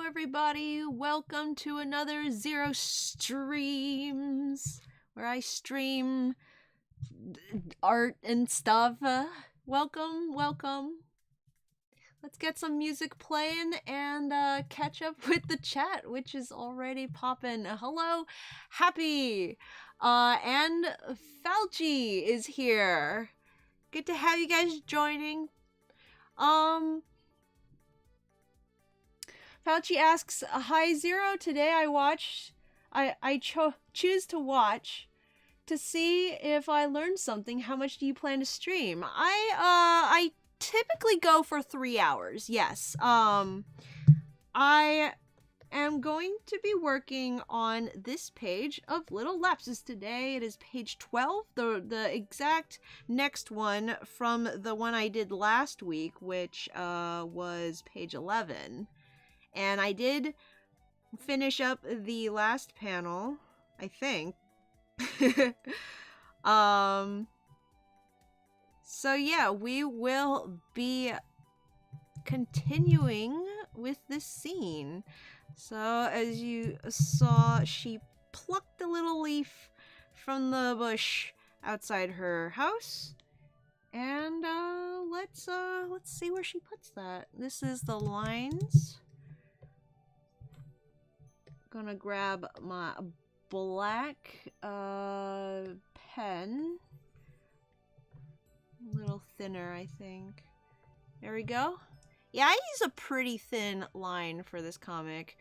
everybody. Welcome to another Zero Streams, where I stream art and stuff. Welcome. Let's get some music playing and catch up with the chat, which is already popping. Hello, Happy, and Falchi is here. Good to have you guys joining. Fauci asks, "Hi Zero. Today I choose to watch to see if I learned something. How much do you plan to stream?" I typically go for 3 hours. Yes. I am going to be working on this page of Little Lapses today. It is page 12, the exact next one from the one I did last week, which was page 11. And I did finish up the last panel, I think. So yeah, we will be continuing with this scene. So as you saw, she plucked a little leaf from the bush outside her house. And let's see where she puts that. This is the lines. Gonna grab my black pen. A little thinner, I think. There we go. Yeah, I use a pretty thin line for this comic.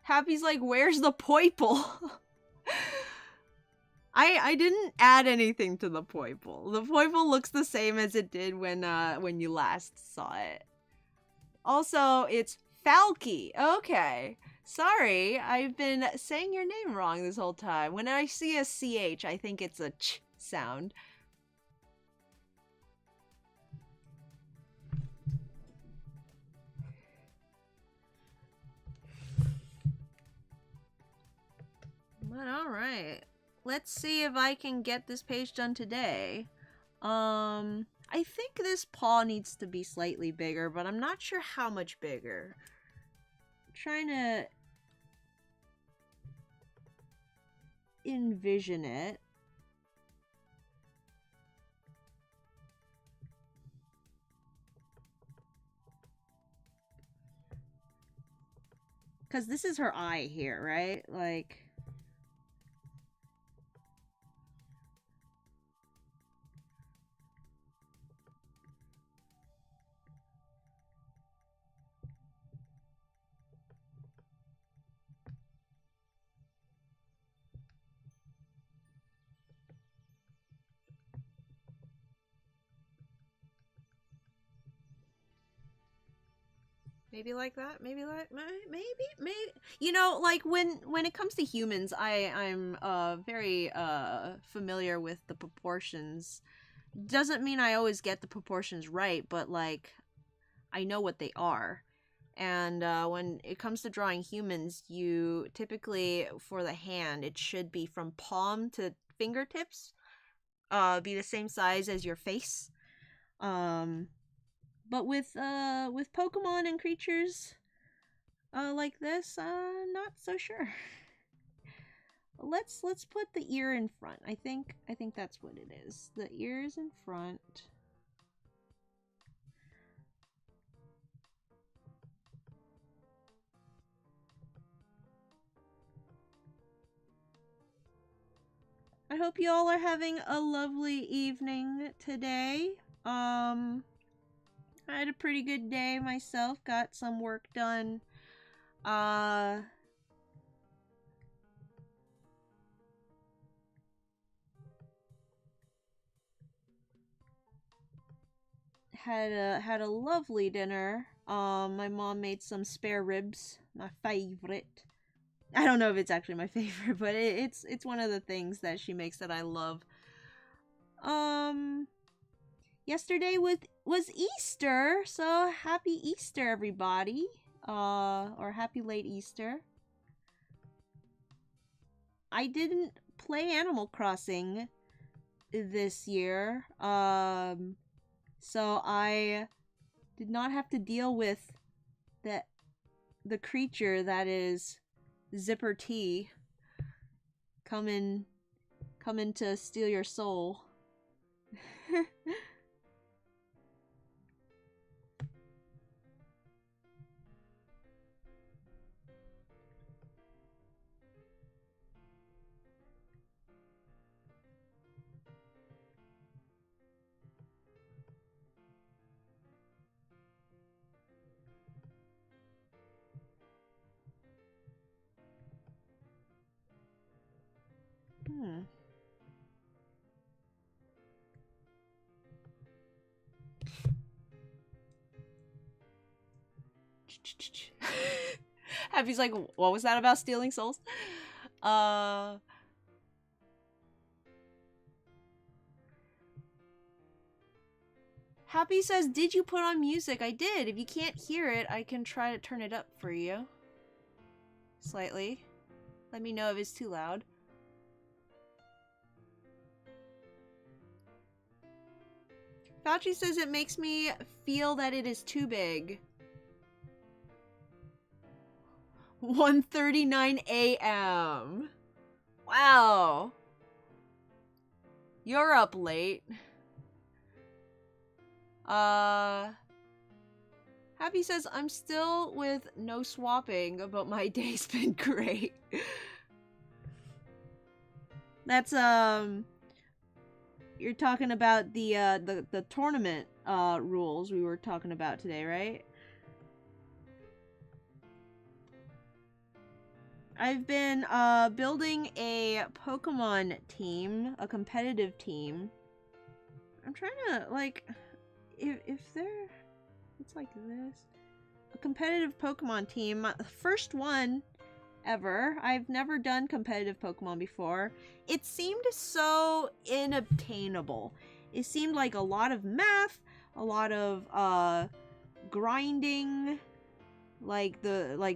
Happy's like, "Where's the poiple?" I didn't add anything to the poiple. The poiple looks the same as it did when you last saw it. Also, it's Falky. Okay. Sorry, I've been saying your name wrong this whole time. When I see a CH, I think it's a ch sound. But alright. Let's see if I can get this page done today. I think this paw needs to be slightly bigger, but I'm not sure how much bigger. I'm trying to envision it. Because this is her eye here, right? Like... Maybe like that. Maybe like maybe. You know, like when it comes to humans, I'm very familiar with the proportions. Doesn't mean I always get the proportions right, but like I know what they are. And when it comes to drawing humans, you typically for the hand, it should be from palm to fingertips, be the same size as your face. But with Pokemon and creatures like this, not so sure. Let's put the ear in front. I think that's what it is. The ear is in front. I hope you all are having a lovely evening today. I had a pretty good day myself. Got some work done. Had a lovely dinner. My mom made some spare ribs, my favorite. I don't know if it's actually my favorite, but it's one of the things that she makes that I love. Yesterday was Easter, so happy Easter, everybody. Or happy late Easter. I didn't play Animal Crossing this year, so I did not have to deal with the creature that is Zipper T coming to steal your soul. Happy's like, what was that about stealing souls? Happy says, did you put on music? I did. If you can't hear it, I can try to turn it up for you. Slightly. Let me know if it's too loud. Fauci says it makes me feel that it is too big. 1:39 a.m. Wow. You're up late. Happy says, I'm still with no swapping, but my day's been great. That's, you're talking about the tournament, rules we were talking about today, right? I've been, building a Pokemon team, a competitive team. I'm trying to, like, if they're, it's like this. A competitive Pokemon team, the first one ever. I've never done competitive Pokemon before. It seemed so inobtainable. It seemed like a lot of math, a lot of, grinding, like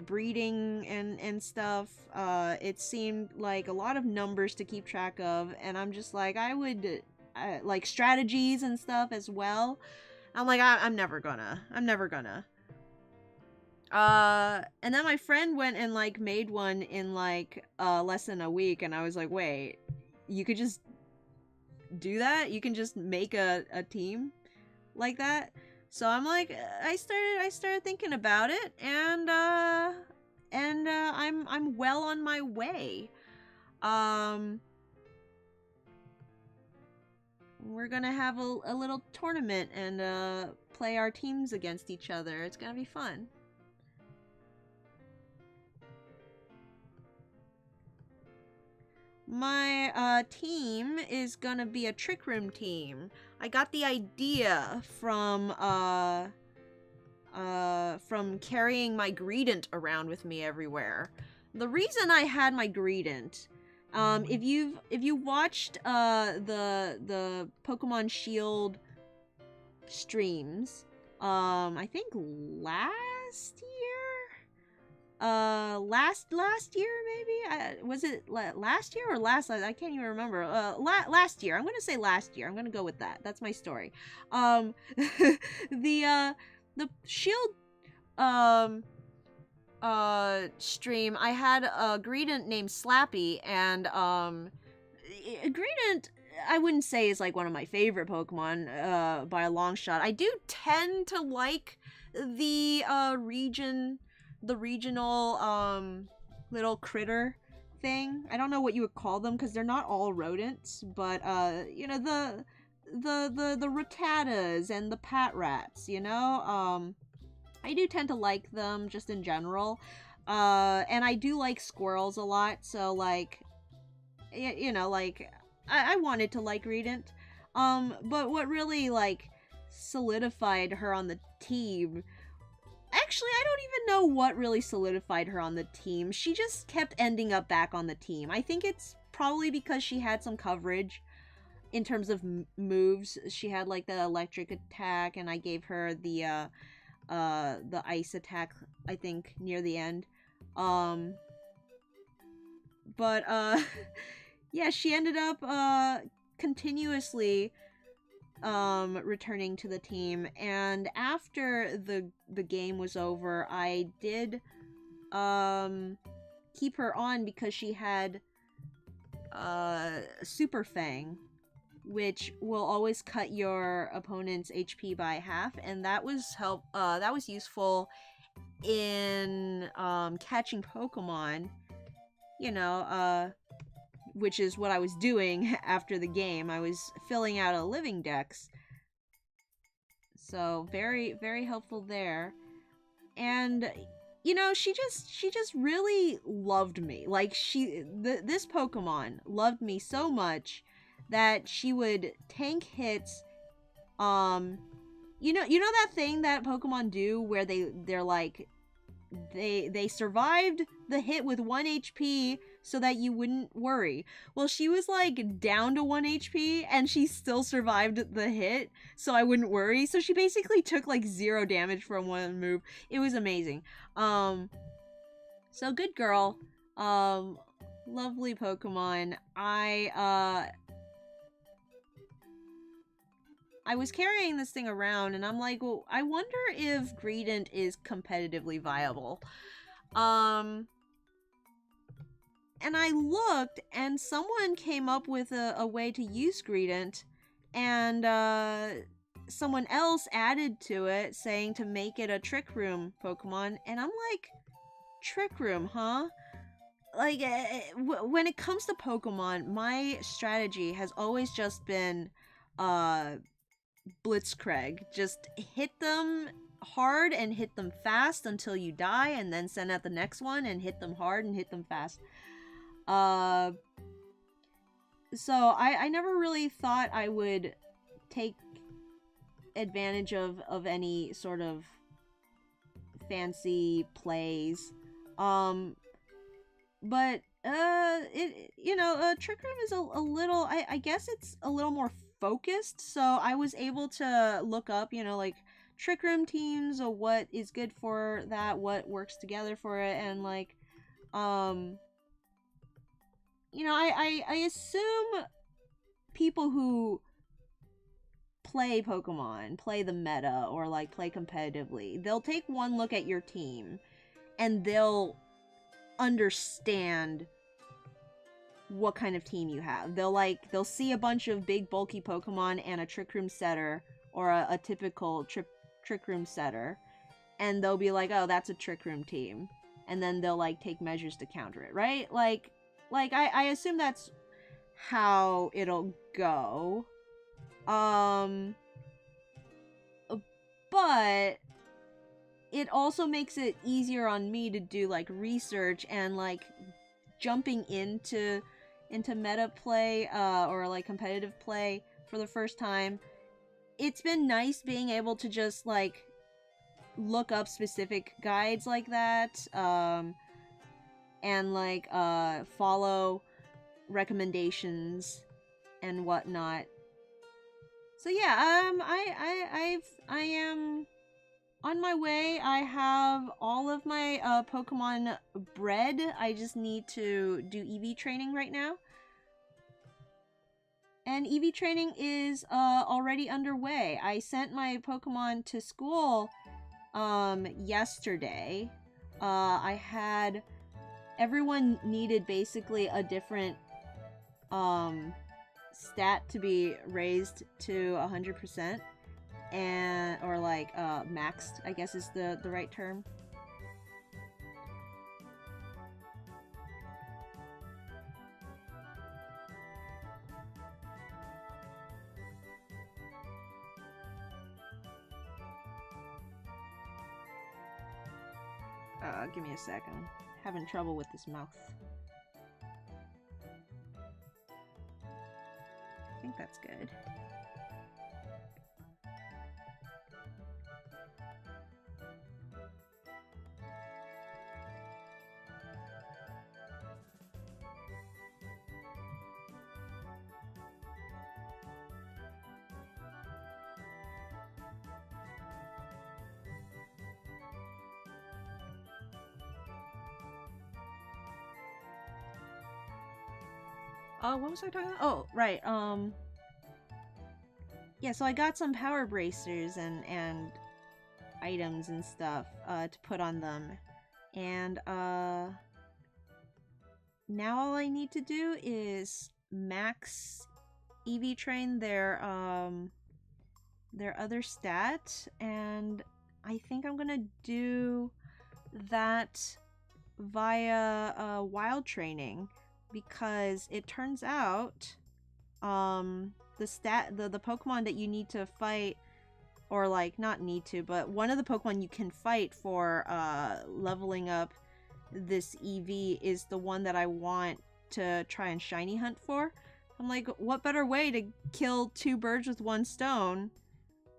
breeding and stuff. It seemed like a lot of numbers to keep track of, and I'm just like, I would like strategies and stuff as well. I'm like, I'm never gonna. And then my friend went and like made one in like less than a week, and I was like, wait, you could just do that? You can just make a team like that? So I'm like, I started thinking about it, and I'm well on my way. We're gonna have a little tournament and play our teams against each other. It's gonna be fun. My team is gonna be a Trick Room team. I got the idea from carrying my Greedent around with me everywhere. The reason I had my Greedent, if you've watched the Pokemon Shield streams, I think last year, last year maybe, was it last year or I can't even remember. Last year, I'm gonna say last year. I'm gonna go with that. That's my story. The Shield stream, I had a Greedent named Slappy, and Greedent, I wouldn't say is like one of my favorite Pokemon by a long shot. I do tend to like the regional little critter thing. I don't know what you would call them because they're not all rodents, but you know, the Rattatas and the Patrats, you know. I do tend to like them just in general. And I do like squirrels a lot, so like, you know, like, I wanted to like Greedent. But what really like solidified her on the team, actually, I don't even know what really solidified her on the team. She just kept ending up back on the team. I think it's probably because she had some coverage in terms of moves. She had like the electric attack, and I gave her the ice attack, I think, near the end. But yeah, she ended up continuously returning to the team, and after the game was over, I did keep her on because she had Super Fang, which will always cut your opponent's HP by half, and that was useful in catching Pokemon, you know, which is what I was doing after the game. I was filling out a living dex. So very, very helpful there. And you know, she just really loved me. Like this Pokemon loved me so much that she would tank hits. You know that thing that Pokemon do where they're like they survived the hit with 1 HP so that you wouldn't worry. Well, she was like down to 1 HP and she still survived the hit so I wouldn't worry. So she basically took like 0 damage from one move. It was amazing. So good girl. Lovely Pokemon. I was carrying this thing around and I'm like, well, I wonder if Greedent is competitively viable. And I looked and someone came up with a way to use Greedent, and someone else added to it saying to make it a Trick Room Pokemon, and I'm like, Trick Room, huh? Like, when it comes to Pokemon, my strategy has always just been, Blitzcrank. Just hit them hard and hit them fast until you die, and then send out the next one and hit them hard and hit them fast. So I never really thought I would take advantage of any sort of fancy plays. But Trick Room is a little, I guess it's a little more focused, so I was able to look up, like Trick Room teams, or what is good for that, what works together for it, and like, I assume people who play Pokemon, play the meta, or like play competitively, they'll take one look at your team and they'll understand what kind of team you have. They'll see a bunch of big bulky Pokemon and a Trick Room setter, or a typical Trick Room setter, and they'll be like, oh, that's a Trick Room team, and then they'll like take measures to counter it, right? Like I assume that's how it'll go. But it also makes it easier on me to do like research and like jumping into meta play, or like competitive play for the first time. It's been nice being able to just like look up specific guides like that, and like follow recommendations and whatnot. So yeah, I am on my way. I have all of my Pokemon bred. I just need to do EV training right now. And EV training is already underway. I sent my Pokemon to school yesterday. I had everyone needed basically a different stat to be raised to 100%, and or like maxed, I guess is the right term. Give me a second. I'm having trouble with this mouth. I think that's good. What was I talking about? Oh, right, yeah, so I got some power bracers and items and stuff, to put on them. And now all I need to do is max EV train their other stat, and I think I'm gonna do that via wild training, because it turns out the Pokemon that you need to fight, or like not need to, but one of the Pokemon you can fight for leveling up this EV is the one that I want to try and shiny hunt for. I'm like, what better way to kill two birds with one stone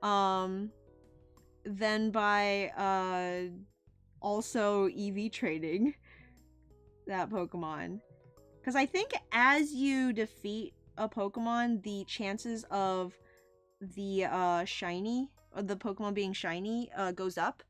than by also EV trading that Pokemon. Because I think as you defeat a Pokemon, the chances of the shiny, or the Pokemon being shiny, goes up.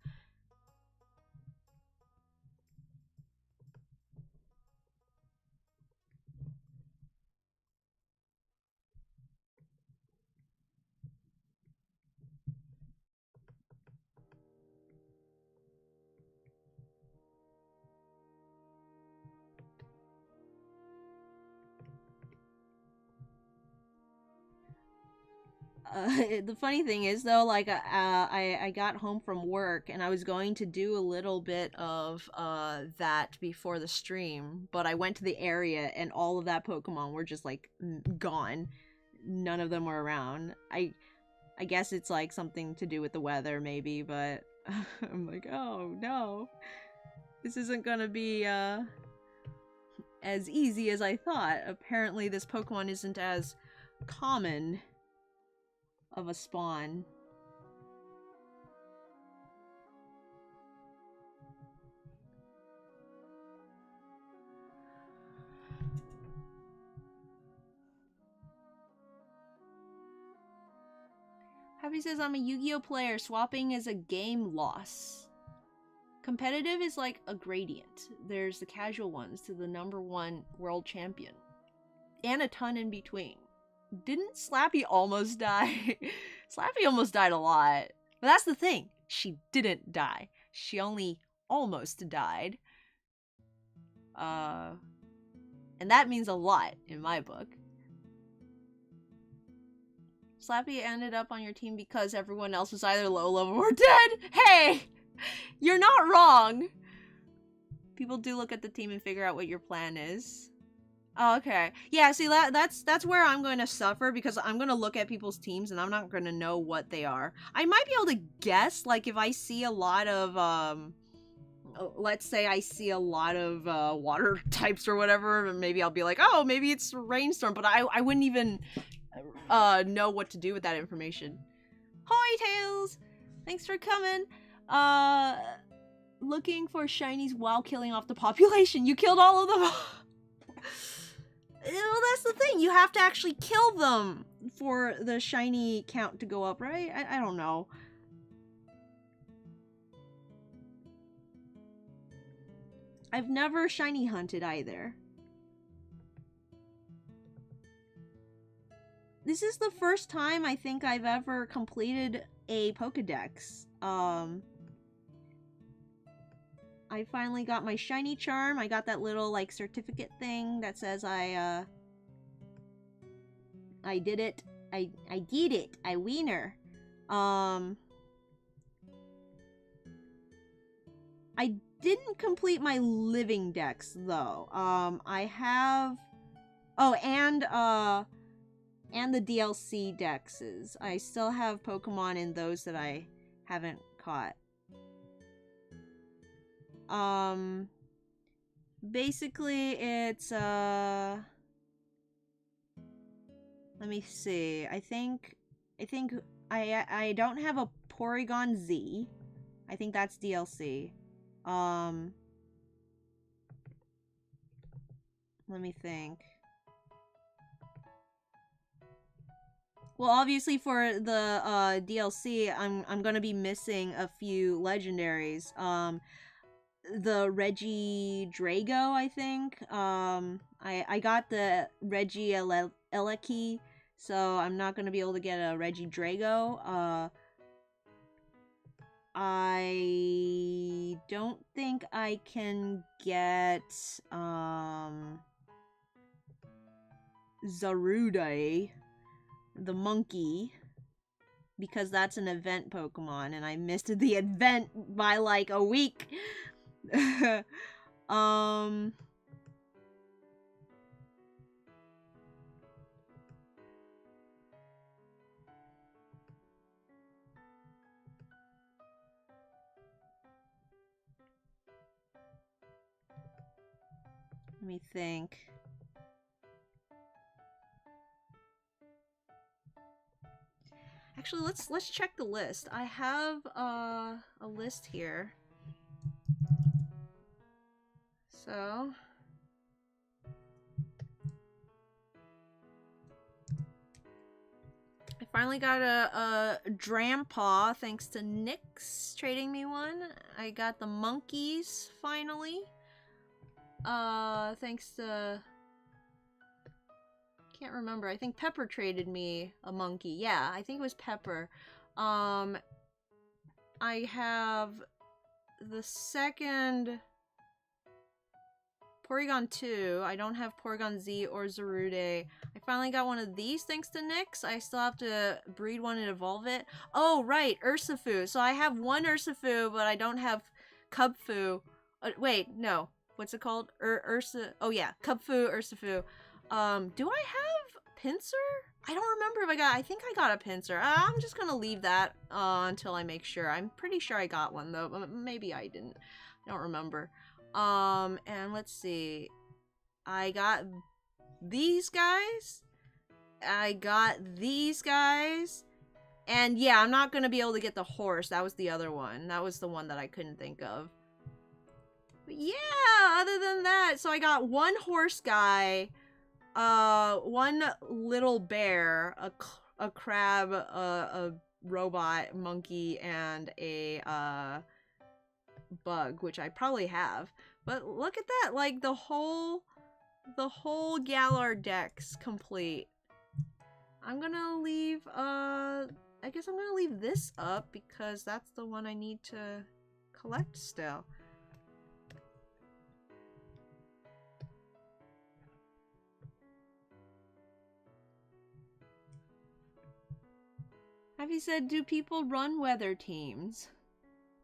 The funny thing is though, like I got home from work and I was going to do a little bit of that before the stream, but I went to the area and all of that Pokemon were just like gone. None of them were around. I guess it's like something to do with the weather maybe, but I'm like, oh no, this isn't gonna be as easy as I thought. Apparently this Pokemon isn't as common of a spawn. Happy says, I'm a Yu-Gi-Oh player. Swapping is a game loss. Competitive is like a gradient. There's the casual ones to the #1 world champion. And a ton in between. Didn't Slappy almost die? Slappy almost died a lot. But that's the thing. She didn't die. She only almost died. And that means a lot in my book. Slappy ended up on your team because everyone else was either low level or dead. Hey! You're not wrong! People do look at the team and figure out what your plan is. Oh, okay. Yeah, see, that's where I'm going to suffer, because I'm going to look at people's teams and I'm not going to know what they are. I might be able to guess, like, if I see a lot of, let's say I see a lot of water types or whatever, maybe I'll be like, oh, maybe it's Rainstorm, but I wouldn't even know what to do with that information. Hoy, Tails! Thanks for coming. Looking for shinies while killing off the population. You killed all of them. Well, that's the thing. You have to actually kill them for the shiny count to go up, right? I don't know. I've never shiny hunted either. This is the first time I think I've ever completed a Pokedex. I finally got my shiny charm. I got that little like certificate thing that says I did it. I did it. I wiener. I didn't complete my living dex though. I have and the DLC dexes. I still have Pokemon in those that I haven't caught. Basically it's let me see. I think I don't have a Porygon Z. I think that's DLC. Let me think. Well, obviously for the DLC, I'm gonna be missing a few legendaries. The Regidrago, I think. I got the Regieleki, so I'm not gonna be able to get a Regidrago. I don't think I can get Zarude, the monkey, because that's an event Pokemon and I missed the event by like a week. um let me think. Actually, let's check the list. I have a list here. So I finally got a Drampaw thanks to Nyx trading me one. I got the monkeys finally. Thanks to, can't remember. I think Pepper traded me a monkey. Yeah, I think it was Pepper. I have the second Porygon 2. I don't have Porygon Z or Zarude. I finally got one of these thanks to Nyx. I still have to breed one and evolve it. Oh, right, Urshifu. So I have one Urshifu, but I don't have Cubfu. Wait, no. What's it called? Oh yeah, Cubfu, Urshifu. Do I have Pinsir? I don't remember if I think I got a Pinsir. I'm just gonna leave that until I make sure. I'm pretty sure I got one though, but maybe I didn't. I don't remember. And let's see. I got these guys. I got these guys. And yeah, I'm not gonna be able to get the horse. That was the other one. That was the one that I couldn't think of. But yeah, other than that, so I got one horse guy, one little bear, a crab, a robot monkey, and a bug, which I probably have. But look at that, like the whole Galar deck's complete. I'm gonna leave I guess I'm gonna leave this up because that's the one I need to collect still. Have you said, do people run weather teams?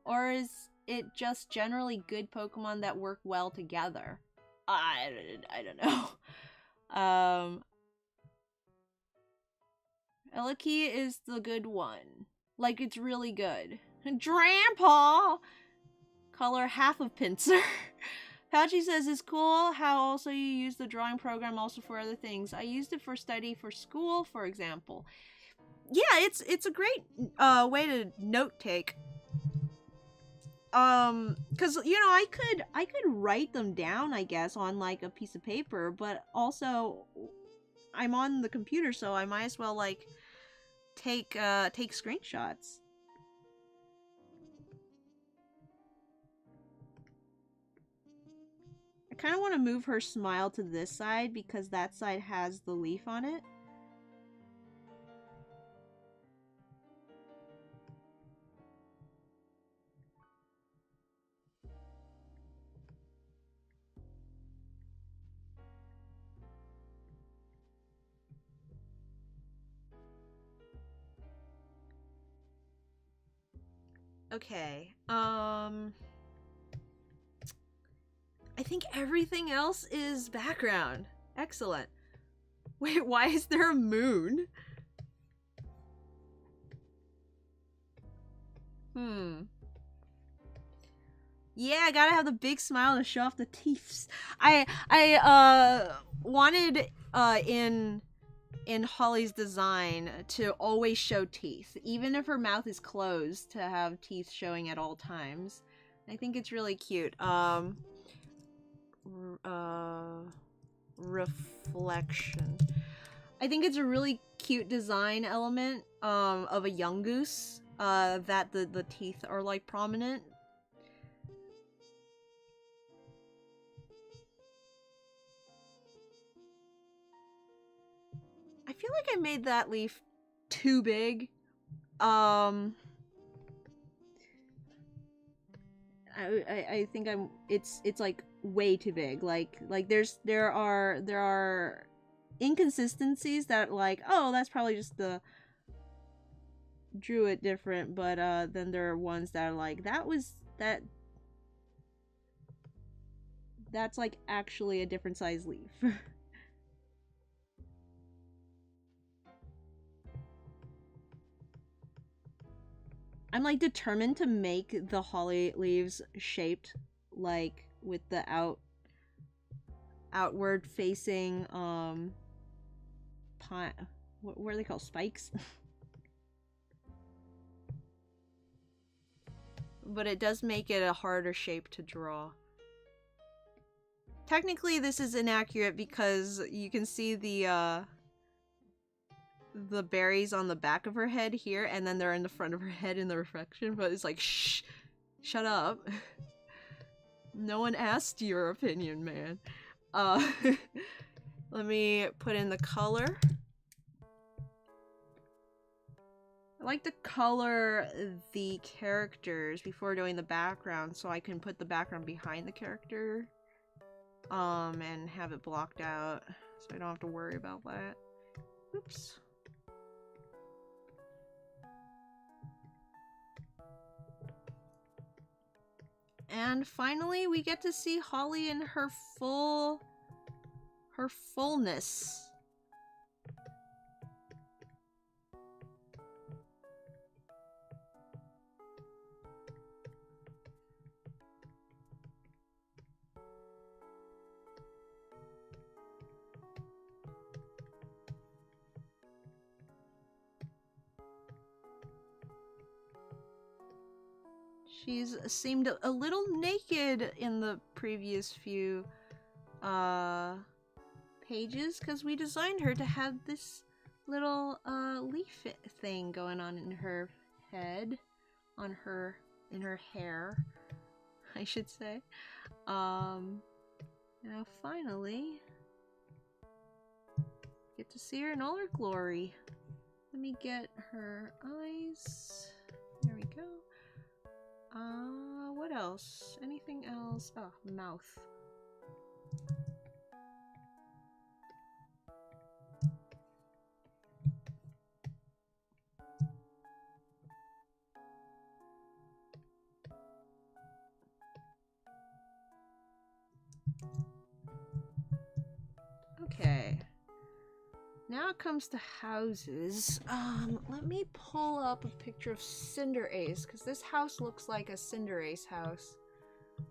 Or is it just generally good Pokemon that work well together? I don't know. Eliki is the good one. Like, it's really good. Drampaw! Color half of Pinsir. Pouchy says, it's cool how also you use the drawing program also for other things. I used it for study for school, for example. Yeah, it's a great way to note take. Cause you know, I could write them down, I guess, on like a piece of paper, but also I'm on the computer, so I might as well like take screenshots. I kind of want to move her smile to this side because that side has the leaf on it. Okay, I think everything else is background. Excellent. Wait, why is there a moon? Yeah, I gotta have the big smile to show off the teeth. I wanted in Holly's design to always show teeth, even if her mouth is closed, to have teeth showing at all times. I think it's really cute. Reflection. I think it's a really cute design element of a Yungoos, that the teeth are like prominent. I feel like I made that leaf too big. I think it's like way too big. Like there are inconsistencies that like, oh, that's probably just the drew it different, but then there are ones that are like that's like actually a different size leaf. I'm like determined to make the holly leaves shaped like with the outward facing pine, what are they called, spikes? But it does make it a harder shape to draw. Technically this is inaccurate because you can see the berries on the back of her head here, and then they're in the front of her head in the reflection, but it's like, shh, shut up. No one asked your opinion, man. Let me put in the color. I like to color the characters before doing the background so I can put the background behind the character. And have it blocked out so I don't have to worry about that. Oops. And finally, we get to see Holly in her fullness. She's seemed a little naked in the previous few pages because we designed her to have this little leaf thing going on in her head, in her hair, I should say. Now finally get to see her in all her glory. Let me get her eyes. There we go. What else? Anything else? Oh, mouth. Okay. Now it comes to houses. Let me pull up a picture of Cinderace, because this house looks like a Cinderace house.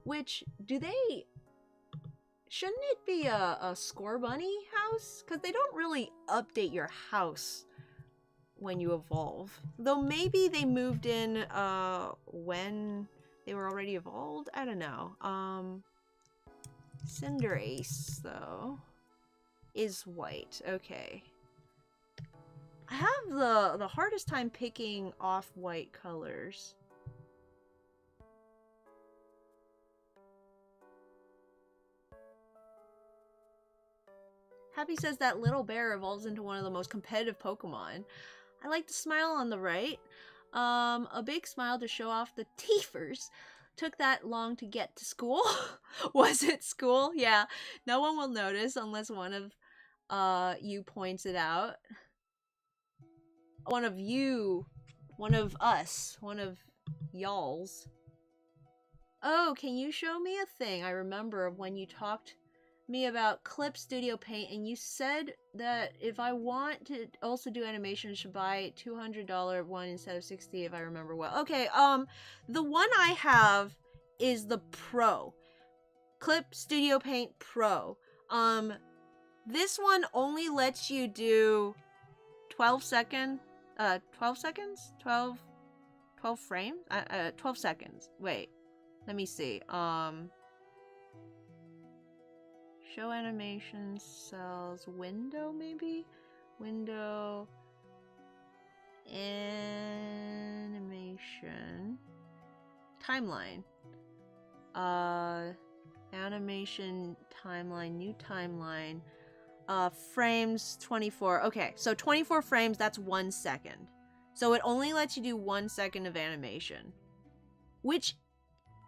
Which, shouldn't it be a Scorbunny house? Because they don't really update your house when you evolve. Though maybe they moved in, when they were already evolved? I don't know. Cinderace, though, is white. Okay. I have the hardest time picking off-white colors. Happy says that little bear evolves into one of the most competitive Pokemon. I like to smile on the right. A big smile to show off the teethers. Took that long to get to school? Was it school? Yeah. No one will notice unless one of you points it out. One of you, one of us, one of y'alls. Oh, can you show me a thing? I remember when you talked me about Clip Studio Paint, and you said that if I want to also do animation, I should buy $200 one instead of $60 if I remember well. Okay, the one I have is the Pro. Clip Studio Paint Pro. This one only lets you do 12 seconds? 12 frames? 12 seconds. Wait, let me see. Show animation cells, window maybe? Window, animation, timeline. Animation, timeline, new timeline. Frames 24. Okay, so 24 frames, that's 1 second. So it only lets you do 1 second of animation. Which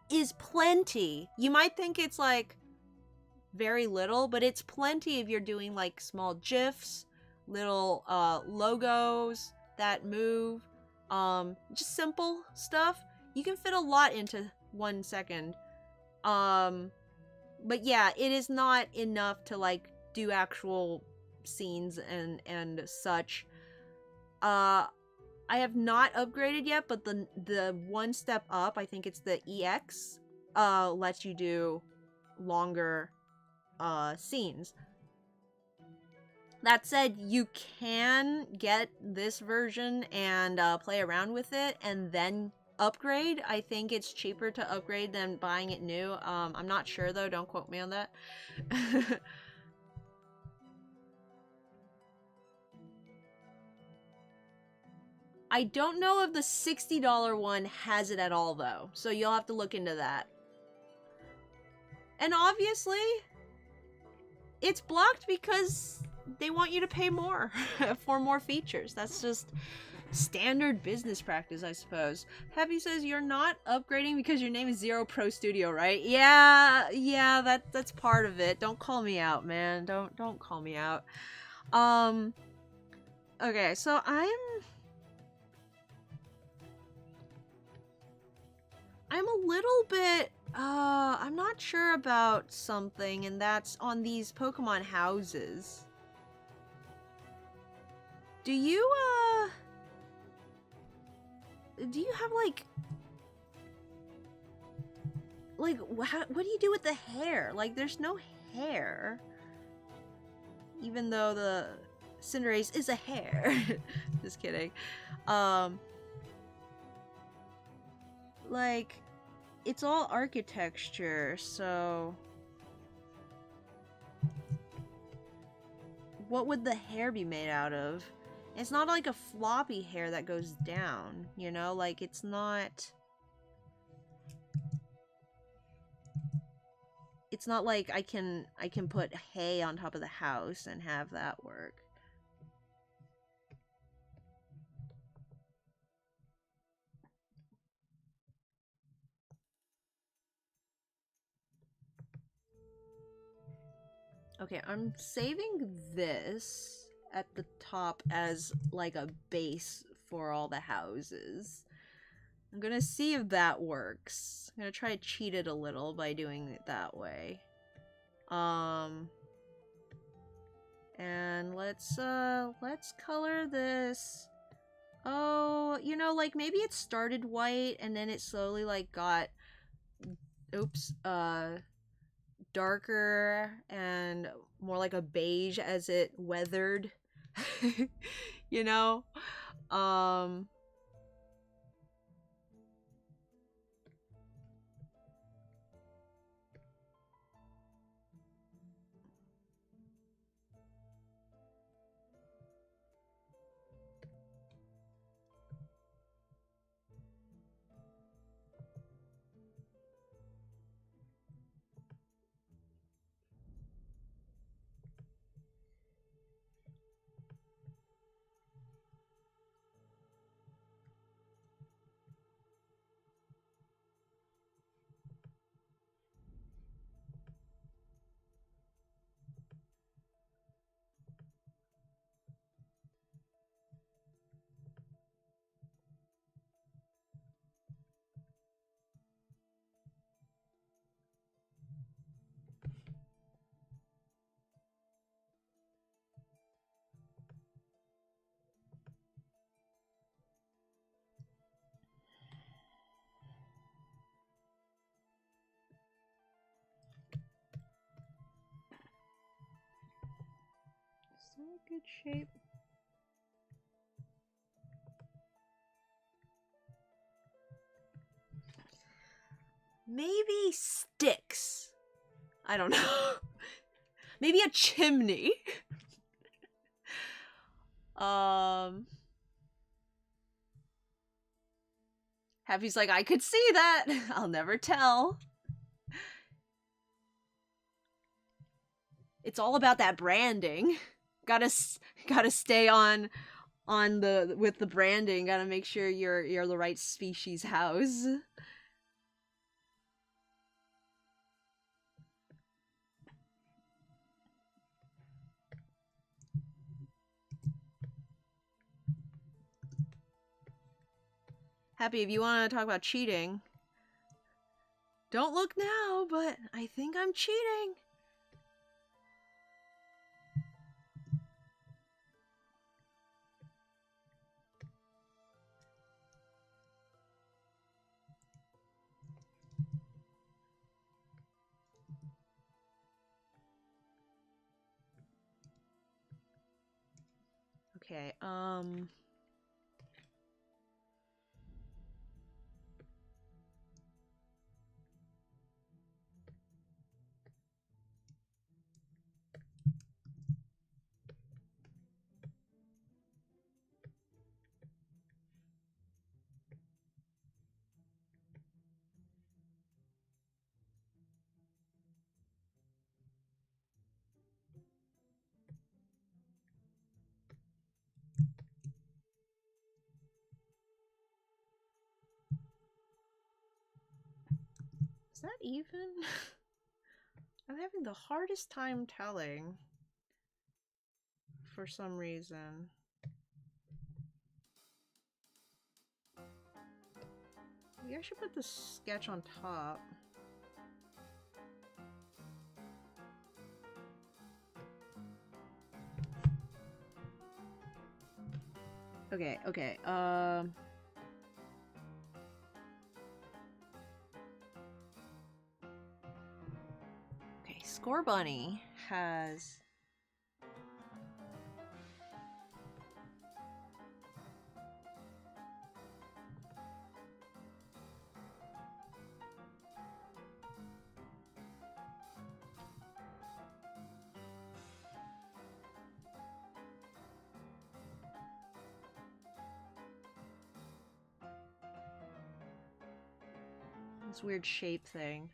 is plenty. You might think it's like very little, but it's plenty if you're doing like small GIFs, little logos that move, just simple stuff. You can fit a lot into 1 second. But yeah, it is not enough to like do actual scenes and such. I have not upgraded yet, but the one step up, I think it's the EX, lets you do longer scenes. That said, you can get this version and play around with it and then upgrade. I think it's cheaper to upgrade than buying it new. I'm not sure though, don't quote me on that. I don't know if the $60 one has it at all though, so you'll have to look into that. And obviously, it's blocked because they want you to pay more for more features. That's just standard business practice, I suppose. Happy says you're not upgrading because your name is Zero Pro Studio, right? Yeah, that's part of it. Don't call me out, man. Don't call me out. Okay, so I'm a little bit I'm not sure about something, and that's on these Pokemon houses. Do you have like what do you do with the hair? Like, there's no hair, even though the Cinderace is a hair. Just kidding. Like, it's all architecture, so what would the hair be made out of? It's not like a floppy hair that goes down, you know? Like, it's not like I can put hay on top of the house and have that work. Okay, I'm saving this at the top as like a base for all the houses. I'm gonna see if that works. I'm gonna try to cheat it a little by doing it that way. And let's color this. Oh, you know, like maybe it started white and then it slowly like got, oops, darker and more like a beige as it weathered. You know? Is that a good shape? Maybe sticks. I don't know. Maybe a chimney. Happy's like, I could see that. I'll never tell. It's all about that branding. Gotta stay on with the branding. Gotta make sure you're the right species house. Happy, if you want to talk about cheating. Don't look now, but I think I'm cheating. Okay, is that even? I'm having the hardest time telling. For some reason. Maybe I should put the sketch on top. Okay, okay, okay, Scorbunny has... this weird shape thing.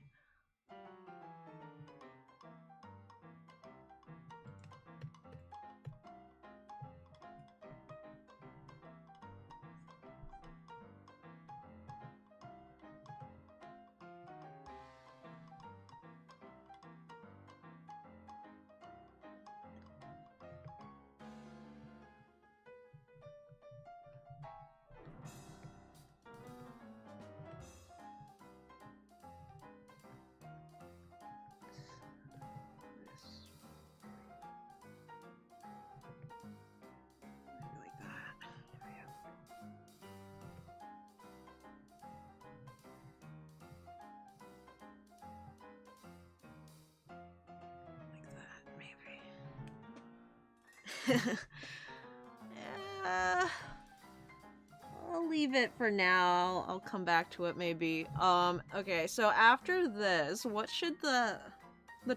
I'll leave it for now. I'll come back to it maybe. Okay, so after this, what should the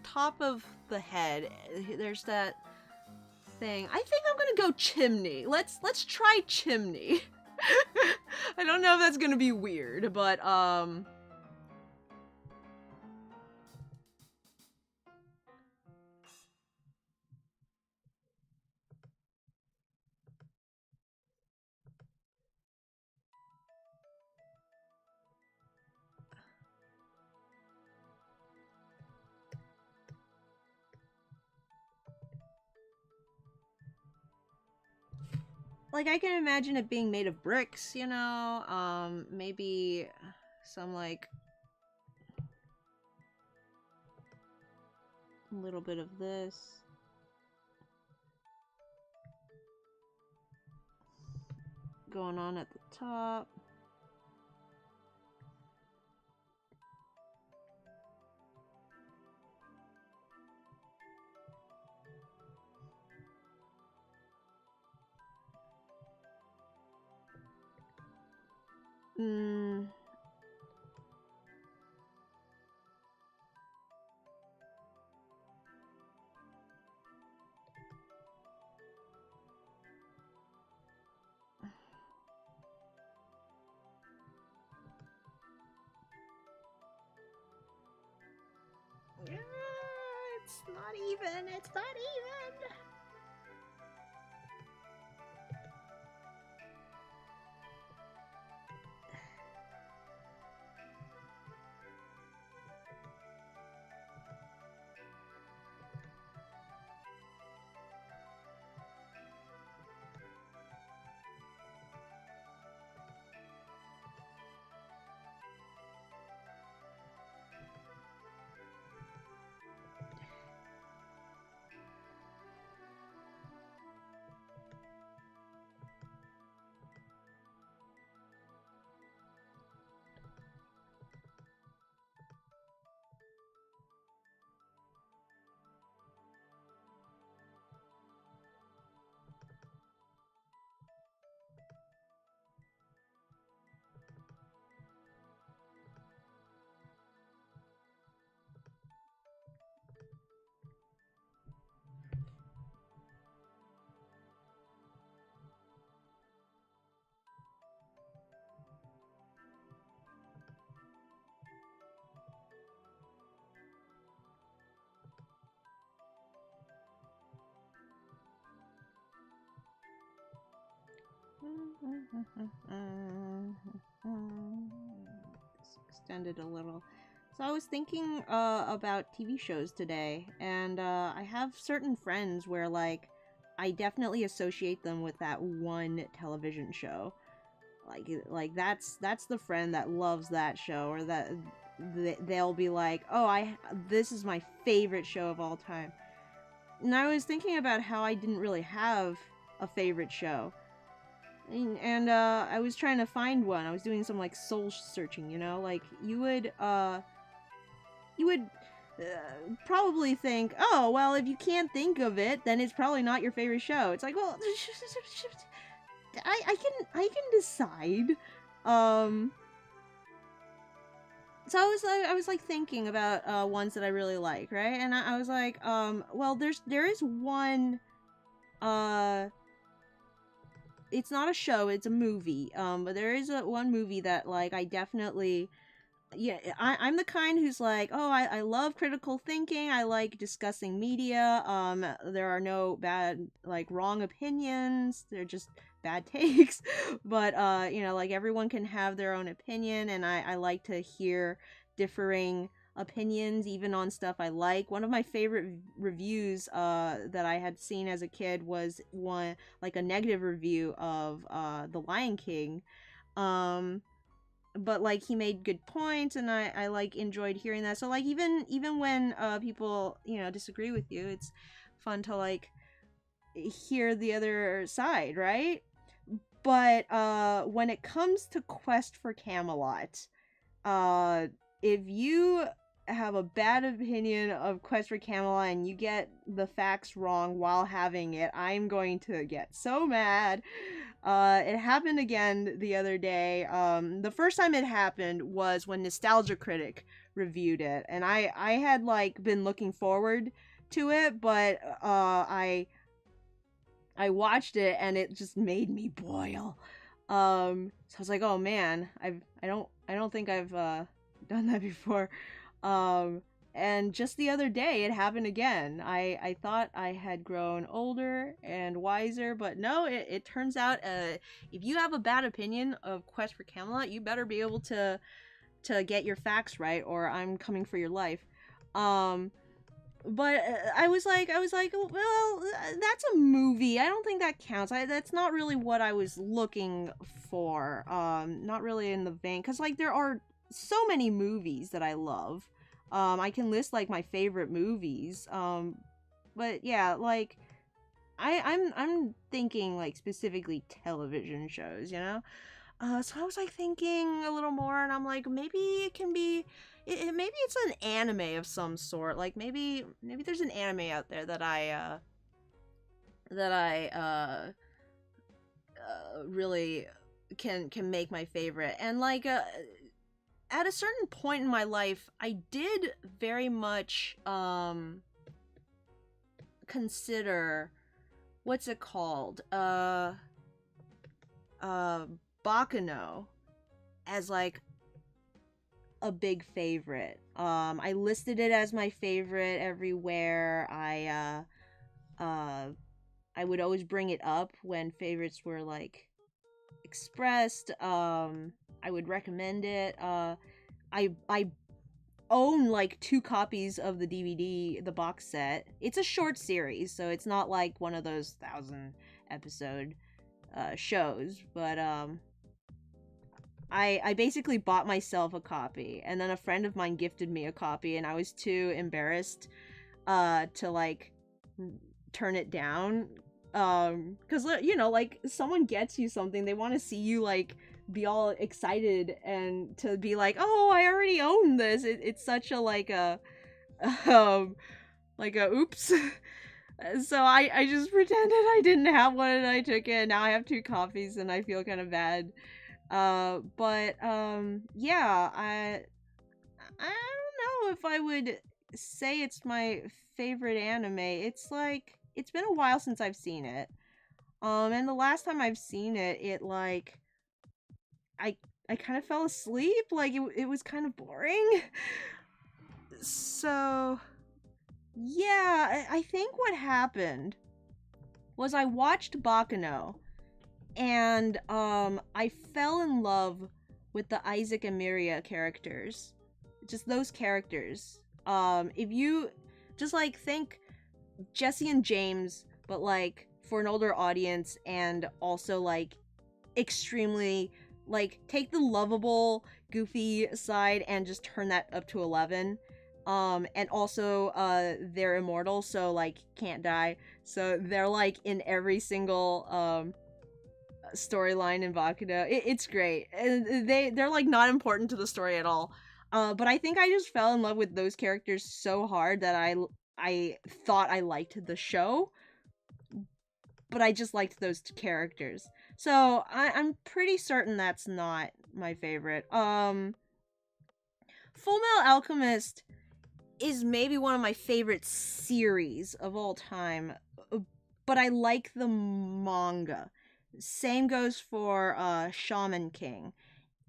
top of the head, there's that thing. I think I'm gonna go chimney. Let's try chimney. I don't know if that's gonna be weird, but like, I can imagine it being made of bricks, you know? Maybe some, like, a little bit of this. Going on at the top. Yeah, it's not even. It's not even. Extended a little. So I was thinking about TV shows today, and I have certain friends where like I definitely associate them with that one television show. Like that's the friend that loves that show, or that they'll be like, "Oh, this is my favorite show of all time." And I was thinking about how I didn't really have a favorite show. And I was trying to find one. I was doing some like soul searching, you know? Like you would probably think, "Oh, well, if you can't think of it, then it's probably not your favorite show." It's like, "Well, I can decide." Um so I was like thinking about ones that I really like, right? And I was like, well, there is one it's not a show, it's a movie. But there is one movie that like I definitely, yeah, I'm the kind who's like, oh, I love critical thinking. I like discussing media. There are no bad, like, wrong opinions. They're just bad takes. But, like, everyone can have their own opinion, and I like to hear differing opinions, even on stuff I like. One of my favorite reviews that I had seen as a kid was one, like, a negative review of The Lion King. Um, but like he made good points, and I like enjoyed hearing that. So like even when people disagree with you, it's fun to like hear the other side, right? But when it comes to Quest for Camelot, uh if you have a bad opinion of Quest for Camelot and you get the facts wrong while having it, I'm going to get so mad. It happened again the other day. The first time it happened was when Nostalgia Critic reviewed it, and I had like been looking forward to it, but I watched it and it just made me boil. So I was like, oh man, I don't think I've done that before. Um, and just the other day, it happened again. I thought I had grown older and wiser, but no, it turns out if you have a bad opinion of Quest for Camelot, you better be able to get your facts right, or I'm coming for your life. Um, but I was like, well, that's a movie. I don't think that counts. That's not really what I was looking for. Not really in the vein, because like there are so many movies that I love. I can list like my favorite movies. But yeah, like I'm thinking like specifically television shows, you know. So I was like thinking a little more, and I'm like, maybe it can be, maybe it's an anime of some sort. Like maybe there's an anime out there that I really can make my favorite. And like at a certain point in my life, I did very much consider, what's it called? Uh Baccano as like a big favorite. I listed it as my favorite everywhere. I would always bring it up when favorites were like expressed. I would recommend it. I own like 2 copies of the DVD, the box set. It's a short series, so it's not like one of those 1,000 episode shows, but I basically bought myself a copy, and then a friend of mine gifted me a copy, and I was too embarrassed to like turn it down. Because like someone gets you something, they want to see you like be all excited and to be like, oh, I already own this. It's such a um like a oops. So I just pretended I didn't have one, and I took it. Now I have 2 copies, and I feel kind of bad. But yeah, I don't know if I would say it's my favorite anime. It's like it's been a while since I've seen it. And the last time I've seen it, it like I I kind of fell asleep. Like it was kind of boring. So yeah, I think what happened was I watched Baccano, and I fell in love with the Isaac and Miria characters. Just those characters. If you just like think Jesse and James, but like for an older audience, and also like extremely like take the lovable goofy side and just turn that up to 11. And also they're immortal, so like can't die, so they're like in every single storyline in Bakudo. It's great, and they're like not important to the story at all. But I think I just fell in love with those characters so hard that I thought I liked the show, but I just liked those characters. So I'm pretty certain that's not my favorite. Full Metal Alchemist is maybe one of my favorite series of all time, but I like the manga. Same goes for Shaman King.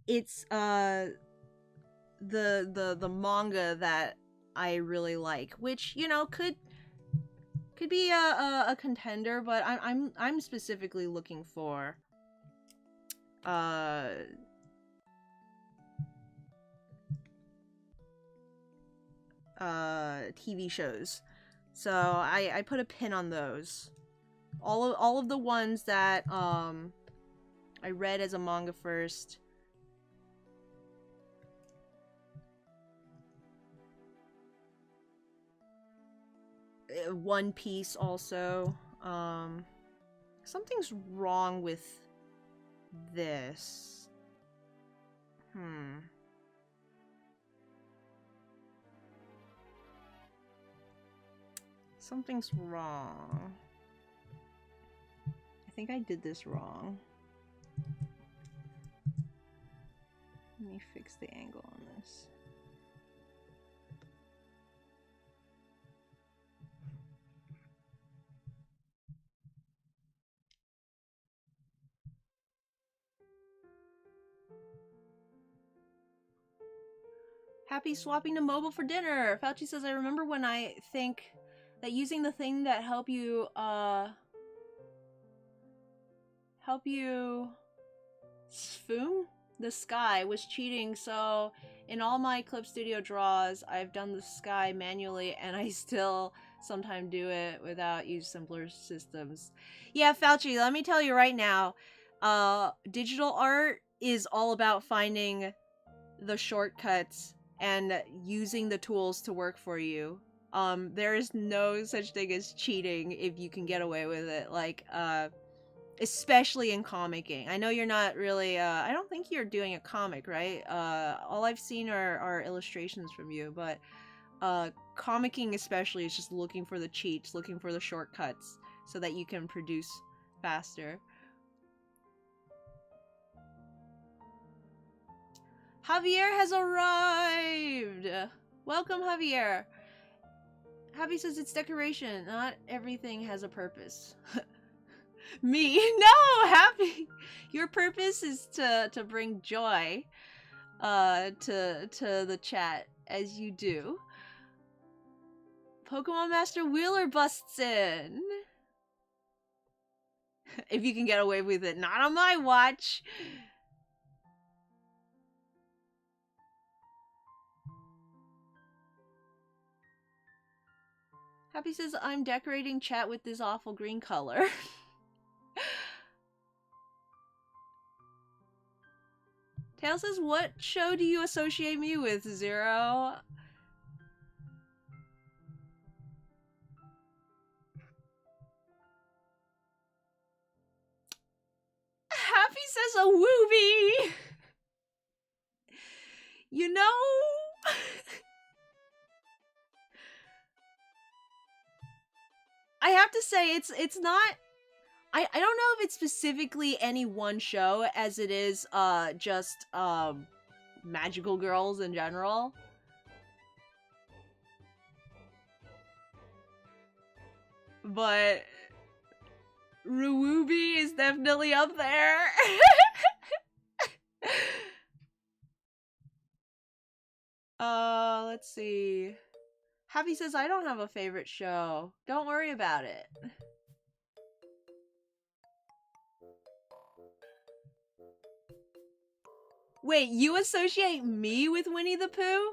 It's the manga that I really like, which you know could be a contender, but I'm specifically looking for uh TV shows. So I put a pin on those. All of the ones that I read as a manga first. One Piece also. Something's wrong with this. Something's wrong. I think I did this wrong. Let me fix the angle on this. Happy swapping to mobile for dinner. Fauci says, I remember when I think that using the thing that help you spoon the sky was cheating, so in all my Clip Studio draws, I've done the sky manually, and I still sometimes do it without use simpler systems. Yeah, Fauci, let me tell you right now, digital art is all about finding the shortcuts and using the tools to work for you. There is no such thing as cheating if you can get away with it. Like, especially in comicking. I know you're not really, I don't think you're doing a comic, right? All I've seen are illustrations from you, but comicking especially is just looking for the cheats, looking for the shortcuts so that you can produce faster. Javier has arrived! Welcome, Javier! Happy says it's decoration. Not everything has a purpose. Me? No, Happy! Your purpose is to bring joy to the chat, as you do. Pokemon Master Wheeler busts in. If you can get away with it. Not on my watch! Happy says, I'm decorating chat with this awful green color. Tail says, what show do you associate me with, Zero? Happy says a Wooby! You know... I have to say, it's not... I don't know if it's specifically any one show, as it is, just, magical girls in general. But... Ruwoobi is definitely up there. Let's see. Happy says, I don't have a favorite show. Don't worry about it. Wait, you associate me with Winnie the Pooh?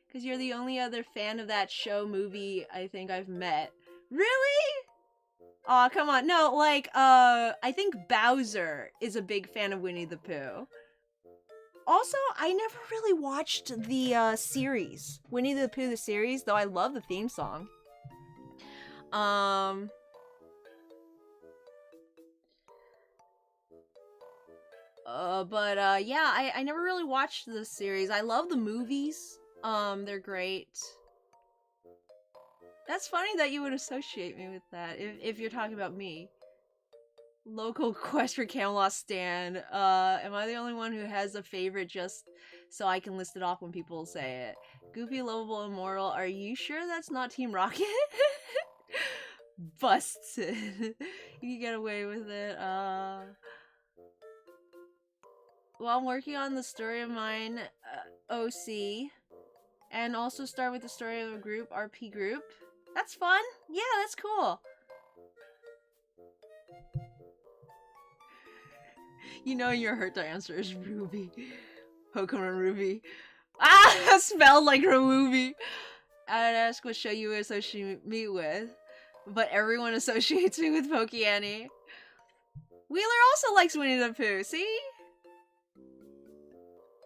Because you're the only other fan of that show movie I think I've met. Really? Aw, come on. No, like, I think Bowser is a big fan of Winnie the Pooh. Also, I never really watched the series. Winnie the Pooh, the series, though I love the theme song. Um... yeah, I never really watched the series. I love the movies. They're great. That's funny that you would associate me with that, if you're talking about me. Local Quest for Camelot stan. Am I the only one who has a favorite just so I can list it off when people say it? Goofy, lovable, immortal. Are you sure that's not Team Rocket? Busted. You can get away with it. Well, I'm working on the story of mine, OC. And also start with the story of a group, RP group. That's fun. Yeah, that's cool. You know you're hurt to answer is Ruby. Pokemon Ruby. Ah! Spelled like Ruby. I'd ask what show you associate me with. But everyone associates me with Pokeannie. Wheeler also likes Winnie the Pooh, see?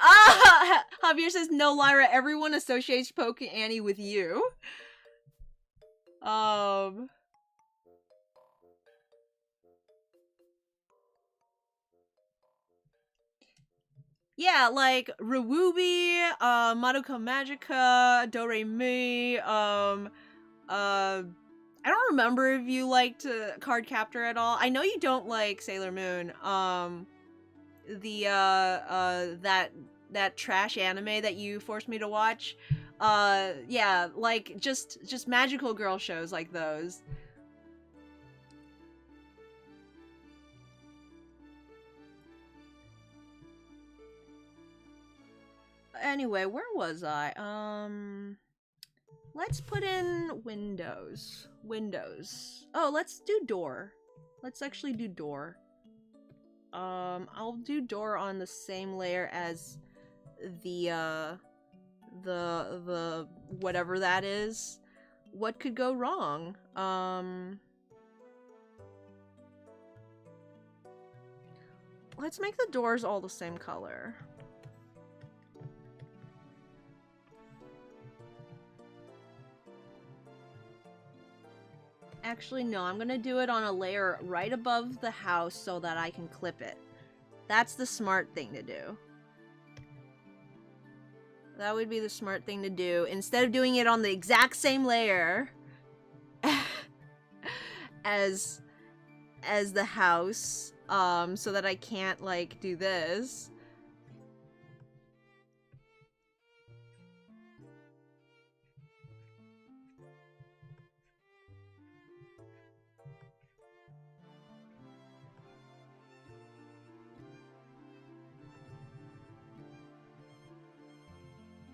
Ah! Javier says, no, Lyra, everyone associates Pokeannie with you. Yeah, like Ruwoobi, Madoka Magica, Doremi, I don't remember if you liked Card Captor at all. I know you don't like Sailor Moon. That trash anime that you forced me to watch. Yeah, like just magical girl shows like those. Anyway, where was I? Let's put in windows. Windows. Oh, let's do door. Let's actually do door. I'll do door on the same layer as the whatever that is. What could go wrong? Let's make the doors all the same color. Actually, no, I'm gonna do it on a layer right above the house so that I can clip it. That's the smart thing to do. That would be the smart thing to do. Instead of doing it on the exact same layer as the house, so that I can't, like, do this.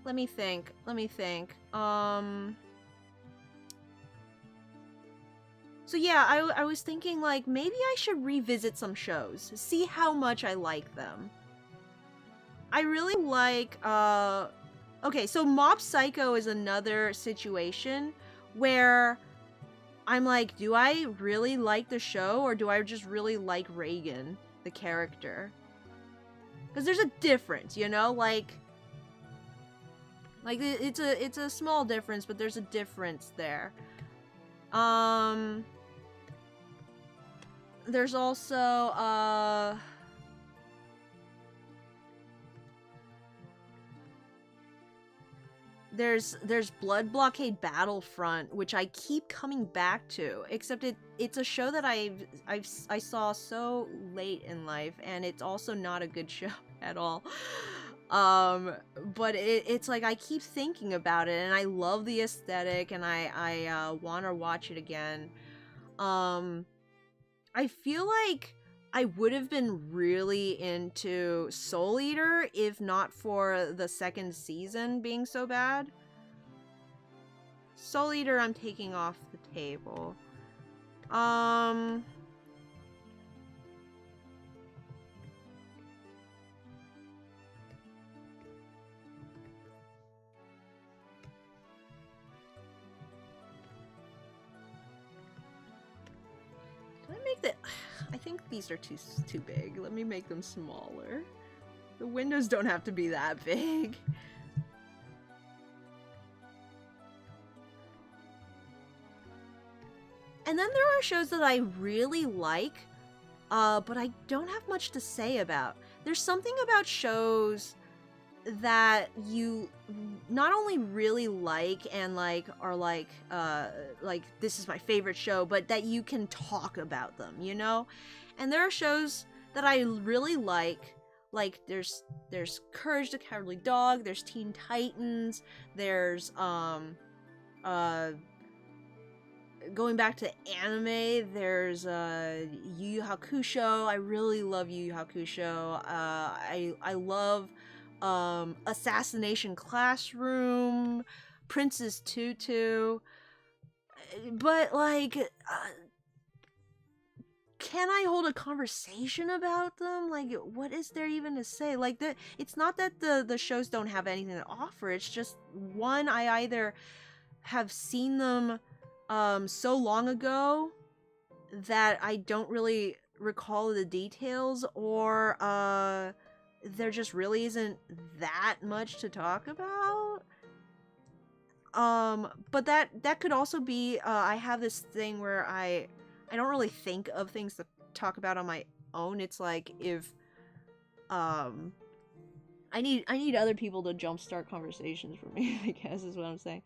Let me think. So yeah, I was thinking, like, maybe I should revisit some shows. See how much I like them. I really like, okay, so Mob Psycho is another situation where I'm like, do I really like the show, or do I just really like Reagan, the character? Because there's a difference, you know? Like, it's a small difference, but there's a difference there. There's also, there's Blood Blockade Battlefront, which I keep coming back to, except it's a show that I saw so late in life, and it's also not a good show at all. But it's like I keep thinking about it, and I love the aesthetic, and I want to watch it again. I feel like I would have been really into Soul Eater if not for the second season being so bad. Soul Eater I'm taking off the table. think these are too big. Let me make them smaller. The windows don't have to be that big. And then there are shows that I really like, but I don't have much to say about. There's something about shows that you not only really like and like are like this is my favorite show, but that you can talk about them, you know? And there are shows that I really like there's Courage the Cowardly Dog, there's Teen Titans, there's going back to anime, there's Yu Yu Hakusho. I really love Yu Yu Hakusho. I love Assassination Classroom, Princess Tutu. But like can I hold a conversation about them? Like, what is there even to say? Like, it's not that the shows don't have anything to offer. It's just, one, I either have seen them so long ago that I don't really recall the details, or there just really isn't that much to talk about. But that could also be I have this thing where I don't really think of things to talk about on my own. It's like if I need other people to jumpstart conversations for me, I guess is what I'm saying.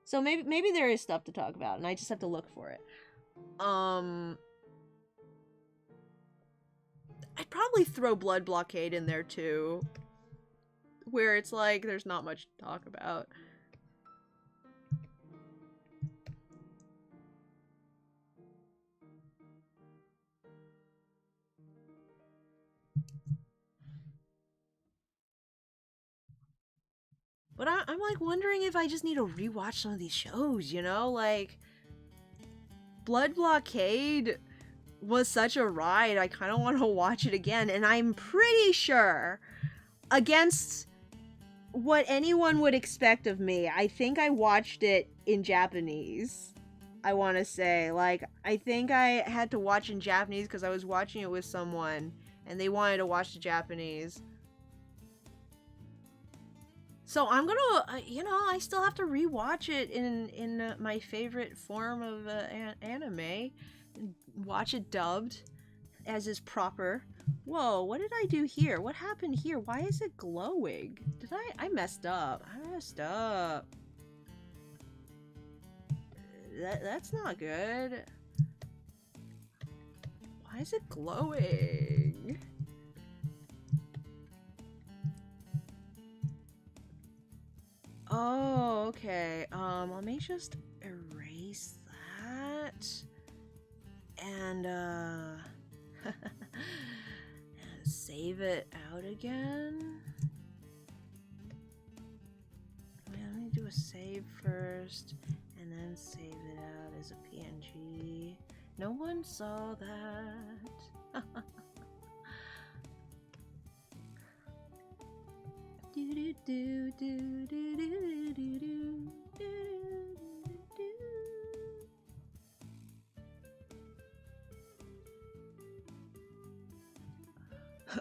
So maybe there is stuff to talk about, and I just have to look for it. I'd probably throw Blood Blockade in there too, where it's like there's not much to talk about. But I'm like wondering if I just need to rewatch some of these shows, you know? Like, Blood Blockade was such a ride, I kind of want to watch it again, and I'm pretty sure, against what anyone would expect of me, I think I watched it in Japanese. I want to say, like, I think I had to watch in Japanese because I was watching it with someone, and they wanted to watch the Japanese. So I'm gonna, you know, I still have to rewatch it in my favorite form of anime. Watch it dubbed, as is proper. Whoa, what did I do here? What happened here? Why is it glowing? I messed up. I messed up. That's not good. Why is it glowing? Oh, okay. Let me just erase that. And, save it out again. Wait, let me do a save first, and then save it out as a PNG. No one saw that. Do do do do do do do do do.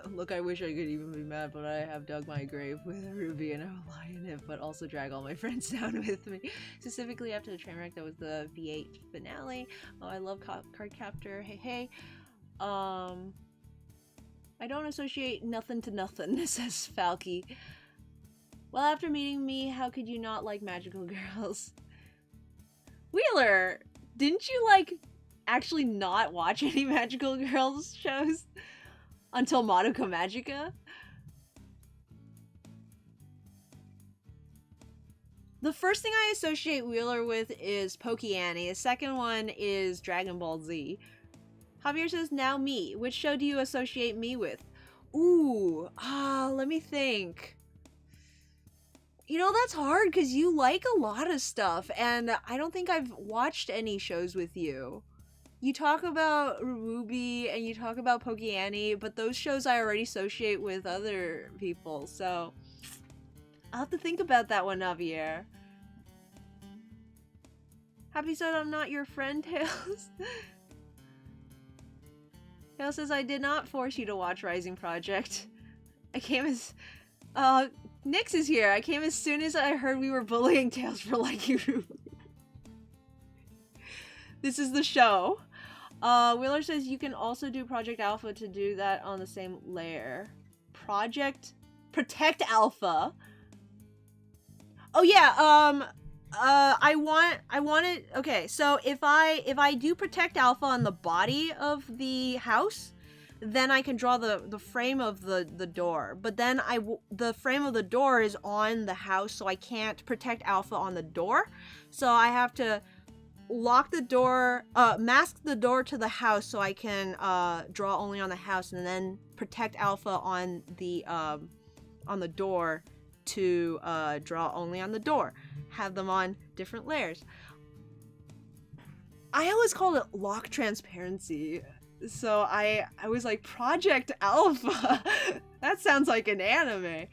Look, I wish I could even be mad, but I have dug my grave with Ruby and I will lie in it, but also drag all my friends down with me. Specifically after the train wreck that was the V8 finale. Oh, I love Cardcaptor. Hey, hey. I don't associate nothing to nothing, says Falky. Well, after meeting me, how could you not like magical girls? Wheeler, didn't you, like, actually not watch any magical girls shows until Madoka Magica? The first thing I associate Wheeler with is Pokeannie. The second one is Dragon Ball Z. Javier says, now me. Which show do you associate me with? Ooh, let me think. You know, that's hard because you like a lot of stuff, and I don't think I've watched any shows with you. You talk about Ruby and you talk about Pokeannie, but those shows I already associate with other people, so I'll have to think about that one, Javier. Happy said I'm not your friend, Tails. Kale says, I did not force you to watch Rising Project. I came as... Nyx is here. I came as soon as I heard we were bullying Tails for liking Ruby. This is the show. Wheeler says, you can also do Project Alpha to do that on the same layer. Protect Alpha. Oh yeah, I want it. Okay, so if I do Protect Alpha on the body of the house, then I can draw the frame of the door. But then the frame of the door is on the house, so I can't Protect Alpha on the door. So I have to lock the door, mask the door to the house so I can draw only on the house, and then Protect Alpha on the door to draw only on the door. Have them on different layers. I always called it lock transparency, so I was like, Project Alpha. That sounds like an anime.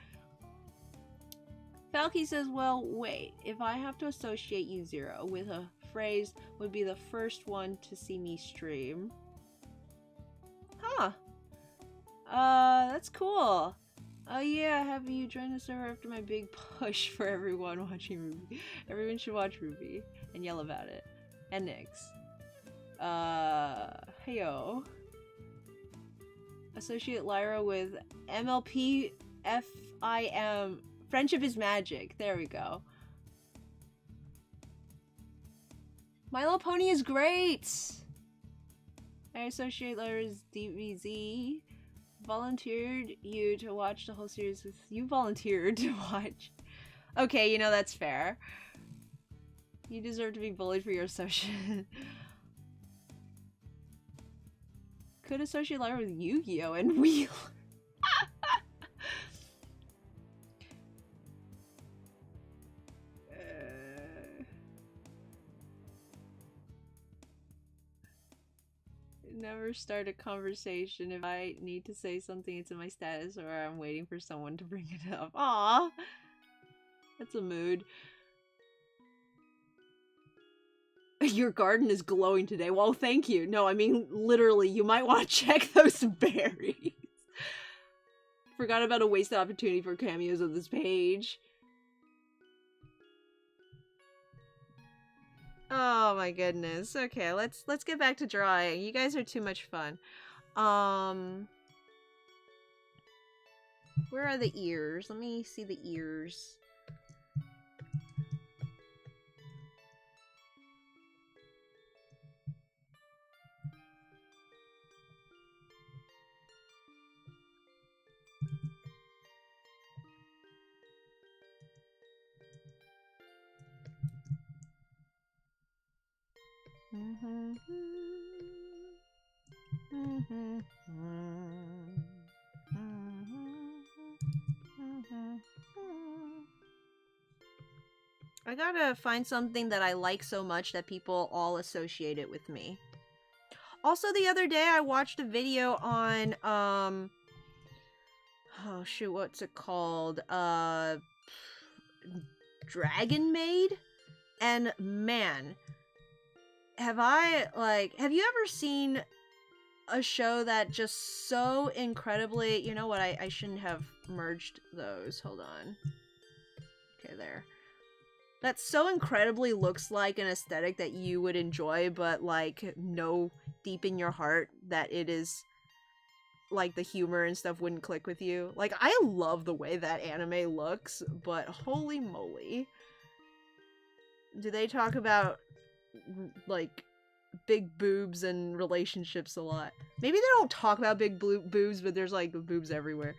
Falky says, well, wait, if I have to associate you, Zero, with a phrase, would be the first one to see me stream. Huh. That's cool. Oh yeah, have you joined the server after my big push for everyone watching Ruby. Everyone should watch Ruby and yell about it. And Nyx. Heyo. Associate Lyra with MLP FIM. Friendship is magic. There we go. My Little Pony is great! I associate Lyra's DBZ. Volunteered you to watch the whole series with you. Volunteered to watch. Okay, you know, that's fair. You deserve to be bullied for your association. Could associate Lyra with Yu-Gi-Oh! And Wheel. Never start a conversation if I need to say something. It's in my status or I'm waiting for someone to bring it up. Aww, that's a mood. Your garden is glowing today. Well, thank you. No, I mean literally, you might want to check those berries. Forgot about a wasted opportunity for cameos of this page. Oh my goodness. Okay, let's get back to drawing. You guys are too much fun. Where are the ears? Let me see the ears. I gotta find something that I like so much that people all associate it with me. Also, the other day I watched a video on, oh shoot, what's it called? Dragon Maid? And man, have you ever seen a show that just so incredibly, you know what, I shouldn't have merged those, hold on. Okay, there. That so incredibly looks like an aesthetic that you would enjoy, but like know deep in your heart that it is like the humor and stuff wouldn't click with you. Like, I love the way that anime looks, but holy moly. Do they talk about like big boobs and relationships a lot? Maybe they don't talk about big boobs, but there's like boobs everywhere.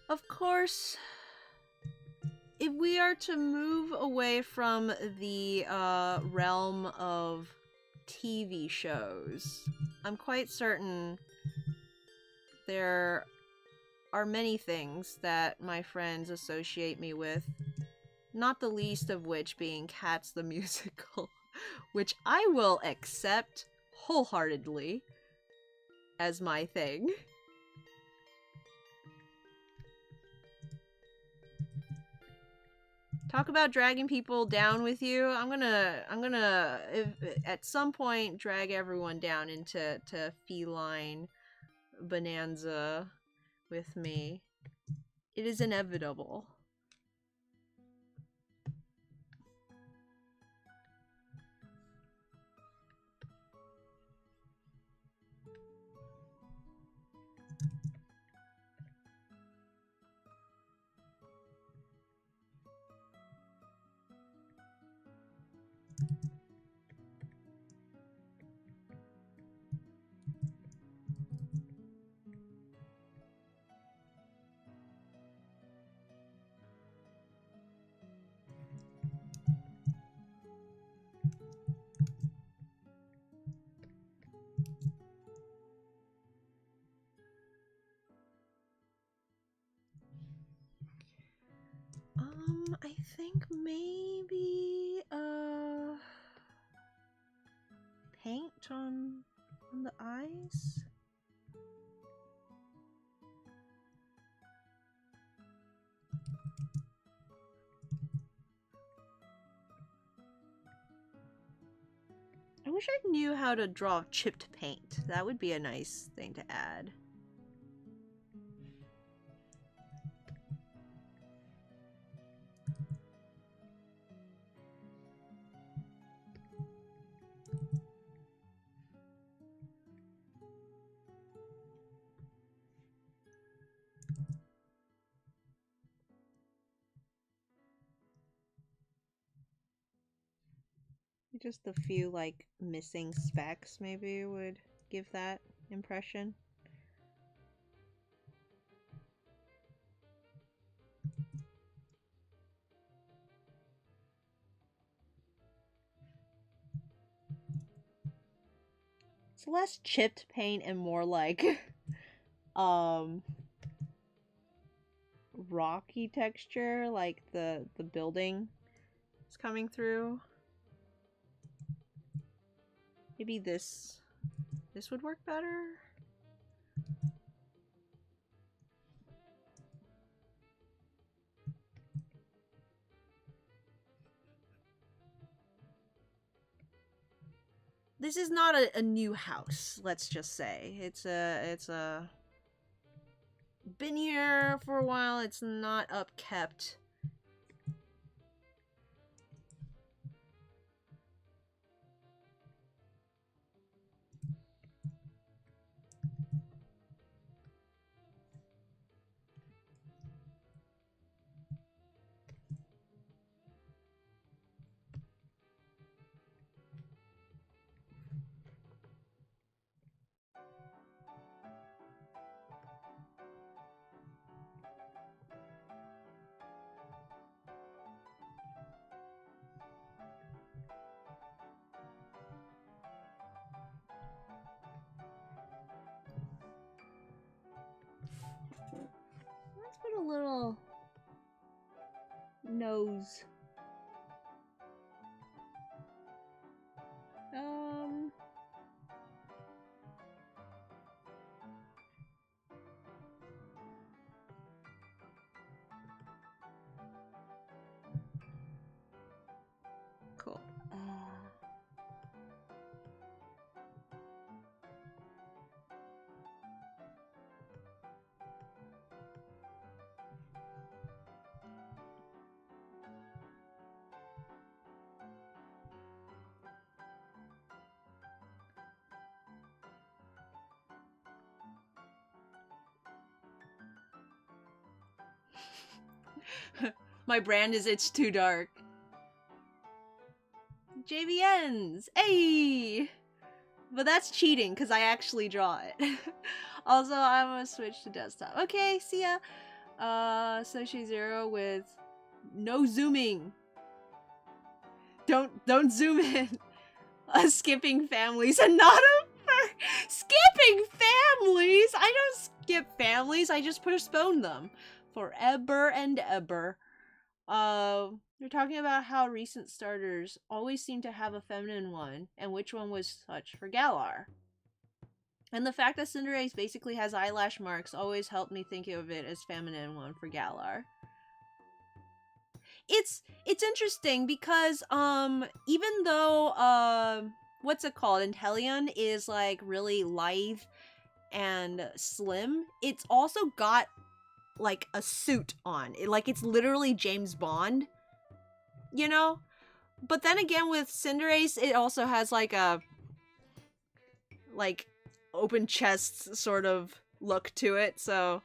Of course, if we are to move away from the realm of TV shows, I'm quite certain there are many things that my friends associate me with Not the least of which being Cats the Musical, which I will accept wholeheartedly as my thing. Talk about dragging people down with you. I'm gonna at some point drag everyone down into feline bonanza with me. It is inevitable. I think maybe paint on the eyes. I wish I knew how to draw chipped paint. That would be a nice thing to add. Just a few, like, missing specks maybe would give that impression. It's less chipped paint and more like, rocky texture, like the building is coming through. Maybe this would work better. This is not a new house, let's just say. It's a been here for a while. It's not upkept. Let's put a little nose. Cool. My brand is It's Too Dark. JVNs! Hey! But that's cheating, because I actually draw it. Also, I'm gonna switch to desktop. Okay, see ya! Sushi Zero with no zooming. Don't zoom in. Skipping families and not a skipping families! I don't skip families, I just postpone them. Forever and ever. They're talking about how recent starters always seem to have a feminine one, and which one was such for Galar. And the fact that Cinderace basically has eyelash marks always helped me think of it as feminine one for Galar. It's interesting because even though what's it called? Inteleon is like really lithe and slim, it's also got like a suit on. Like it's literally James Bond, you know? But then again with Cinderace, it also has like a like open chest sort of look to it, so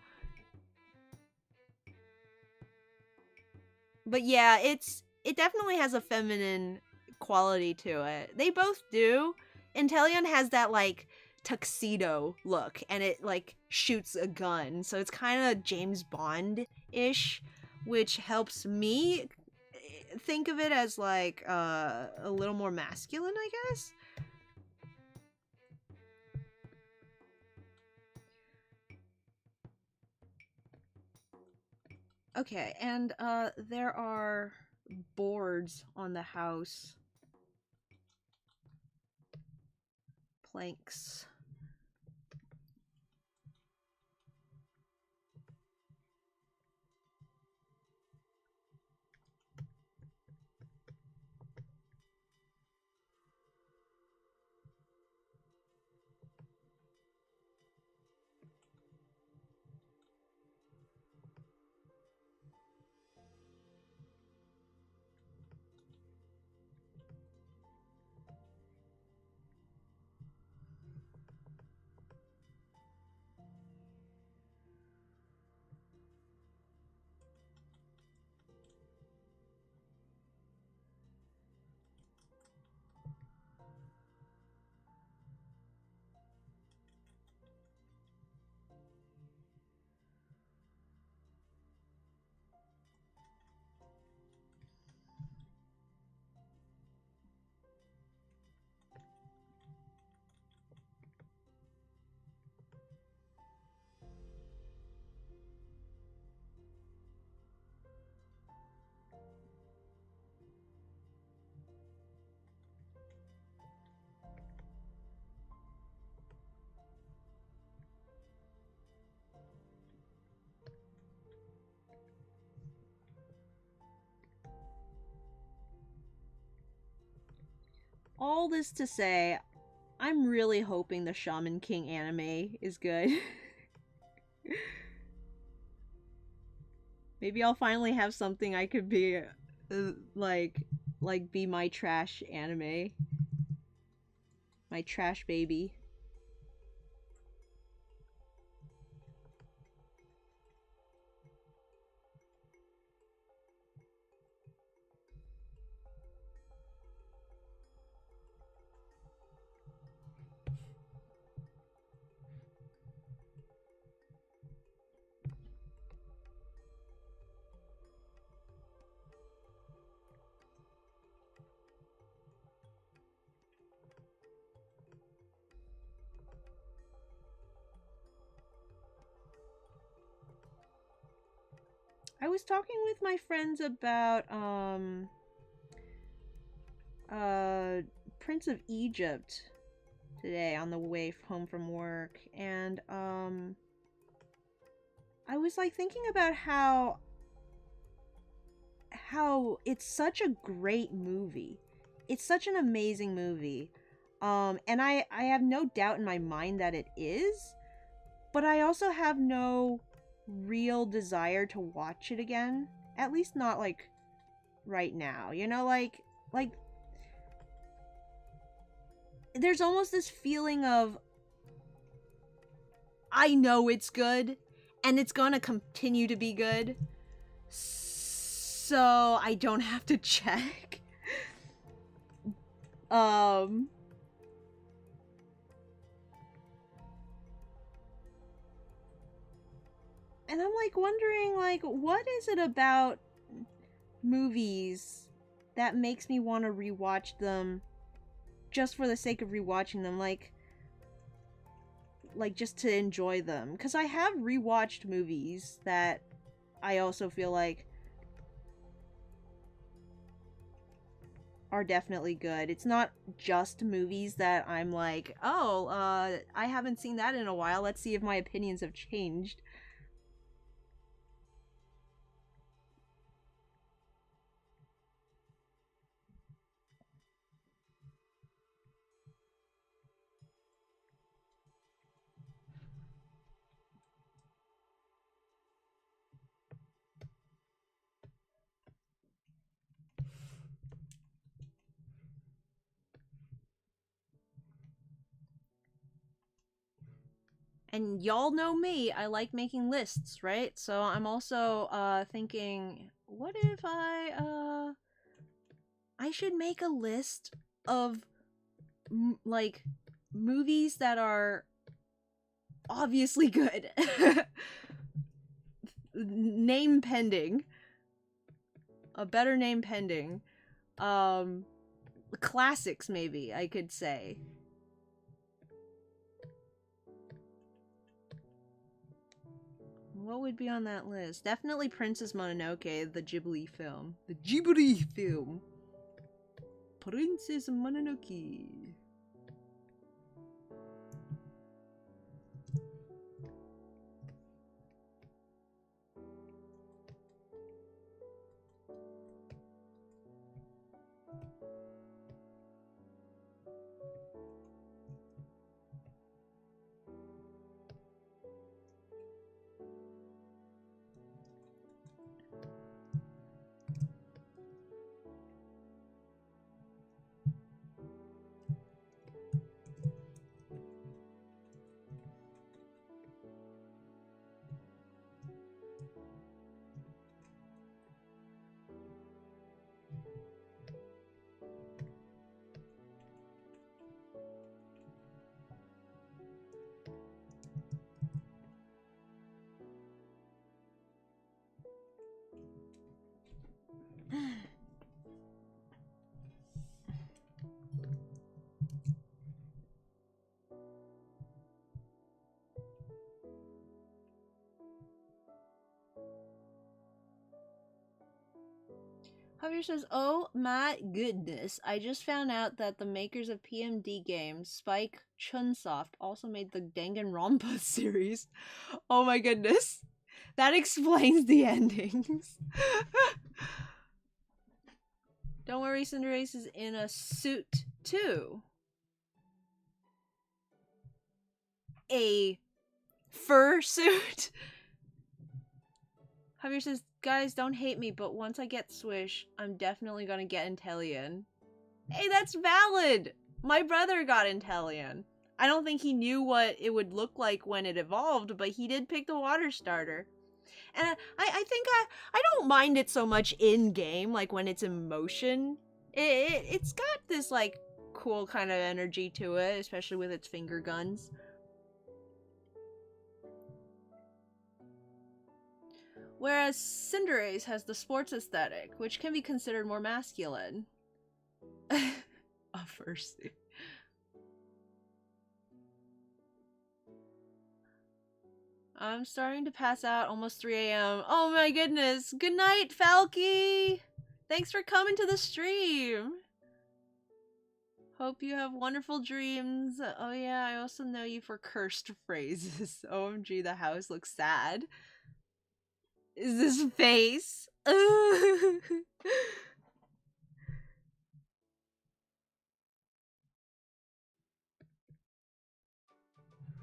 but yeah, it definitely has a feminine quality to it. They both do. Inteleon has that like tuxedo look and it like shoots a gun. So it's kind of James Bond-ish, which helps me think of it as like a little more masculine, I guess. Okay, and there are boards on the house. Planks. All this to say, I'm really hoping the Shaman King anime is good. Maybe I'll finally have something I could be like be my trash anime. My trash baby. I was talking with my friends about uh Prince of Egypt today on the way home from work, and I was like thinking about how it's such a great movie. It's such an amazing movie. And I have no doubt in my mind that it is, but I also have no real desire to watch it again. At least not like right now. You know, like there's almost this feeling of I know it's good and it's going to continue to be good. So I don't have to check. Um and I'm like wondering like what is it about movies that makes me want to rewatch them just for the sake of rewatching them, like just to enjoy them, because I have rewatched movies that I also feel like are definitely good. It's not just movies that I'm like, oh, I haven't seen that in a while. Let's see if my opinions have changed. And y'all know me, I like making lists, right? So I'm also thinking, what if I should make a list of like movies that are obviously good. Name pending. A better name pending. Classics maybe, I could say. What would be on that list? Definitely Princess Mononoke, the Ghibli film. The Ghibli film. Princess Mononoke. Javier says, oh my goodness, I just found out that the makers of PMD games, Spike Chunsoft, also made the Danganronpa series. Oh my goodness. That explains the endings. Don't worry, Cinderace is in a suit too. A fur suit? Javier says, guys, don't hate me, but once I get Swish, I'm definitely gonna get Inteleon. Hey, that's valid! My brother got Inteleon. I don't think he knew what it would look like when it evolved, but he did pick the water starter. And I think I don't mind it so much in-game, like when it's in motion. It's got this, like, cool kind of energy to it, especially with its finger guns. Whereas Cinderace has the sports aesthetic, which can be considered more masculine. A fursuit. I'm starting to pass out, almost 3 a.m. Oh my goodness. Good night, Falky! Thanks for coming to the stream! Hope you have wonderful dreams. Oh yeah, I also know you for cursed phrases. OMG, the house looks sad. Is this face?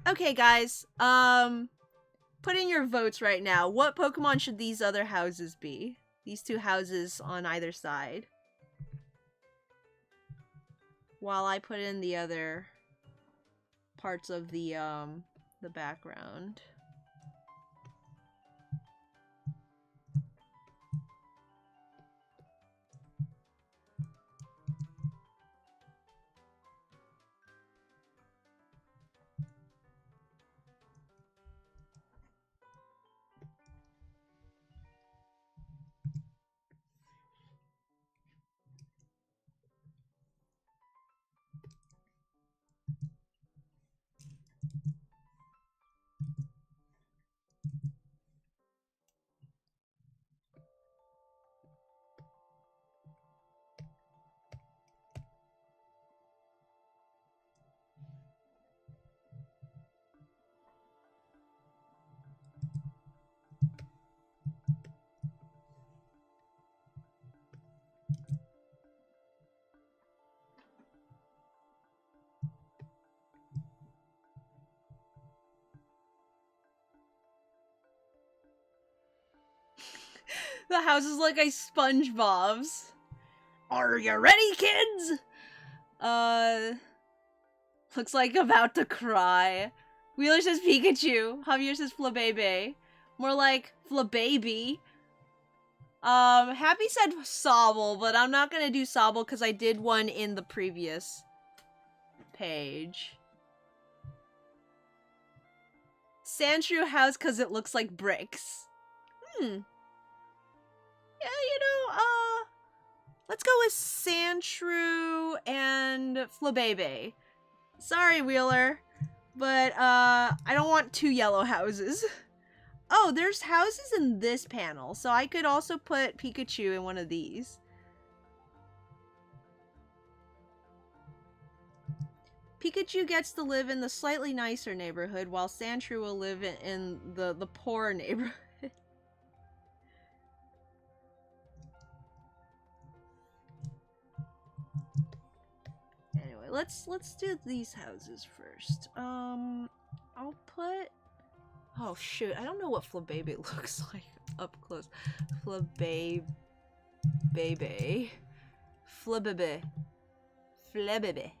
Okay, guys. Put in your votes right now. What Pokemon should these other houses be? These two houses on either side. While I put in the other parts of the background. The house is like a SpongeBob's. Are you ready, kids? Looks like about to cry. Wheeler says Pikachu. Javier says Flabebe. More like Flababy. Happy said Sobble, but I'm not gonna do Sobble because I did one in the previous page. Sandshrew house because it looks like bricks. Yeah, you know, let's go with Sandshrew and Flabebe. Sorry, Wheeler, but, I don't want 2 yellow houses. Oh, there's houses in this panel, so I could also put Pikachu in one of these. Pikachu gets to live in the slightly nicer neighborhood, while Sandshrew will live in the poor neighborhood. Anyway, let's do these houses first. I'll put... Oh shoot, I don't know what Flabebe looks like up close. Flabebe. Flabebe. Flabebe.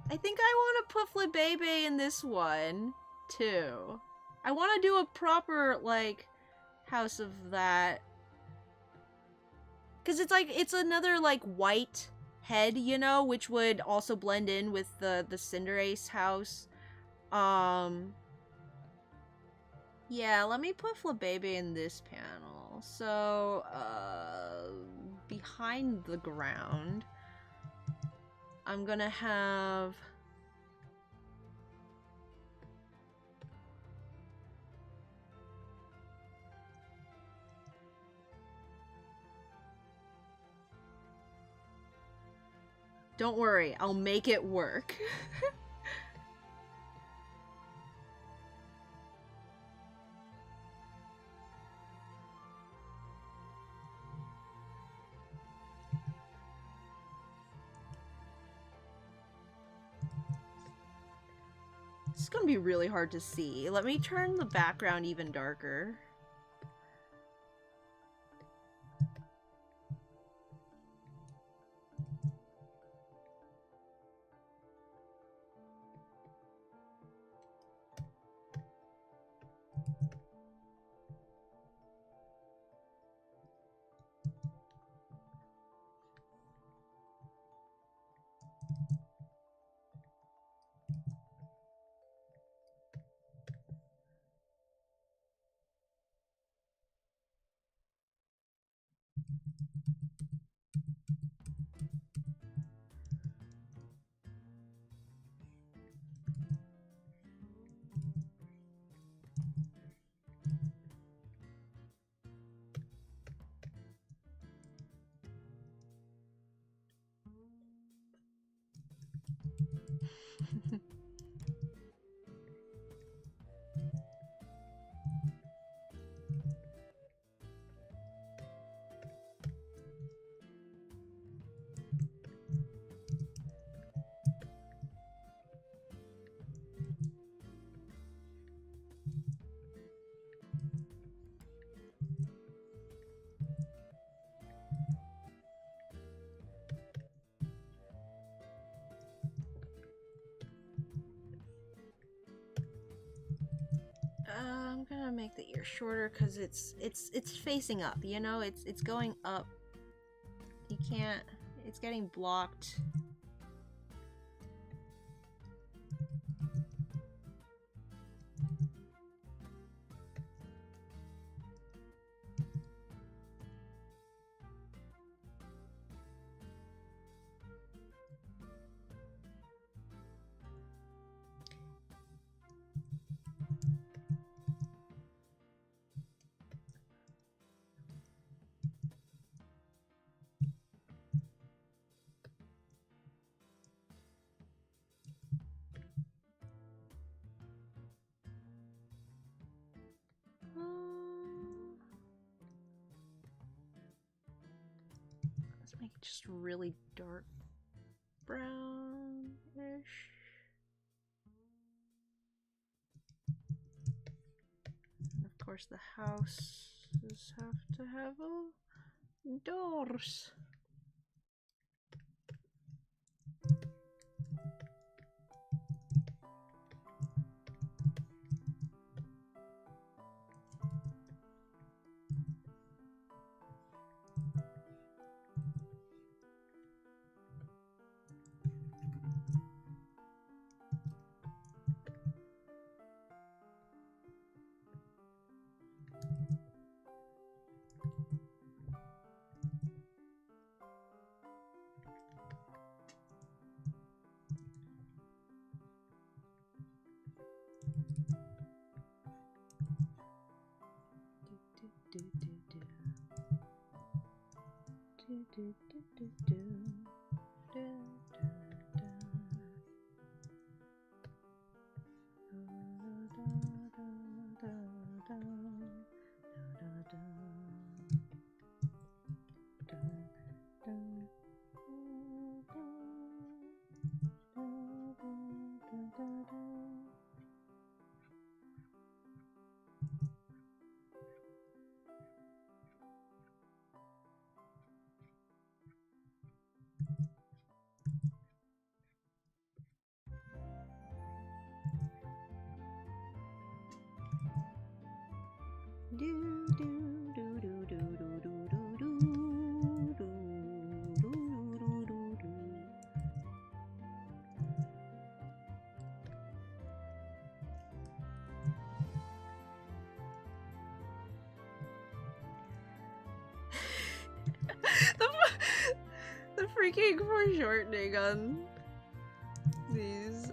I think I want to put Flabebe in this one, too. I want to do a proper, like, house of that. Because it's like, it's another, like, white head, you know, which would also blend in with the Cinderace house. Yeah, let me put Flabebe in this panel. So, behind the ground, I'm gonna have... Don't worry, I'll make it work. This is gonna be really hard to see. Let me turn the background even darker. I'm gonna make the ear shorter because it's facing up, you know? It's going up. You can't... It's getting blocked. just really dark brownish. And of course the houses have to have doors. The freaking foreshortening on these.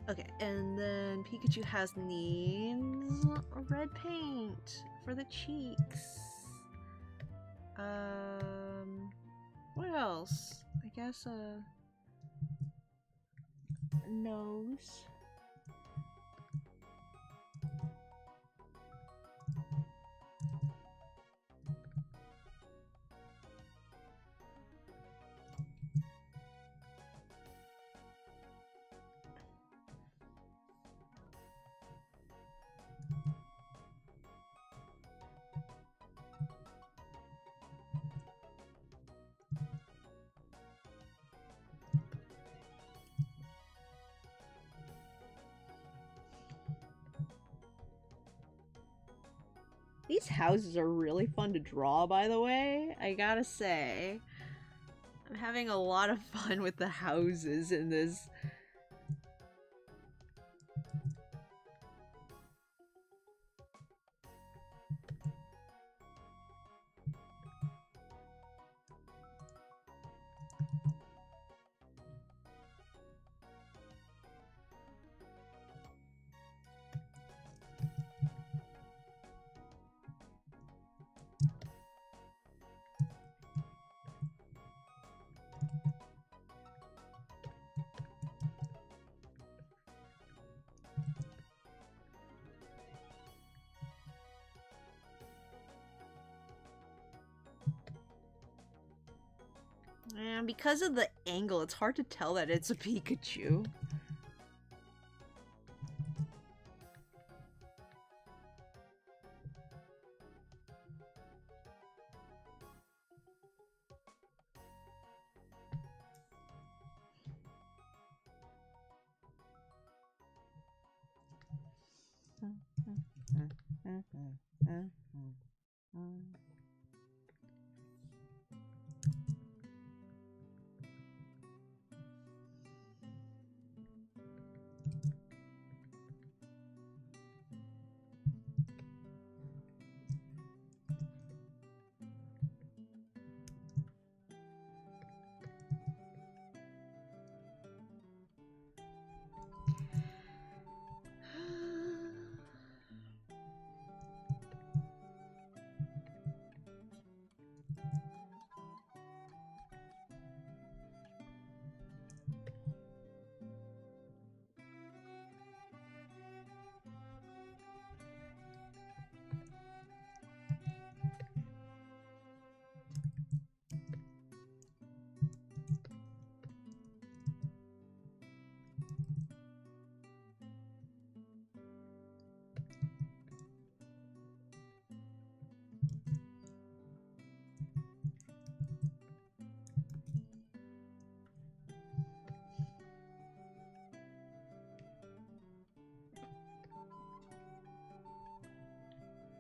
Okay, and then Pikachu needs red paint for the cheeks. What else? I guess nose. These houses are really fun to draw, by the way. I gotta say. I'm having a lot of fun with the houses in this. And because of the angle, it's hard to tell that it's a Pikachu.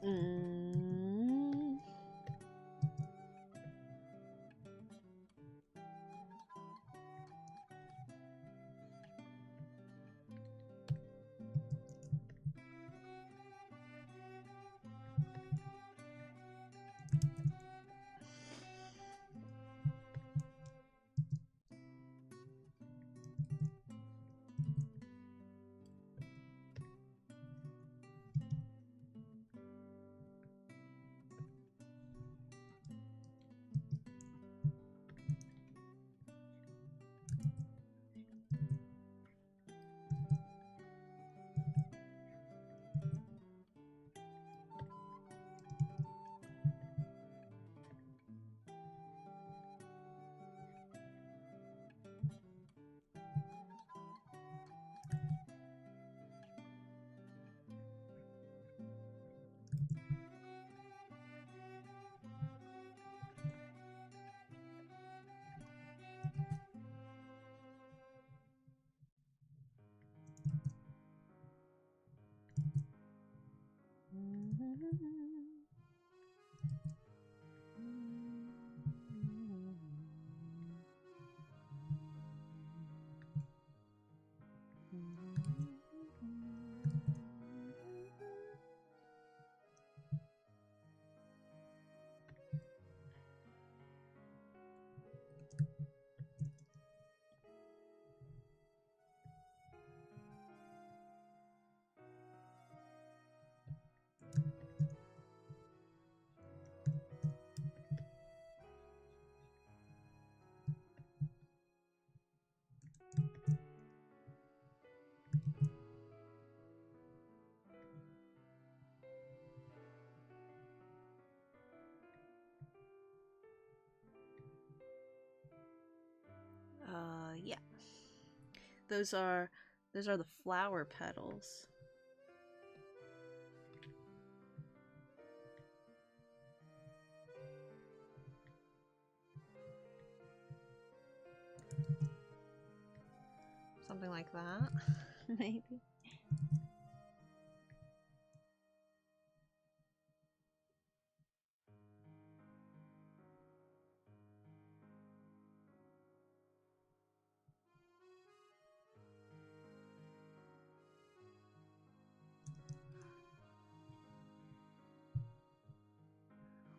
Mm. Yeah. Those are the flower petals. Something like that, maybe.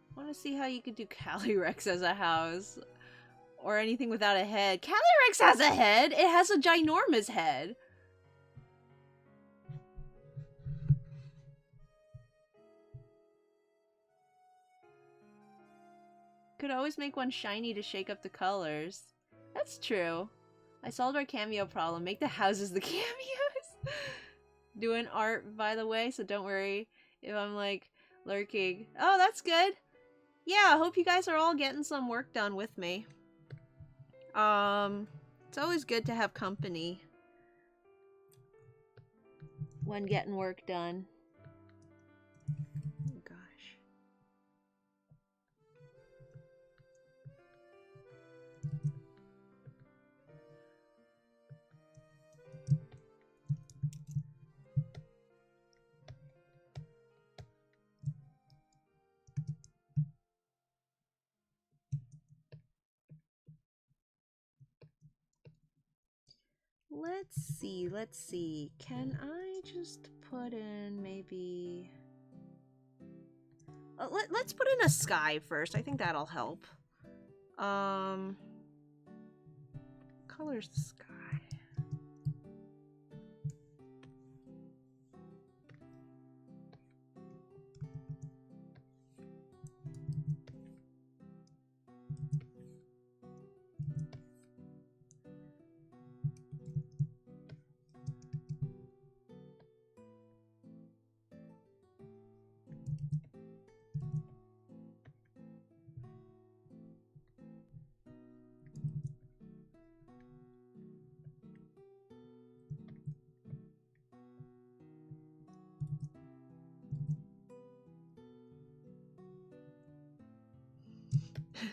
I want to see how you could do Calyrex as a house. Or anything without a head. Calyrex has a head! It has a ginormous head! Could always make one shiny to shake up the colors. That's true. I solved our cameo problem. Make the houses the cameos! Doing art, by the way, so don't worry if I'm, like, lurking. Oh, that's good! Yeah, I hope you guys are all getting some work done with me. It's always good to have company when getting work done. Oh gosh. Let's see. Can I just put in maybe... let's put in a sky first. I think that'll help. Color's the sky.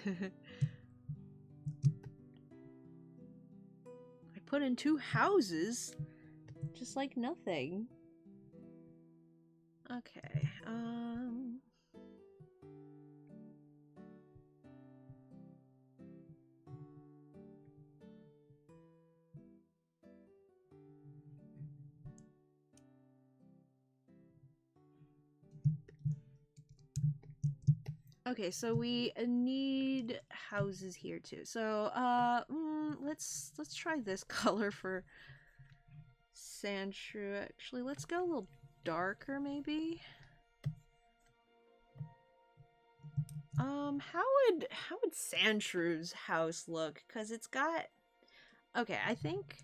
I put in 2 houses, just like nothing. Okay, okay, so we need houses here too. So, let's try this color for Sandshrew. Actually, let's go a little darker, maybe. How would Sandshrew's house look? Cause it's got. Okay, I think.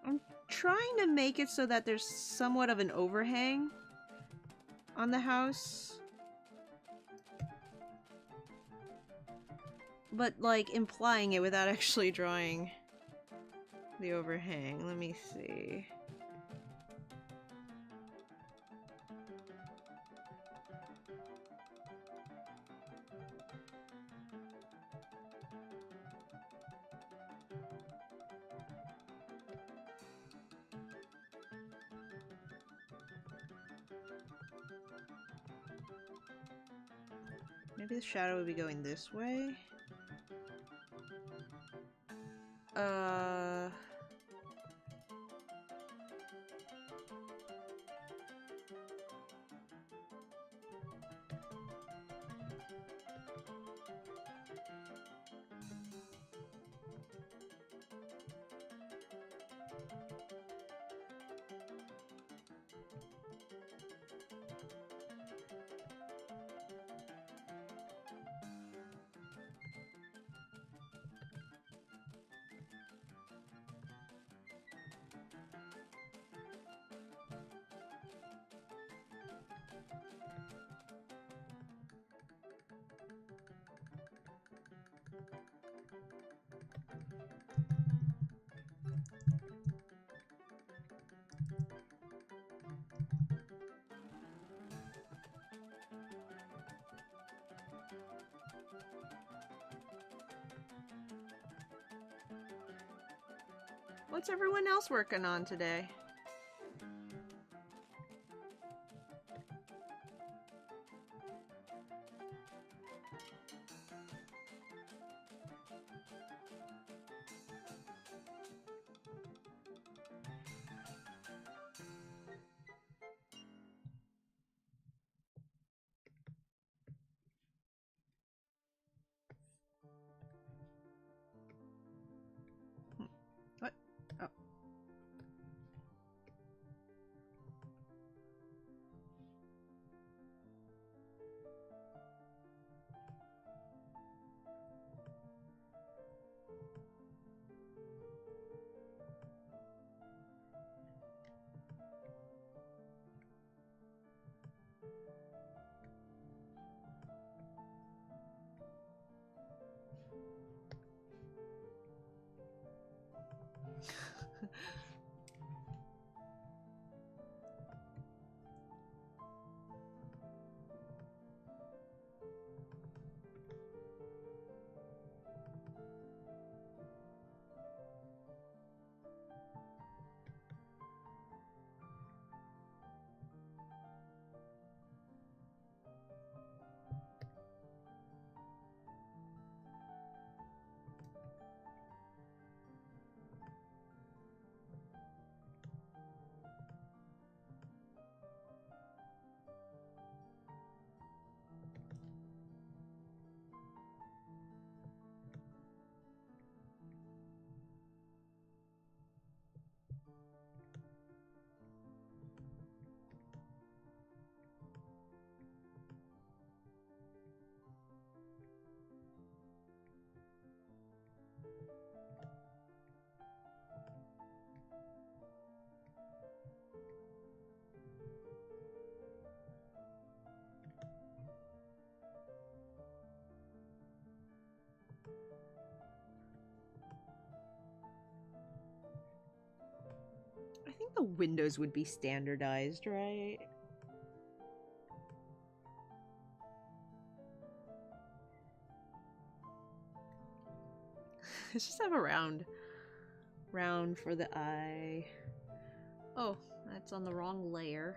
I'm trying to make it so that there's somewhat of an overhang on the house. But, like, implying it without actually drawing the overhang. Let me see. Maybe the shadow would be going this way. What's everyone else working on today? I think the windows would be standardized, right? Let's just have a round for the eye. Oh, that's on the wrong layer.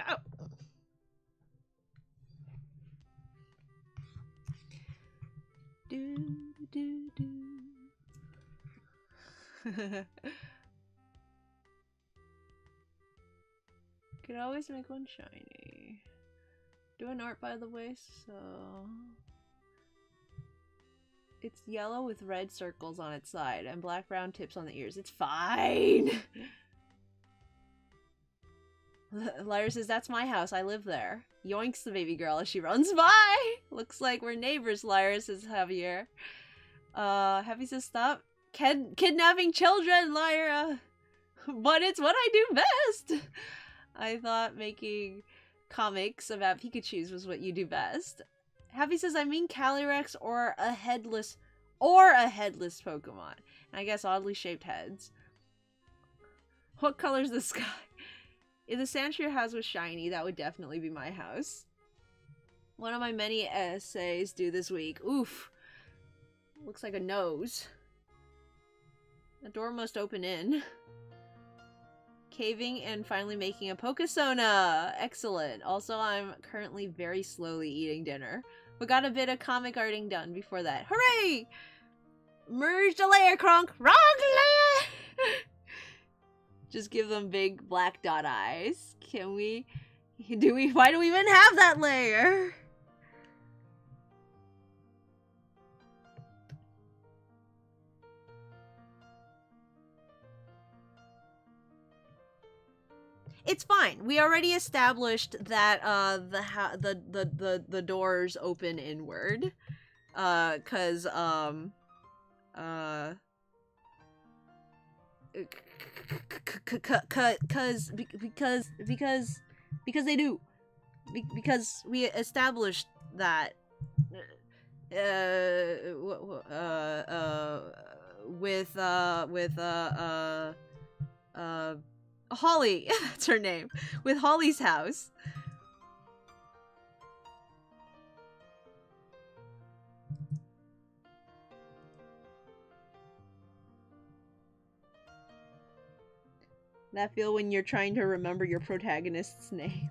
Oh. Do do do. Could always make one shiny. Doing art, by the way, so it's yellow with red circles on its side and black brown tips on the ears. It's fine. Lyra says, that's my house. I live there. Yoinks the baby girl as she runs by. Looks like we're neighbors, Lyra says Javier. Heavy says, stop kidnapping children, Lyra. But it's what I do best. I thought making comics about Pikachus was what you do best. Happy says, I mean Calyrex or a headless Pokemon. And I guess oddly shaped heads. What color's the sky? If the Sandshrew house was shiny, that would definitely be my house. One of my many essays due this week. Oof. Looks like a nose. The door must open in. Caving and finally making a Pokesona! Excellent. Also, I'm currently very slowly eating dinner. We got a bit of comic arting done before that. Hooray! Merged a layer, Kronk! Wrong layer! Just give them big black dot eyes. Can we? Why do we even have that layer? It's fine. We already established that the doors open inward. Because they do. Because we established that with Holly, that's her name, with Holly's house. That feel when you're trying to remember your protagonist's name.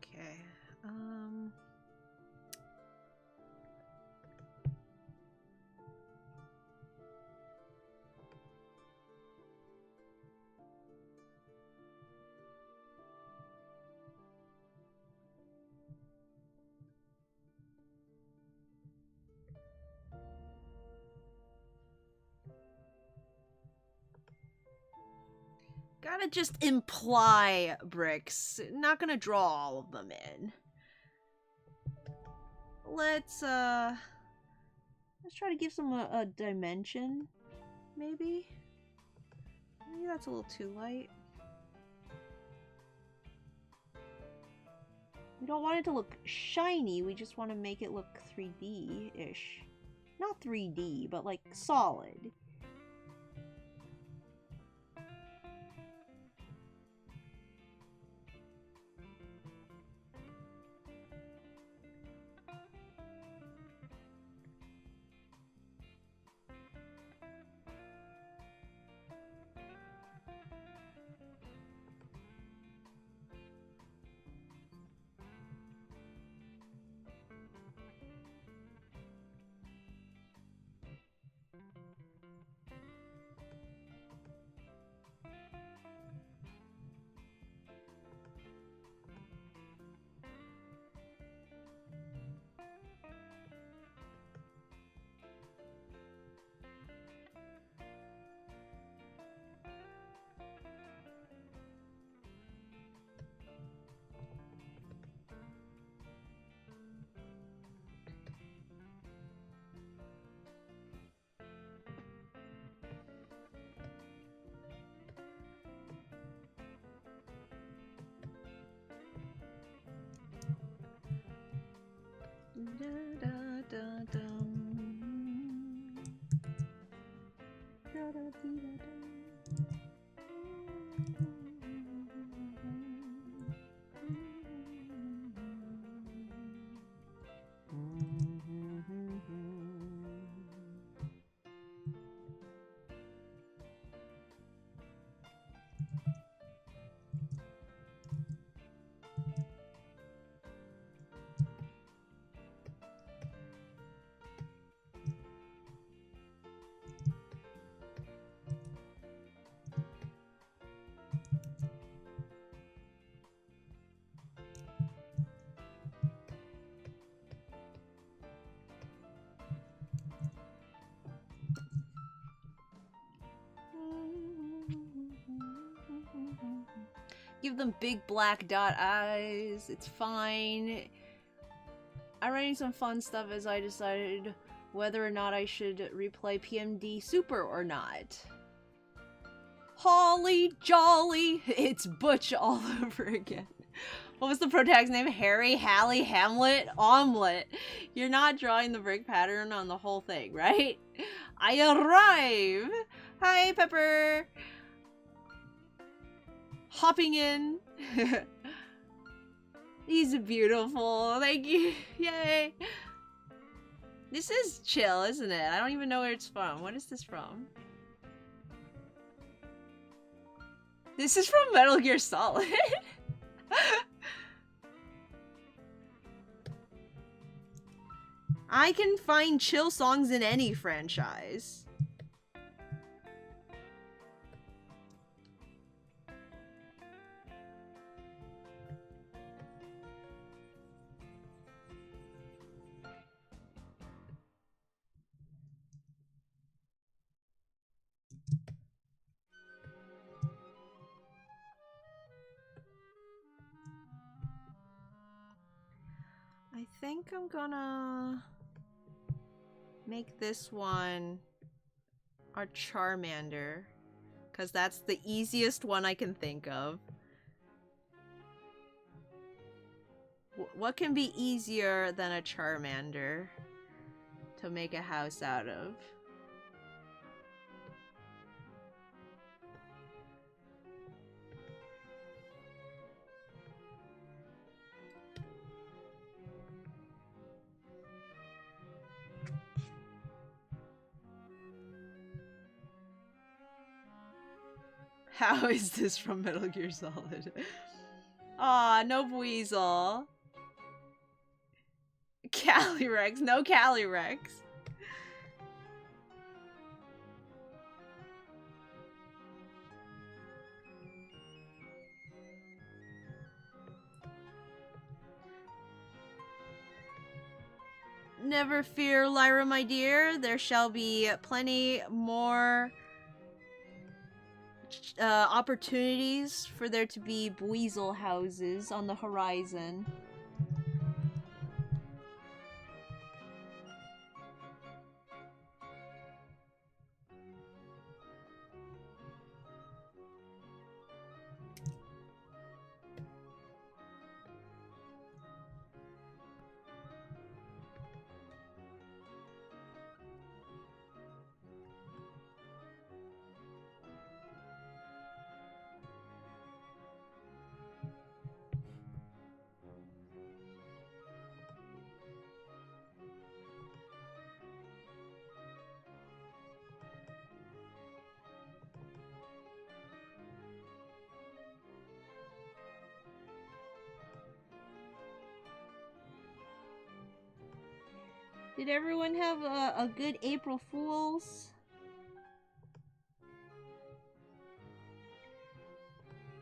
Okay. Gotta just imply bricks. Not gonna draw all of them in. Let's try to give some a dimension, maybe? Maybe that's a little too light. We don't want it to look shiny, we just want to make it look 3D-ish. Not 3D, but like solid. Give them big black dot eyes. It's fine. I'm writing some fun stuff as I decided whether or not I should replay PMD Super or not. Holly jolly, it's Butch all over again. What was the protagonist's name? Harry, Hallie, Hamlet, Omelet. You're not drawing the brick pattern on the whole thing, right? I arrive! Hi, Pepper! Hopping in. He's beautiful. Thank you. Yay. This is chill, isn't it? I don't even know where it's from. What is this from? This is from Metal Gear Solid. I can find chill songs in any franchise. I think I'm gonna make this one our Charmander, because that's the easiest one I can think of. What can be easier than a Charmander to make a house out of? How is this from Metal Gear Solid? Aw, no Weasel. Calyrex, no Calyrex. Never fear, Lyra, my dear. There shall be plenty more opportunities for there to be Buizel houses on the horizon. Did everyone have a good April Fool's?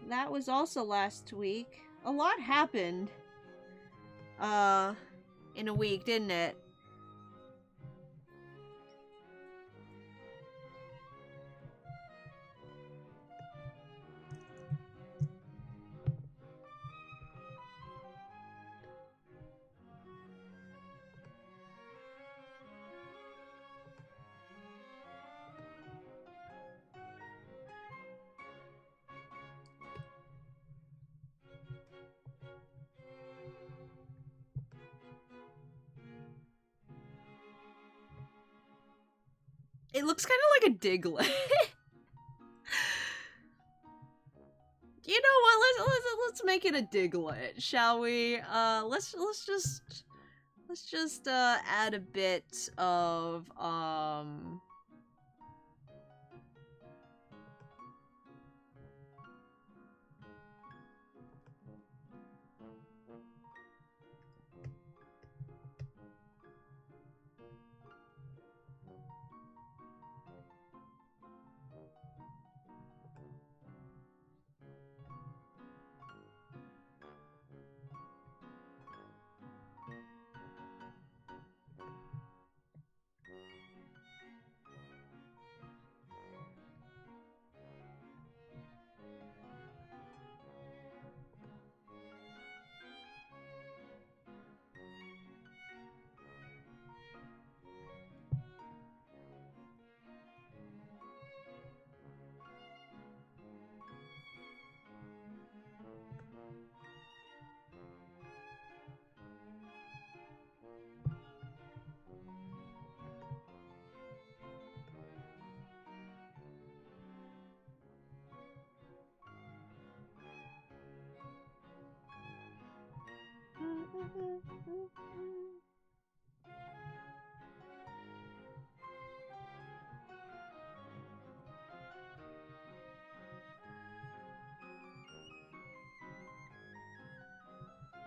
That was also last week. A lot happened. In a week, didn't it? It looks kind of like a Diglett. You know what? Let's make it a Diglett, shall we? Let's just add a bit of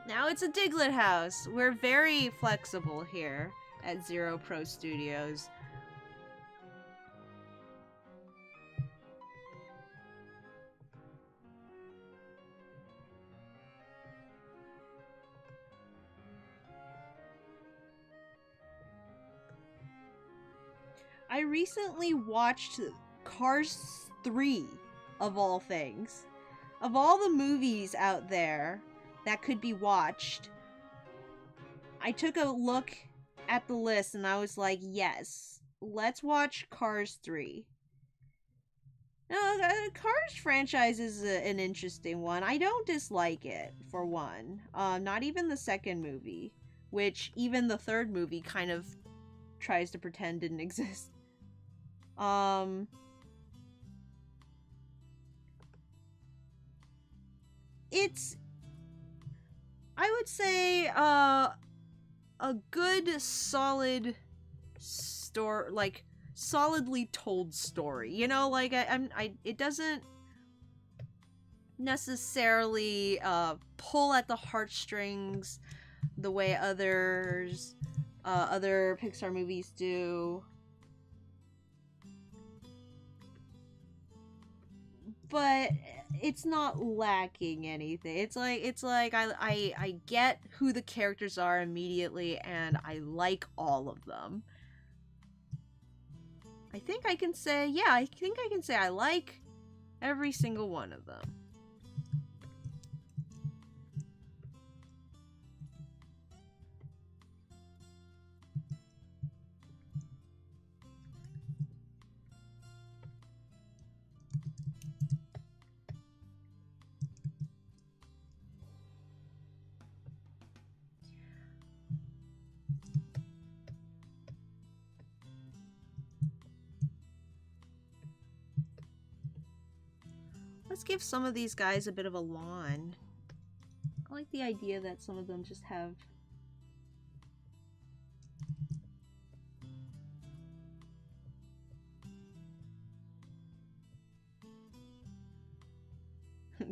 now it's a Diglett house. We're very flexible here at Zero Pro Studios. I recently watched Cars 3, of all things. Of all the movies out there that could be watched, I took a look at the list and I was like, yes, let's watch Cars 3. No, the Cars franchise is an interesting one. I don't dislike it, for one. Not even the second movie, which even the third movie kind of tries to pretend didn't exist. It's, I would say, a good, solid story, like, solidly told story. You know, like, it doesn't necessarily pull at the heartstrings the way other Pixar movies do. But it's not lacking anything. It's like I get who the characters are immediately, and I like all of them. I think I can say, yeah, I think I can say I like every single one of them. Let's give some of these guys a bit of a lawn. I like the idea that some of them just have...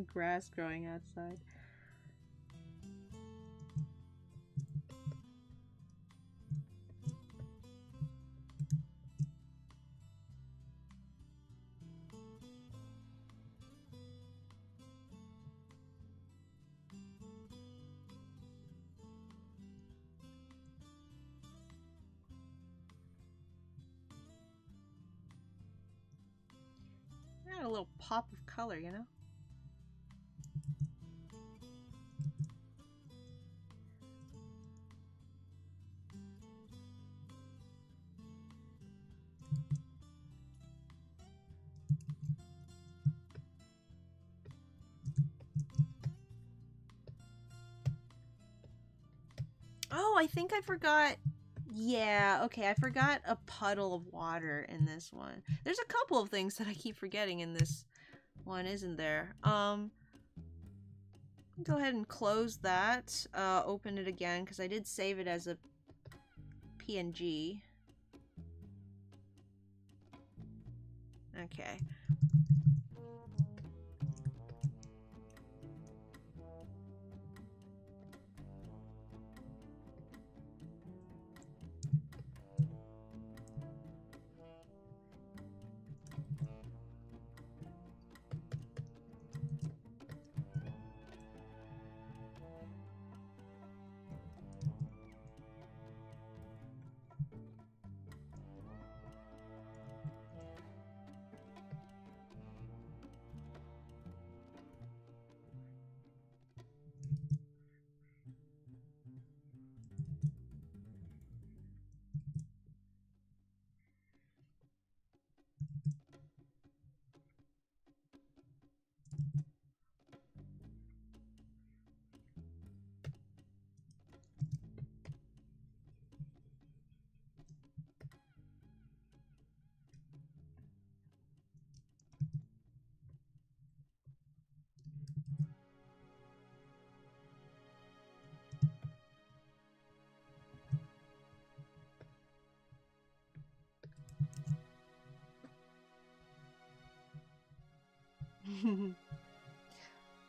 grass growing outside. Add a little pop of color, you know? Oh, I think I forgot. Yeah, okay, I forgot a puddle of water in this one. There's a couple of things that I keep forgetting in this one, isn't there? Go ahead and close that. Open it again, because I did save it as a PNG. Okay.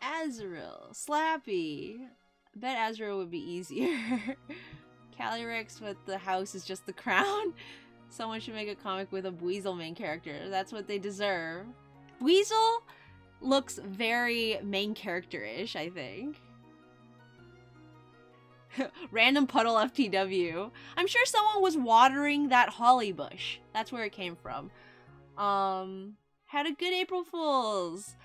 Azrael. Slappy. I bet Azrael would be easier. Calyrex with the house is just the crown. Someone should make a comic with a Weasel main character. That's what they deserve. Weasel looks very main character-ish, I think. Random puddle FTW. I'm sure someone was watering that holly bush. That's where it came from. Had a good April Fool's.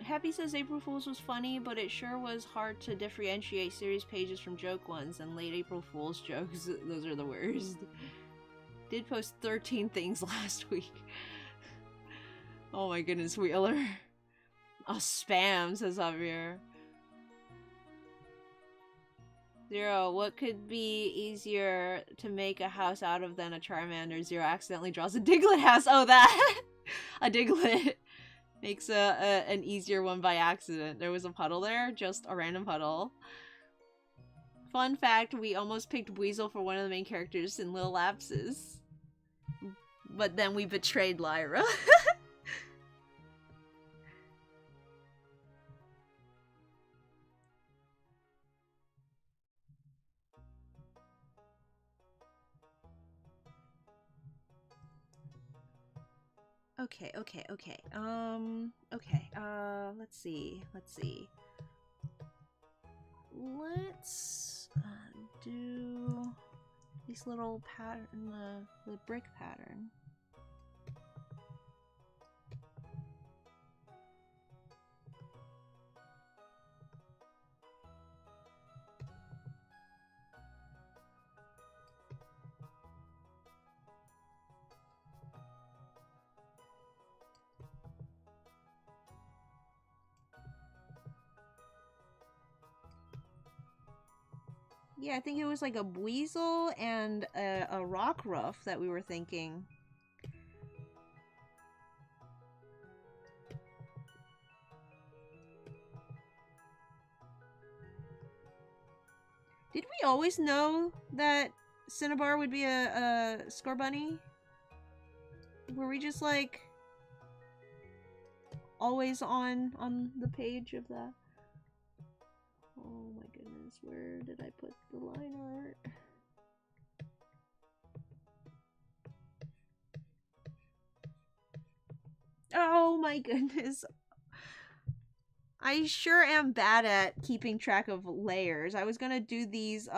Happy says April Fool's was funny, but it sure was hard to differentiate serious pages from joke ones, and late April Fool's jokes, those are the worst. Did post 13 things last week. Oh my goodness, Wheeler. Oh, spam, says Javier. Zero, what could be easier to make a house out of than a Charmander? Zero accidentally draws a Diglett house. Oh, that! A Diglett makes an easier one by accident. There was a puddle there, just a random puddle. Fun fact, we almost picked Weasel for one of the main characters in Little Lapses. But then we betrayed Lyra. Okay. Okay, let's see. Let's do this little pattern, the brick pattern. Yeah, I think it was like a Weasel and a Rockruff that we were thinking. Did we always know that Cinnabar would be a Scorbunny? Were we just like always on the page of that? Oh my goodness, where did I put the line art? Oh my goodness. I sure am bad at keeping track of layers. I was gonna do these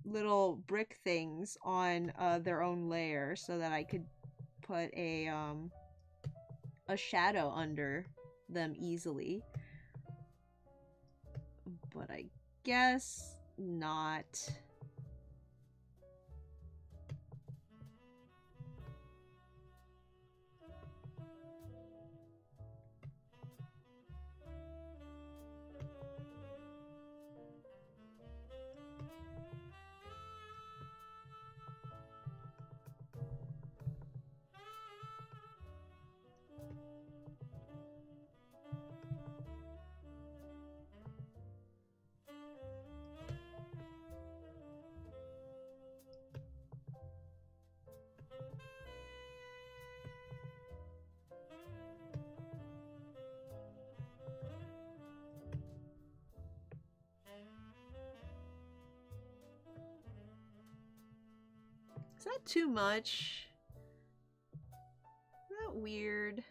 little brick things on their own layer so that I could put a shadow under them easily. But I guess not. Is that too much? Is that weird?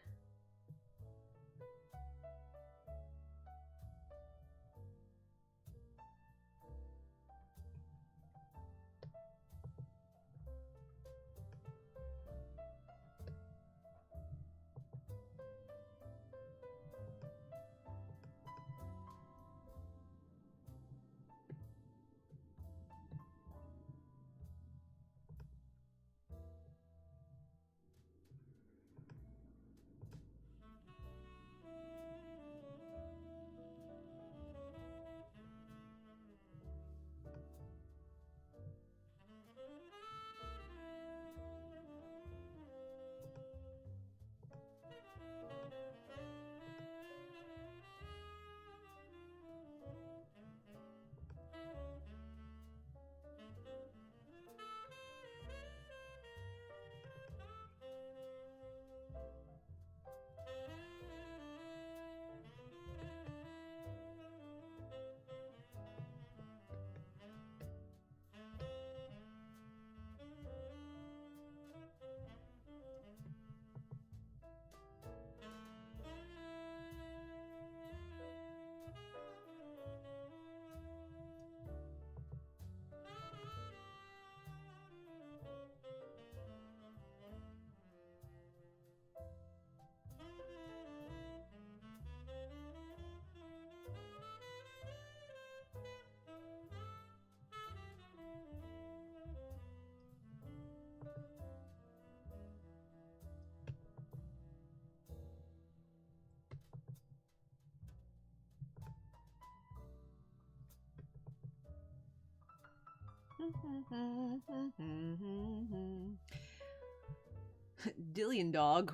Dillion dog.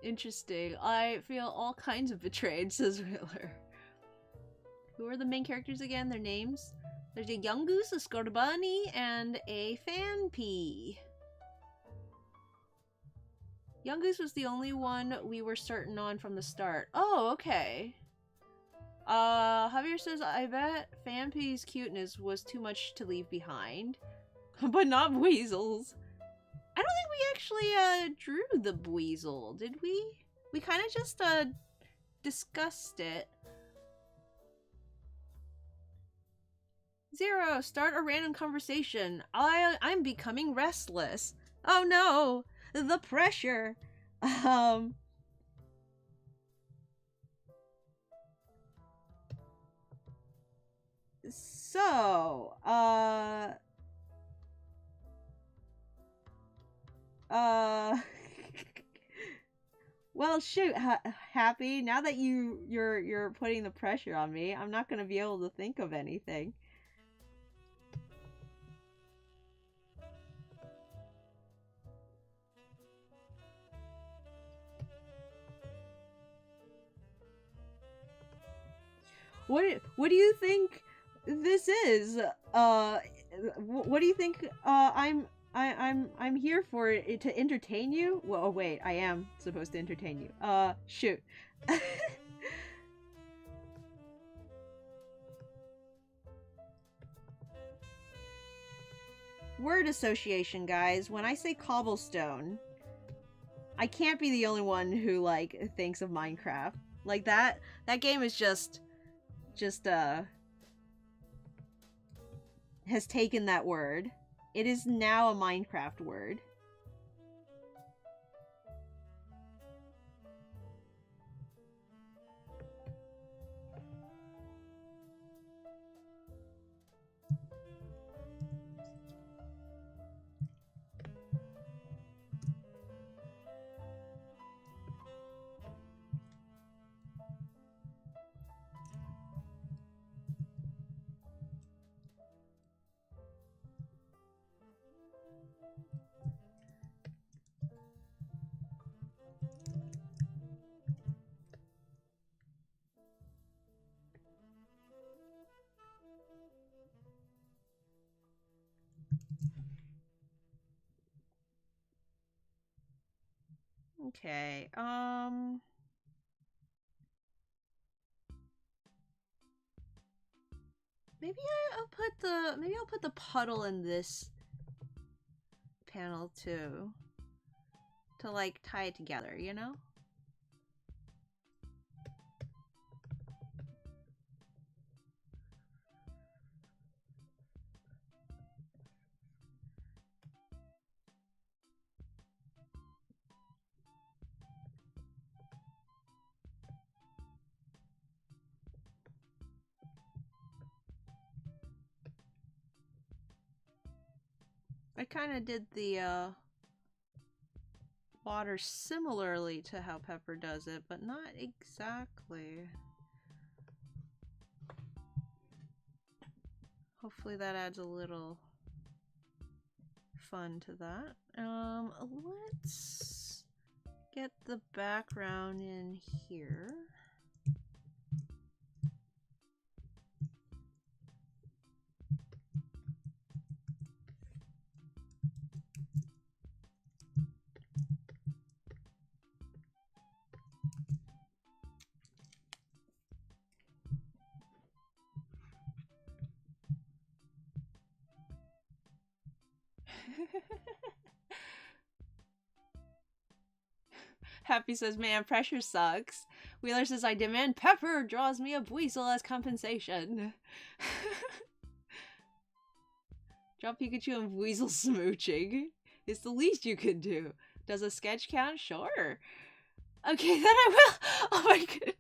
Interesting. I feel all kinds of betrayed, says Wheeler. Who are the main characters again? Their names? There's a Yungoos, a Scorbunny, and a Phanpy. Yungoos was the only one we were certain on from the start. Oh, okay. Javier says, I bet Phanpy's cuteness was too much to leave behind. But not Weasels. I don't think we actually, drew the Weasel, did we? We kind of just, discussed it. Zero, start a random conversation. I'm becoming restless. Oh no, the pressure. So, well, shoot, Happy. Now that you're putting the pressure on me, I'm not gonna be able to think of anything. What do you think this is? What do you think? I'm here for it to entertain you. Well, oh, wait, I am supposed to entertain you. Shoot. Word association, guys. When I say cobblestone, I can't be the only one who like thinks of Minecraft. Like that game is just has taken that word. It is now a Minecraft word. Okay, maybe I'll put the puddle in this panel too. To like tie it together, you know? I kind of did the water similarly to how Pepper does it, but not exactly. Hopefully that adds a little fun to that. Let's get the background in here. Happy says, man, pressure sucks. Wheeler says, I demand Pepper draws me a weasel as compensation. Draw Pikachu and Weasel smooching. It's the least you could do. Does a sketch count? Sure. Okay, then I will. Oh my god.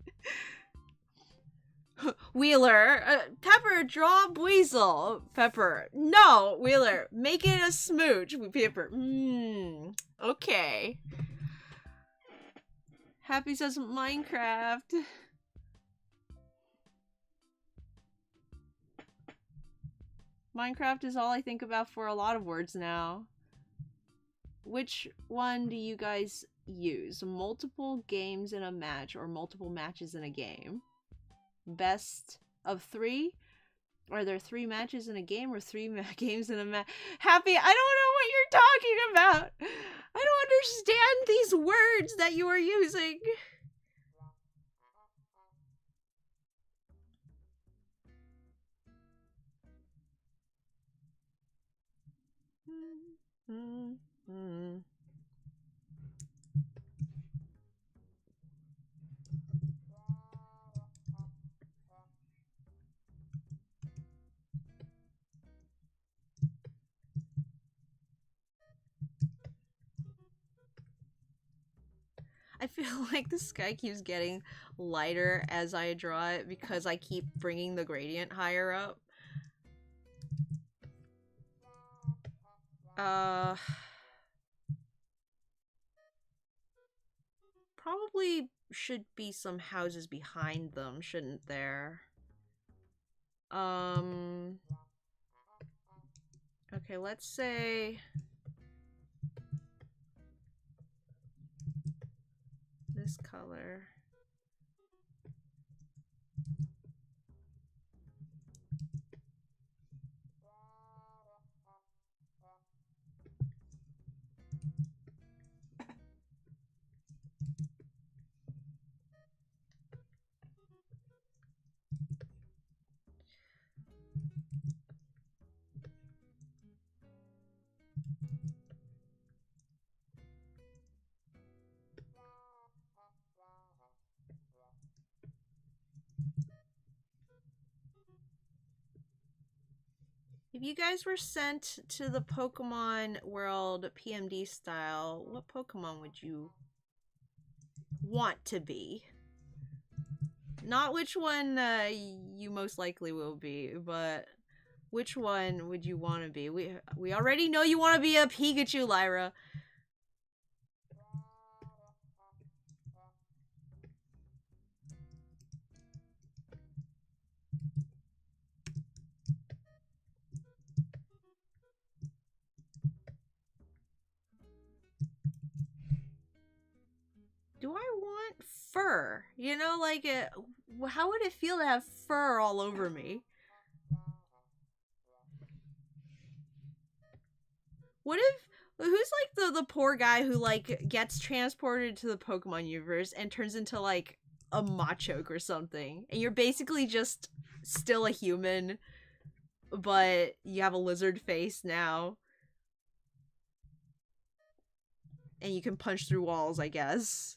Wheeler, Pepper, draw Weasel. Pepper, no. Wheeler, make it a smooch. Pepper, okay. Happy says Minecraft. Minecraft is all I think about for a lot of words now. Which one do you guys use? Multiple games in a match or multiple matches in a game? Best of 3? Are there 3 matches in a game or 3 games in a match? Happy, I don't know what you're talking about. I don't understand these words that you are using. I feel like the sky keeps getting lighter as I draw it because I keep bringing the gradient higher up. Probably should be some houses behind them, shouldn't there? Okay, let's say this color. If you guys were sent to the Pokemon world PMD style, what Pokemon would you want to be? Not which one you most likely will be, but which one would you want to be? We already know you want to be a Pikachu, Lyra. Do I want fur? You know, like, how would it feel to have fur all over me? What if, who's like the poor guy who like gets transported to the Pokemon universe and turns into like a Machoke or something, and you're basically just still a human, but you have a lizard face now, and you can punch through walls, I guess.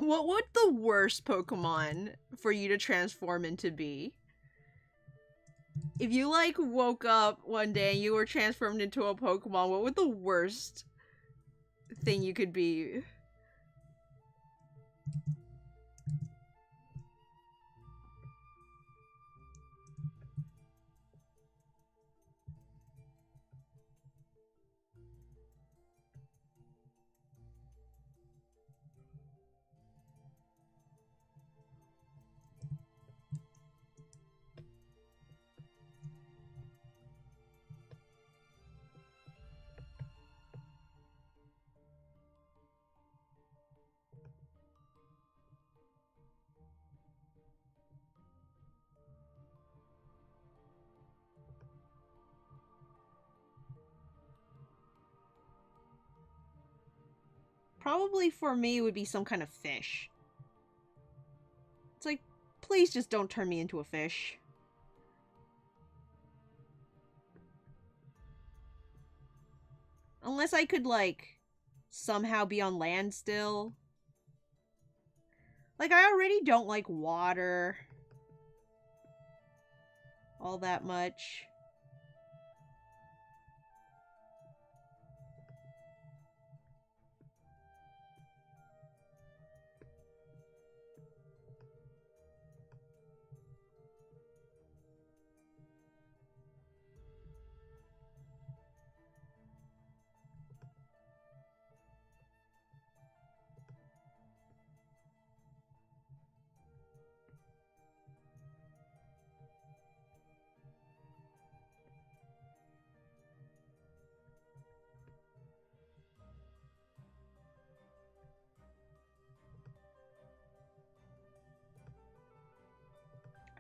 What would the worst Pokemon for you to transform into be? If you like woke up one day and you were transformed into a Pokemon, what would the worst thing you could be? Probably for me would be some kind of fish. It's like, please just don't turn me into a fish. Unless I could, like, somehow be on land still. Like, I already don't like water all that much.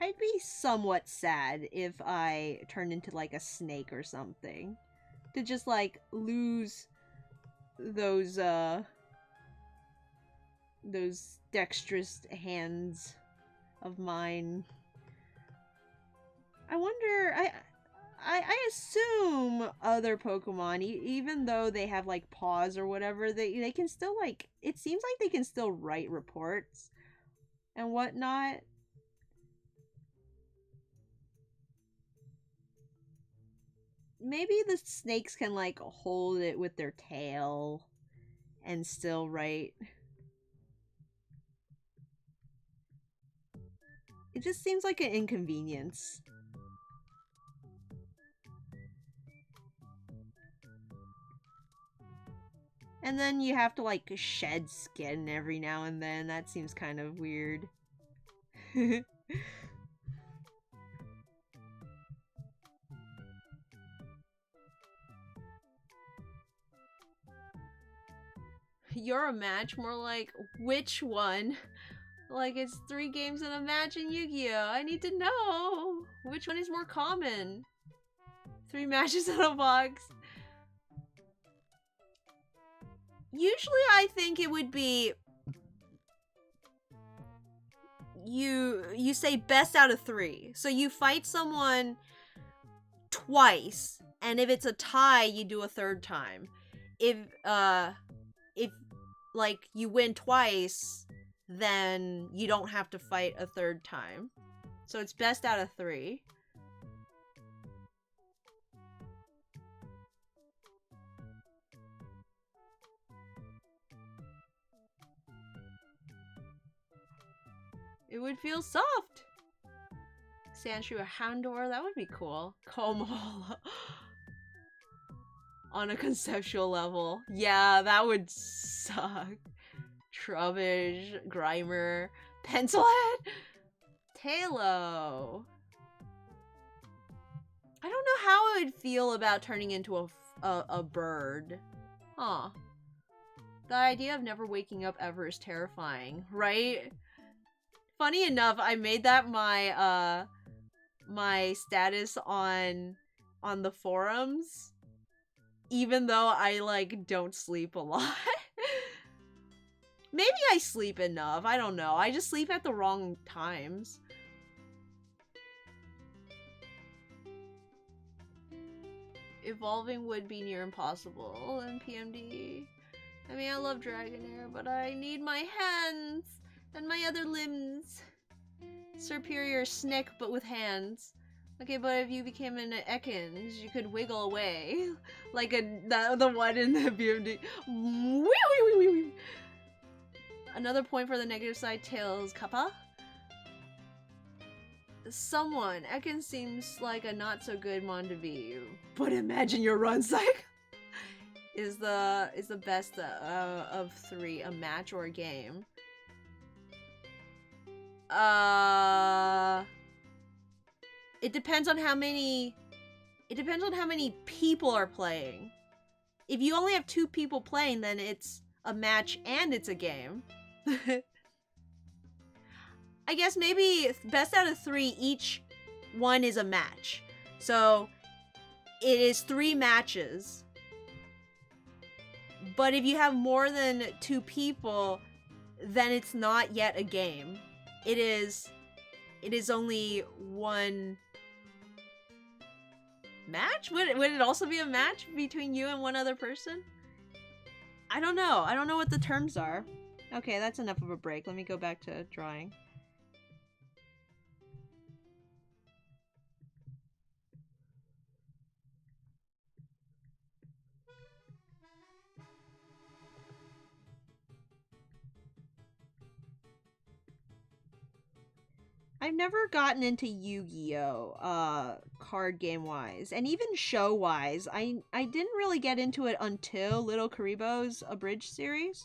I'd be somewhat sad if I turned into like a snake or something. To just like lose those dexterous hands of mine. I wonder, I assume other Pokemon, even though they have like paws or whatever, they can still like, it seems like they can still write reports and whatnot. Maybe the snakes can like hold it with their tail and still write. It just seems like an inconvenience. And then you have to like shed skin every now and then. That seems kind of weird. You're a match? More like, which one? Like, it's 3 games in a match in Yu-Gi-Oh! I need to know! Which one is more common? 3 matches in a box. Usually I think it would be... You say best out of 3. So you fight someone twice, and if it's a tie, you do a 3rd time. If like you win twice, then you don't have to fight a 3rd time. So it's best out of 3. It would feel soft. Sandshrew, a Houndour, that would be cool. Komola. On a conceptual level. Yeah, that would suck. Trubbish, Grimer, Pencilhead, Talo. I don't know how I would feel about turning into a bird. Huh. The idea of never waking up ever is terrifying, right? Funny enough, I made that my my status on the forums, even though I like don't sleep a lot. Maybe I sleep enough, I don't know. I just sleep at the wrong times. Evolving would be near impossible in PMD. I mean, I love Dragonair, but I need my hands and my other limbs. Superior Snick, but with hands. Okay, but if you became an Ekans, you could wiggle away. Like the one in the BMD. Another point for the negative side, Tails Kappa. Someone. Ekans seems like a not so good Mondevi, but imagine your run cycle. Is the best of 3 a match or a game? It depends on how many people are playing. If you only have 2 people playing, then it's a match and it's a game. I guess maybe best out of 3, each one is a match. So it is 3 matches. But if you have more than 2 people, then it's not yet a game. It is only 1 match? Would it also be a match between you and one other person? I don't know. I don't know what the terms are. Okay, that's enough of a break. Let me go back to drawing. I've never gotten into Yu-Gi-Oh! Card game wise, and even show wise. I didn't really get into it until Little Karibo's abridged series.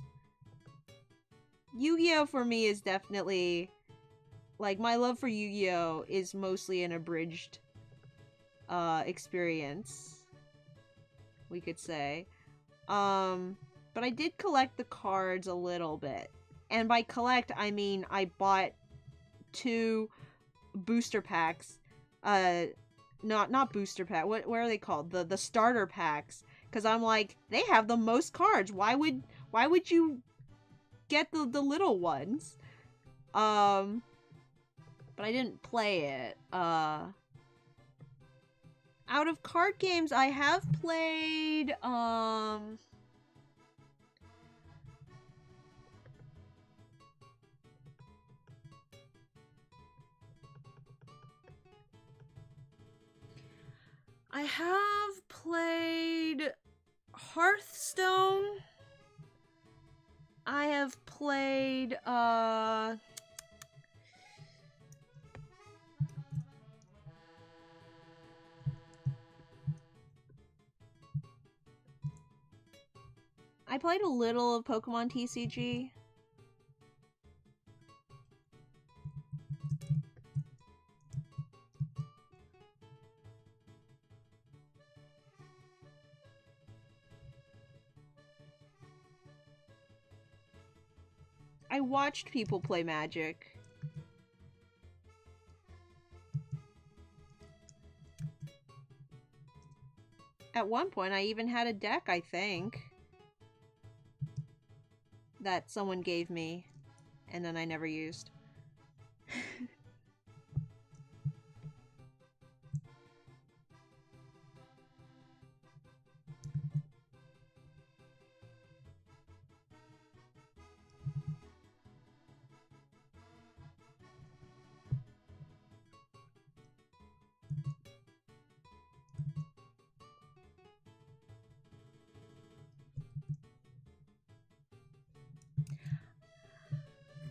Yu-Gi-Oh! For me is definitely, like, my love for Yu-Gi-Oh! Is mostly an abridged experience, we could say. But I did collect the cards a little bit. And by collect, I mean I bought 2 booster packs. Not booster pack. What are they called? The starter packs. Because I'm like, they have the most cards. Why would you get the little ones? But I didn't play it. Out of card games, I have played, I have played Hearthstone. I have played, I played a little of Pokemon TCG. I watched people play Magic. At one point, I even had a deck, I think, that someone gave me, and then I never used.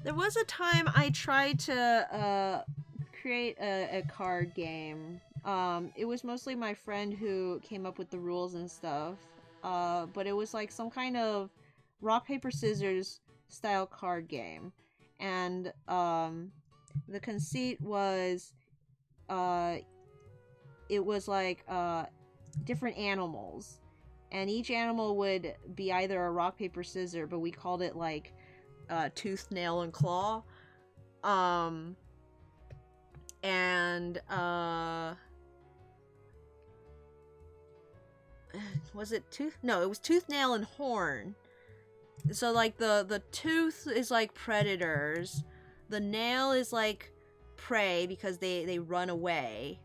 There was a time I tried to create a card game. It was mostly my friend who came up with the rules and stuff. But it was like some kind of rock, paper, scissors style card game. And the conceit was it was like different animals. And each animal would be either a rock, paper, scissors, but we called it like tooth, nail, and claw. And was it tooth? No, it was tooth, nail, and horn. So like the tooth is like predators, the nail is like prey because they run away,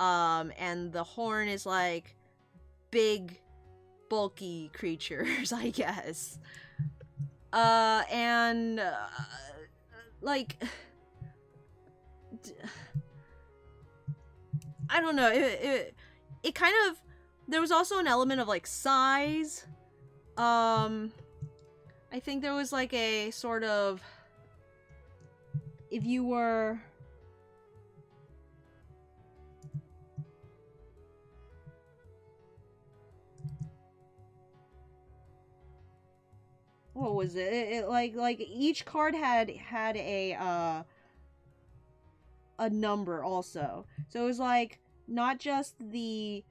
and the horn is like big bulky creatures, I guess. And like I don't know, it kind of, there was also an element of like size. I think there was like a sort of, if you were what was it? Like each card had a number also. So it was like not just the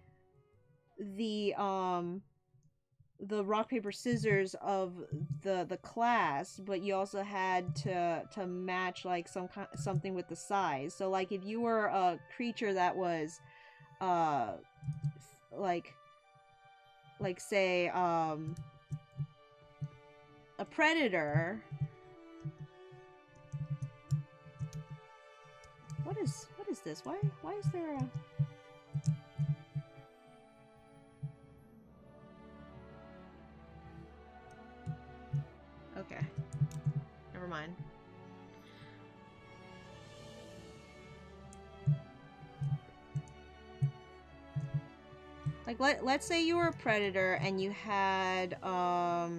rock, paper, scissors of the class, but you also had to match like something with the size. So like if you were a creature that was like say a predator. What is this? Why is there a Okay. Never mind. Like let's say you were a predator and you had a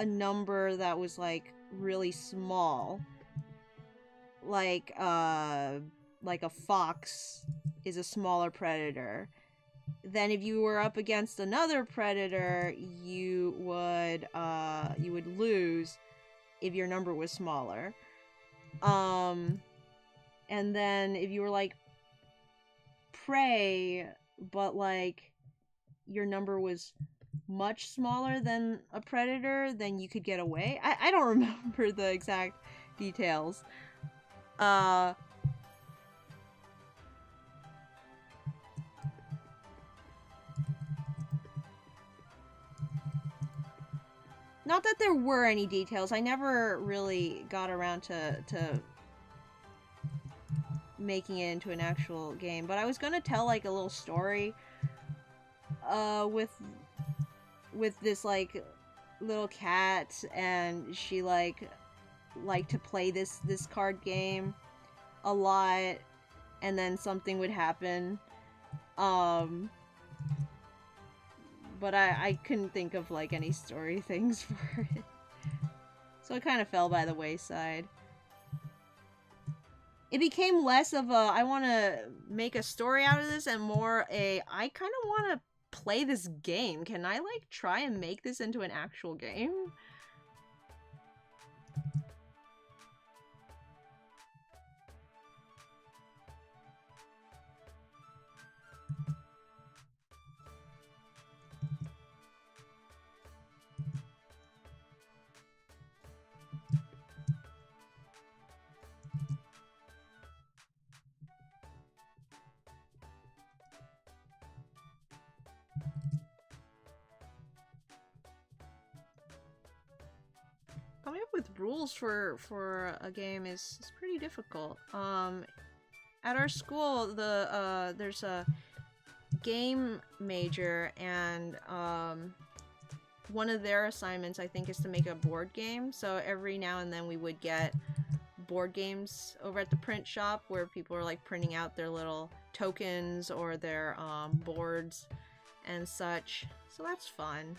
number that was like really small. Like a fox is a smaller predator. Then if you were up against another predator, you would lose if your number was smaller. And then if you were like prey, but like your number was much smaller than a predator, then you could get away. I don't remember the exact details. Not that there were any details. I never really got around to making it into an actual game, but I was gonna tell like a little story with this like little cat, and she like to play this card game a lot, and then something would happen. But I couldn't think of like any story things for it. So it kind of fell by the wayside. It became less of a I want to make a story out of this and more a I kind of want to play this game. Can I like try and make this into an actual game? Coming up with rules for a game is pretty difficult. At our school, there's a game major, and one of their assignments I think is to make a board game. So every now and then we would get board games over at the print shop where people are like printing out their little tokens or their boards and such. So that's fun.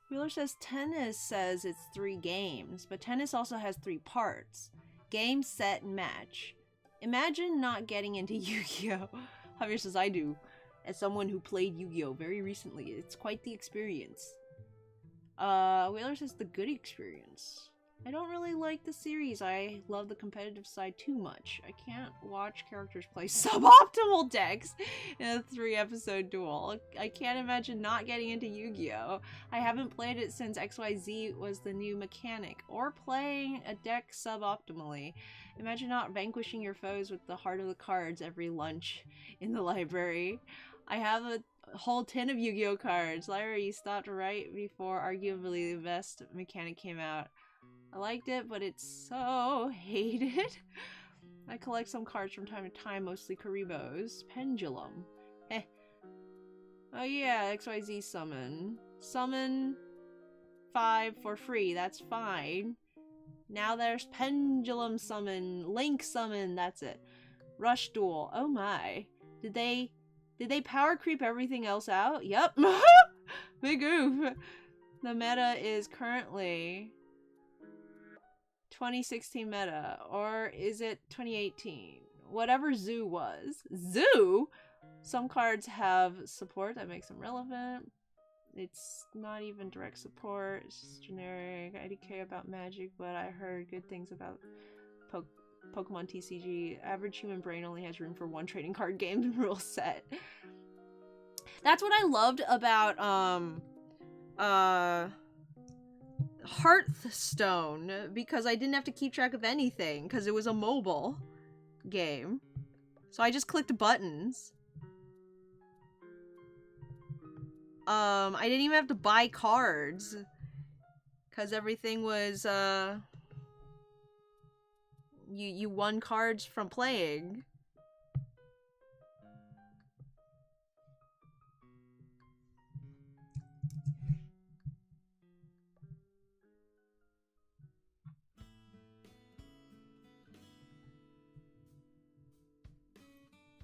Wheeler says it's 3 games, but tennis also has 3 parts. Game, set, and match. Imagine not getting into Yu-Gi-Oh! Javier says, I do. As someone who played Yu-Gi-Oh! Very recently, it's quite the experience. Wheeler says the good experience. I don't really like the series. I love the competitive side too much. I can't watch characters play suboptimal decks in a 3-episode duel. I can't imagine not getting into Yu-Gi-Oh! I haven't played it since XYZ was the new mechanic, or playing a deck suboptimally. Imagine not vanquishing your foes with the heart of the cards every lunch in the library. I have a whole tin of Yu-Gi-Oh! Cards. Lyra, you stopped right before arguably the best mechanic came out. I liked it, but it's so hated. I collect some cards from time to time, mostly Karibos. Pendulum. Eh. Oh yeah, XYZ summon. Summon 5 for free, that's fine. Now there's Pendulum summon, Link summon, that's it. Rush Duel, oh my. Did they power creep everything else out? Yup. Big oof. The meta is currently 2016 meta, or is it 2018? Whatever Zoo was. Zoo? Some cards have support that makes them relevant. It's not even direct support, it's just generic. IDK about Magic, but I heard good things about Pokemon TCG. Average human brain only has room for 1 trading card game rule set. That's what I loved about Hearthstone because I didn't have to keep track of anything because it was a mobile game. So I just clicked buttons. I didn't even have to buy cards because everything was you won cards from playing.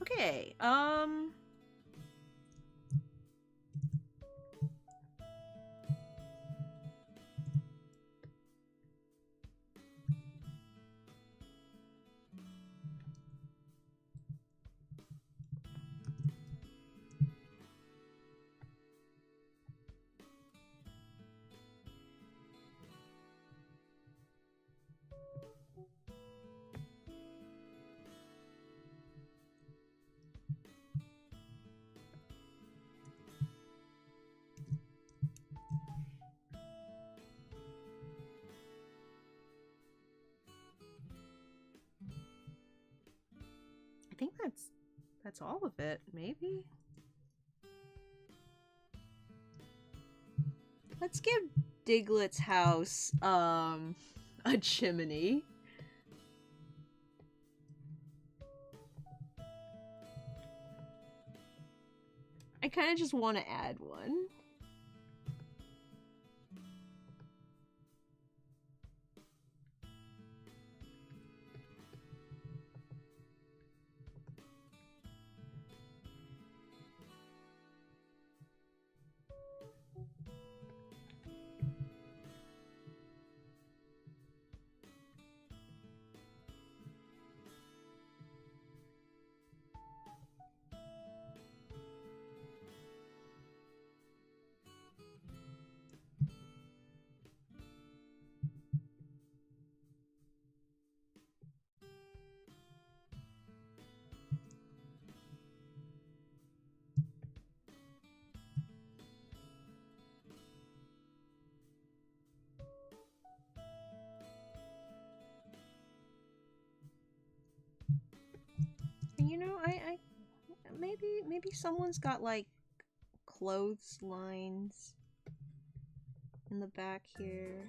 Okay, I think that's all of it, maybe? Let's give Diglett's house, a chimney. I kind of just want to add one. You know, I maybe someone's got like clotheslines in the back here.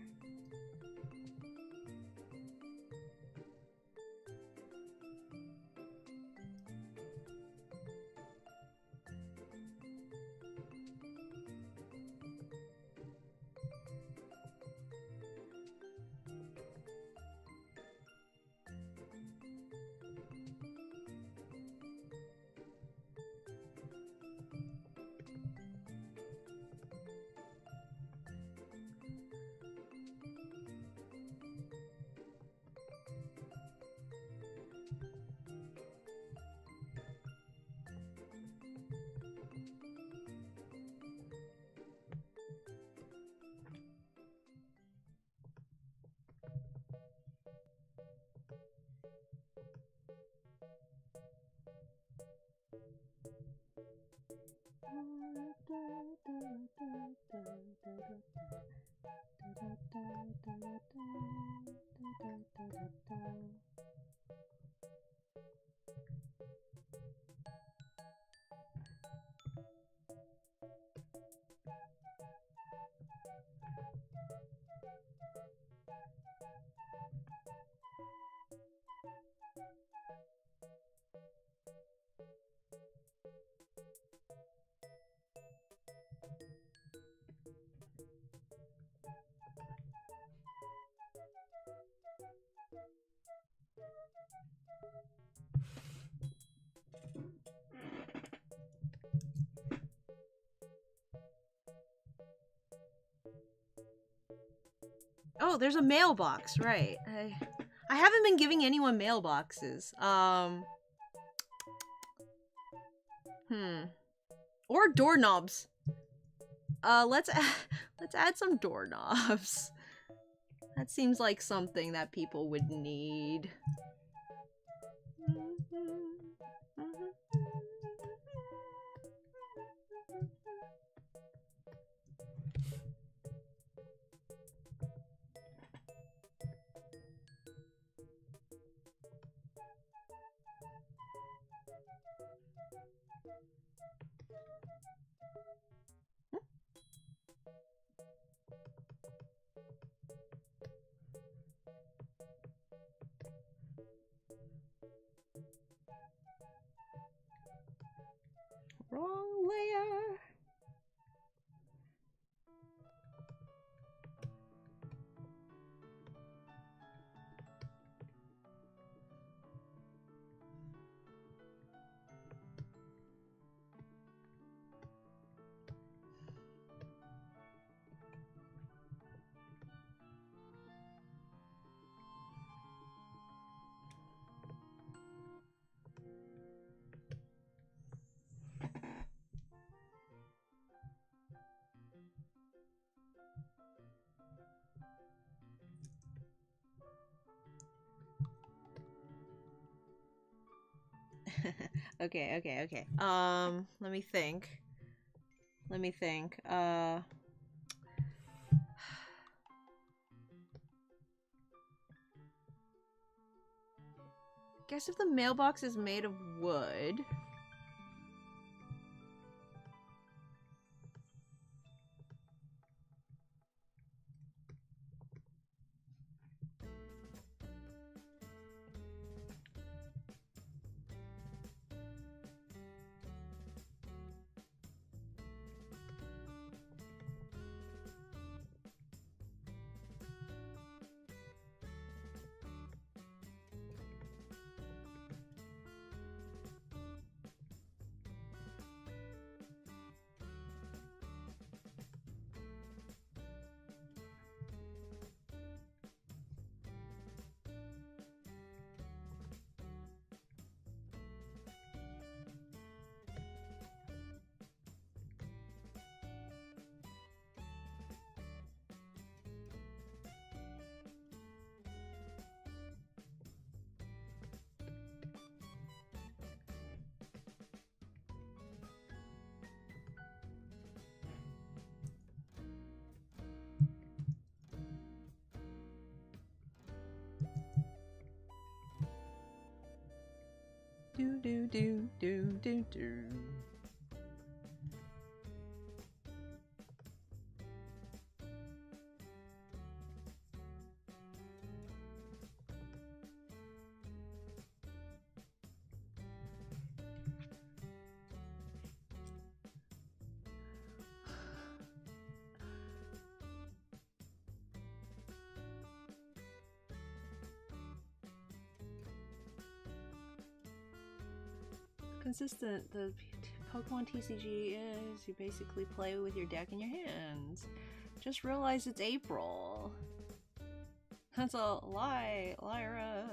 Oh, there's a mailbox, right. I haven't been giving anyone mailboxes. Or doorknobs. Let's add some doorknobs. That seems like something that people would need. Wrong layer. Okay. Let me think. Guess if the mailbox is made of wood. Do. Consistent. The Pokemon TCG is you basically play with your deck in your hands. Just realize it's April. That's a lie, Lyra.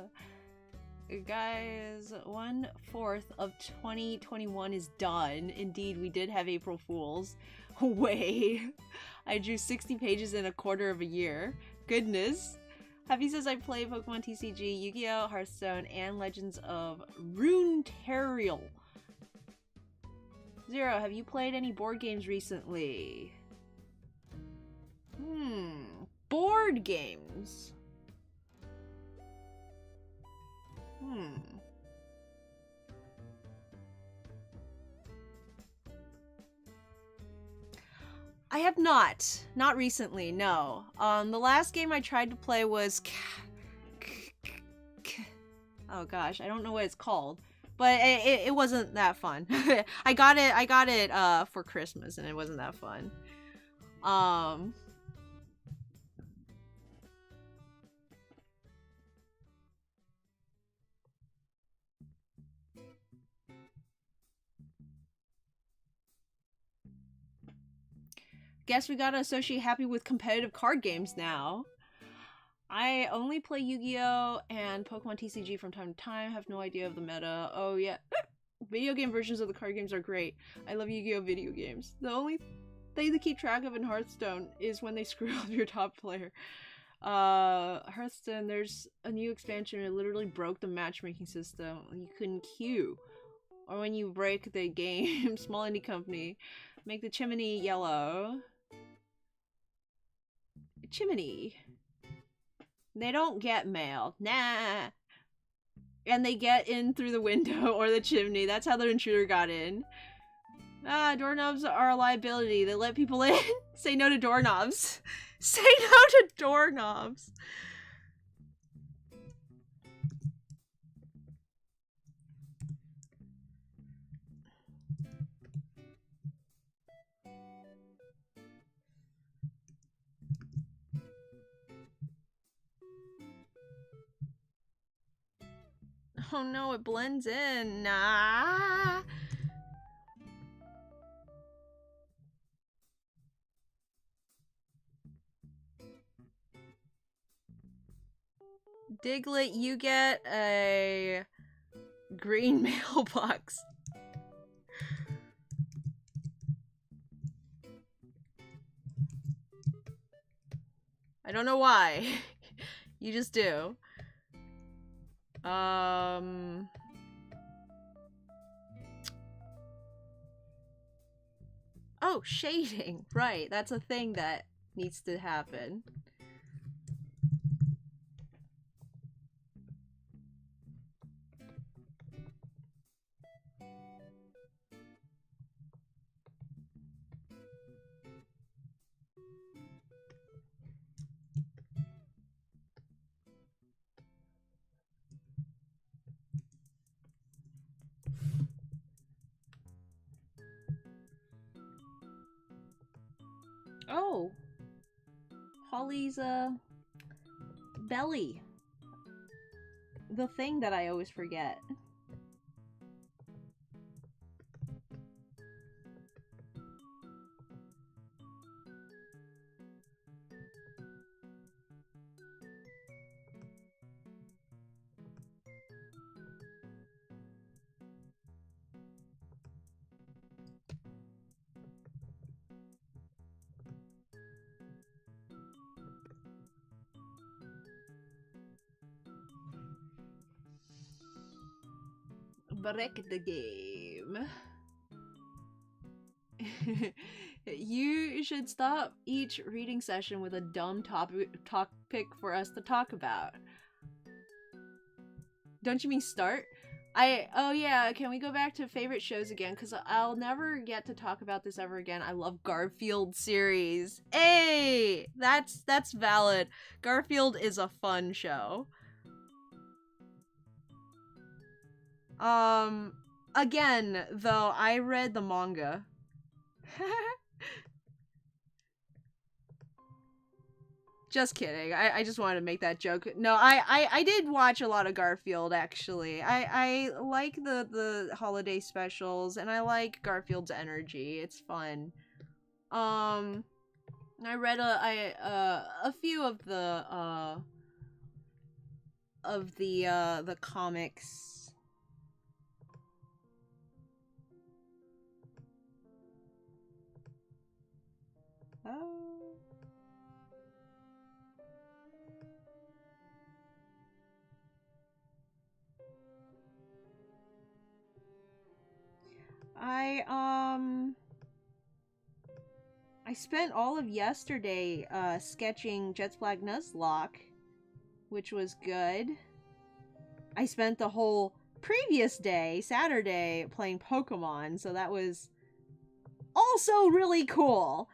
Guys, 1/4 of 2021 is done. Indeed, we did have April Fools. Way. I drew 60 pages in a quarter of a year. Goodness. Happy says I play Pokemon TCG, Yu-Gi-Oh!, Hearthstone, and Legends of Runeterra. Zero, have you played any board games recently? Board games. I have not. Not recently, no. The last game I tried to play was... Oh gosh, I don't know what it's called. But it wasn't that fun. I got it for Christmas and it wasn't that fun. Guess we gotta associate Happy with competitive card games now. I only play Yu-Gi-Oh! And Pokemon TCG from time to time. Have no idea of the meta. Oh yeah. Video game versions of the card games are great. I love Yu-Gi-Oh! Video games. The only thing to keep track of in Hearthstone is when they screw up your top player. Hearthstone, there's a new expansion. It literally broke the matchmaking system. You couldn't queue. Or when you break the game, small indie company, make the chimney yellow. Chimney. They don't get mail. Nah. And they get in through the window or the chimney. That's how the intruder got in. Ah, doorknobs are a liability. They let people in. Say no to doorknobs. Say no to doorknobs. Oh no, it blends in. Nah. Diglett, you get a green mailbox. I don't know why. You just do. Oh, shading. Right, that's a thing that needs to happen. Oh. Holly's, belly. The thing that I always forget. Break the game. You should stop each reading session with a dumb topic for us to talk about. Don't you mean start? Oh yeah, can we go back to favorite shows again? Because I'll never get to talk about this ever again. I love Garfield series. Hey! That's valid. Garfield is a fun show. Again, though, I read the manga. Just kidding. I just wanted to make that joke. No, I did watch a lot of Garfield, actually. I like the holiday specials, and I like Garfield's energy. It's fun. I read a few of the comics. Oh. I spent all of yesterday sketching Jet's Black Nuzlocke, which was good. I spent the whole previous day, Saturday, playing Pokemon, so that was also really cool.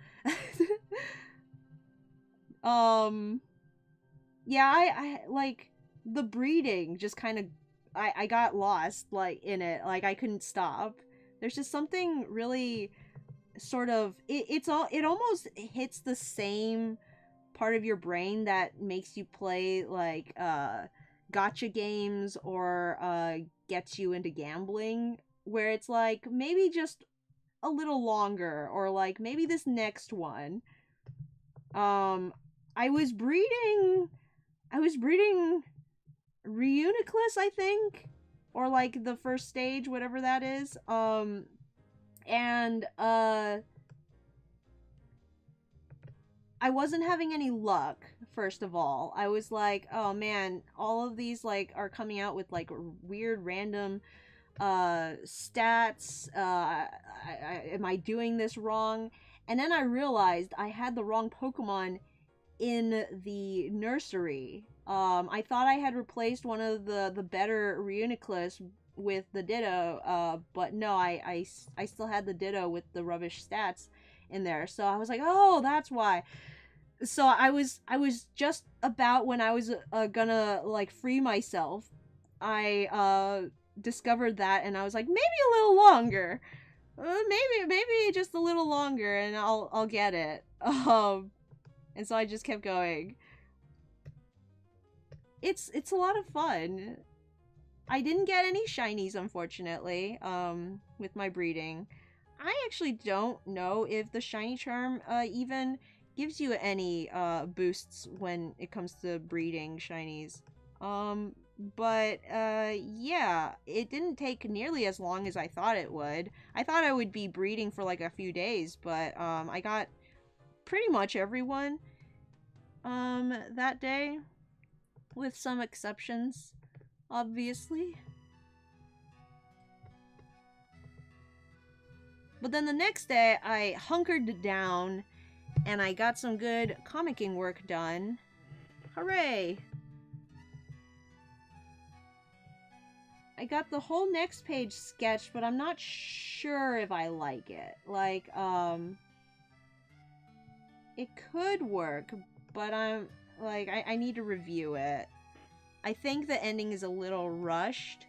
Yeah, I like the breeding just kind of I got lost like in it. Like I couldn't stop. There's just something really sort of it almost hits the same part of your brain that makes you play like gotcha games or gets you into gambling, where it's like maybe just a little longer, or like maybe this next one. I was breeding Reuniclus, I think, or like the first stage, whatever that is. And I wasn't having any luck. First of all, I was like, oh man, all of these like are coming out with like weird random stats. Am I doing this wrong? And then I realized I had the wrong Pokemon in the nursery. I thought I had replaced one of the better Reuniclus with the Ditto, but no, I still had the Ditto with the rubbish stats in there. So I was like, oh, that's why. So I was just about when I was gonna like free myself, I discovered that, and I was like, maybe a little longer, maybe just a little longer, and I'll get it. And so I just kept going. It's a lot of fun. I didn't get any shinies, unfortunately, with my breeding. I actually don't know if the shiny charm even gives you any boosts when it comes to breeding shinies. But yeah, it didn't take nearly as long as I thought it would. I thought I would be breeding for like a few days, but I got pretty much everyone that day, with some exceptions, obviously. But then the next day, I hunkered down and I got some good comicking work done. Hooray! I got the whole next page sketched, but I'm not sure if I like it. Like, it could work, but I need to review it. I think the ending is a little rushed,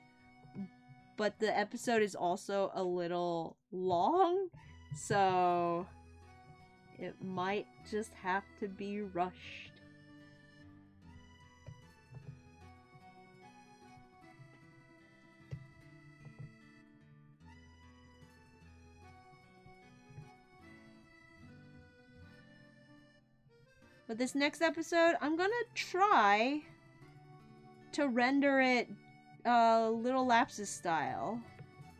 but the episode is also a little long, so it might just have to be rushed. But this next episode, I'm gonna try to render it Little Lapses style,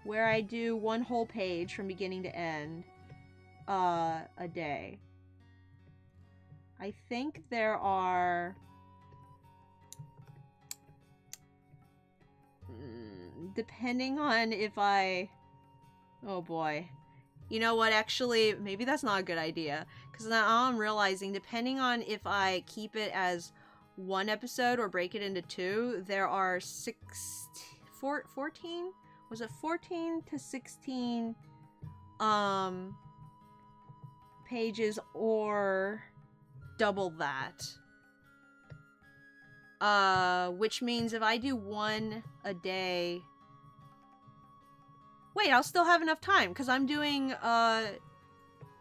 where I do one whole page from beginning to end a day. I think there are depending on if I... Oh boy. You know what, actually, maybe that's not a good idea. Because now I'm realizing, depending on if I keep it as one episode or break it into two, there are 14? Was it 14 to 16 pages or double that? Which means if I do one a day... Wait, I'll still have enough time, because I'm doing,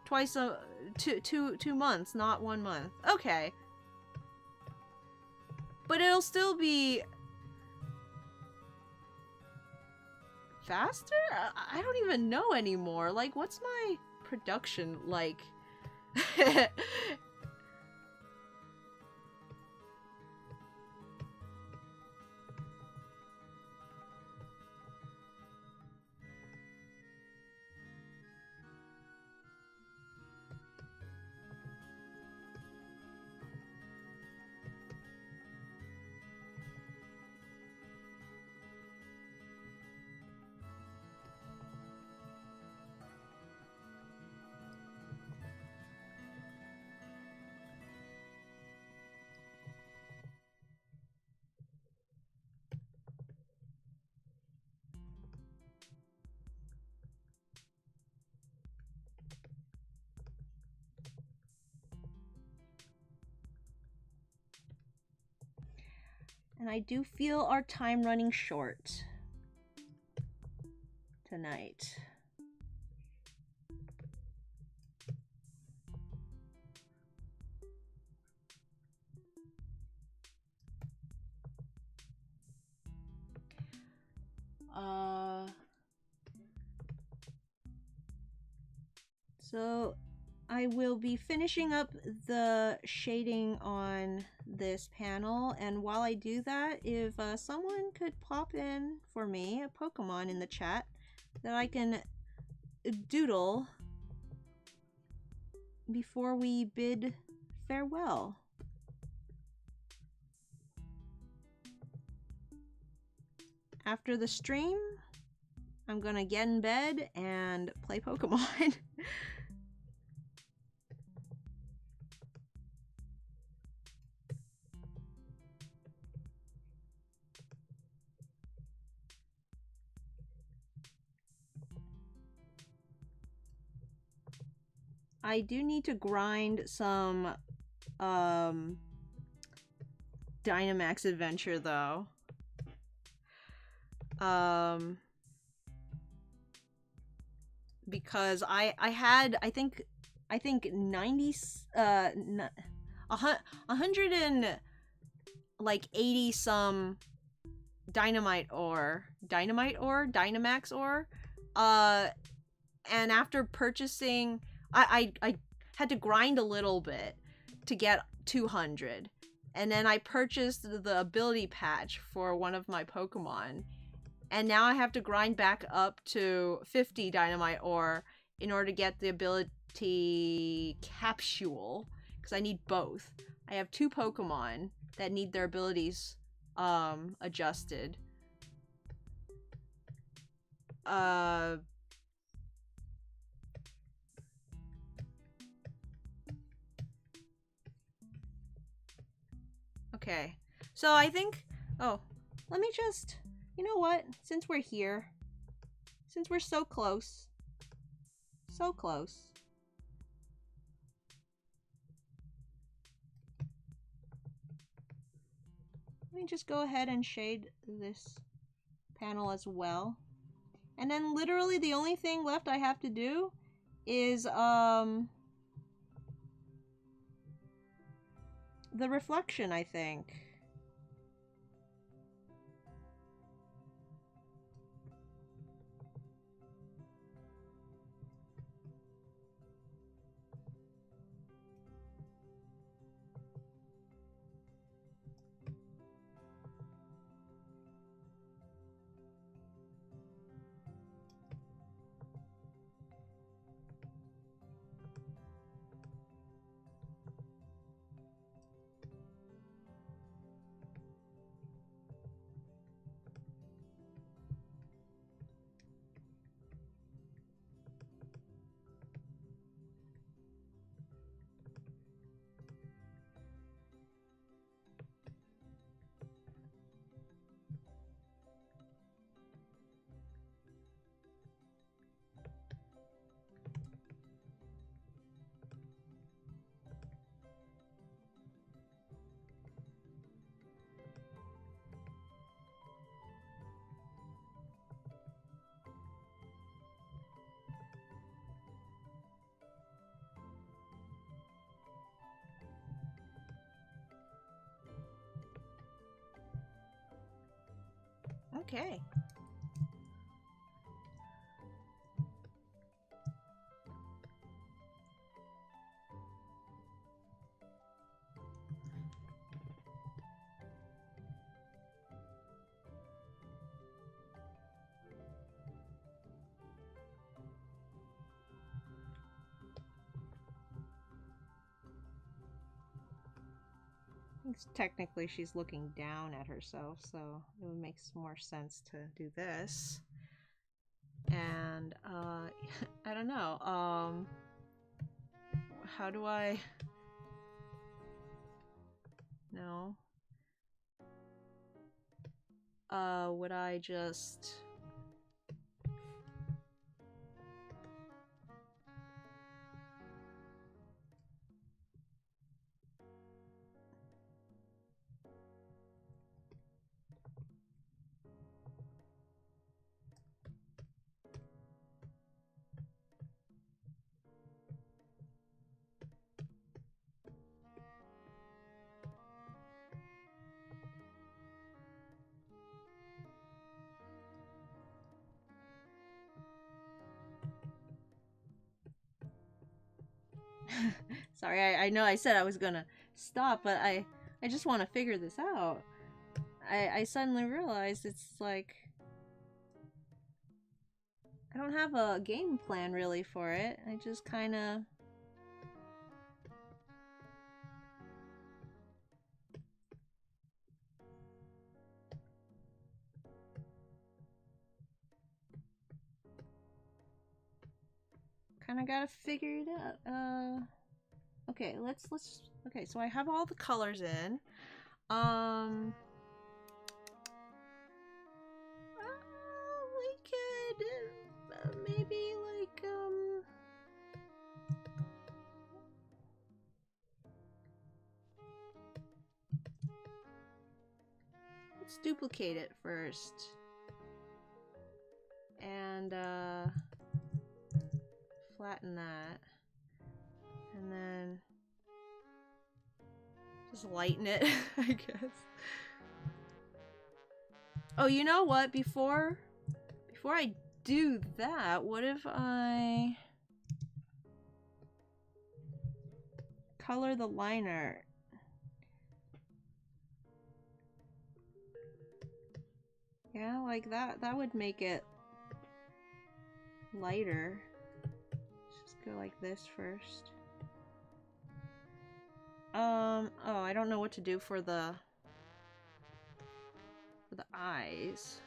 twice a... two months, not 1 month. Okay. But it'll still be... faster? I don't even know anymore. Like, what's my production like? And I do feel our time running short tonight. So I will be finishing up the shading on this panel, and while I do that, if someone could pop in for me a Pokemon in the chat that I can doodle before we bid farewell. After the stream, I'm gonna get in bed and play Pokemon. I do need to grind some Dynamax Adventure though. Because I had I think 90 180 some Dynamite ore, Dynamax ore. And after purchasing, I had to grind a little bit to get 200. And then I purchased the ability patch for one of my Pokemon. And now I have to grind back up to 50 Dynamite ore in order to get the ability capsule. Because I need both. I have 2 Pokemon that need their abilities adjusted. Okay. So I think... Oh, let me just... You know what? Since we're here, since we're so close, let me just go ahead and shade this panel as well. And then literally the only thing left I have to do is the reflection, I think. Okay. Technically she's looking down at herself, so it would make more sense to do this. And I don't know, how do I... No. Would I just... Sorry, I know I said I was gonna stop, but I just want to figure this out. I suddenly realized it's like... I don't have a game plan really for it. I just kinda... gotta figure it out. Okay, let's okay, so I have all the colors in. We could maybe like let's duplicate it first. And flatten that. And then just lighten it, I guess. Oh, you know what? Before I do that, what if I color the line art? Yeah, like that. That would make it lighter. Let's just go like this first. Oh, I don't know what to do for the eyes.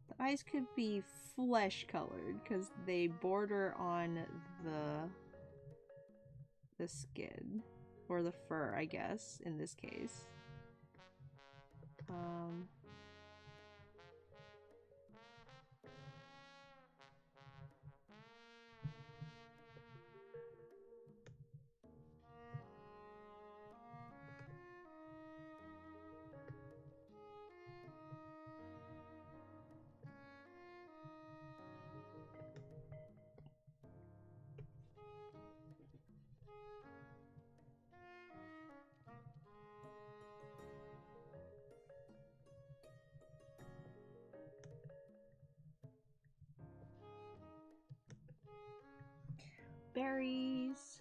The eyes could be flesh colored because they border on the skin or the fur, I guess, in this case. Berries.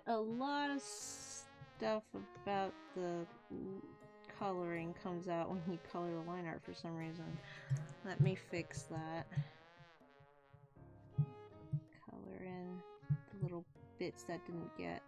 A lot of stuff about the coloring comes out when you color the line art for some reason. Let me fix that. Color in the little bits that didn't get.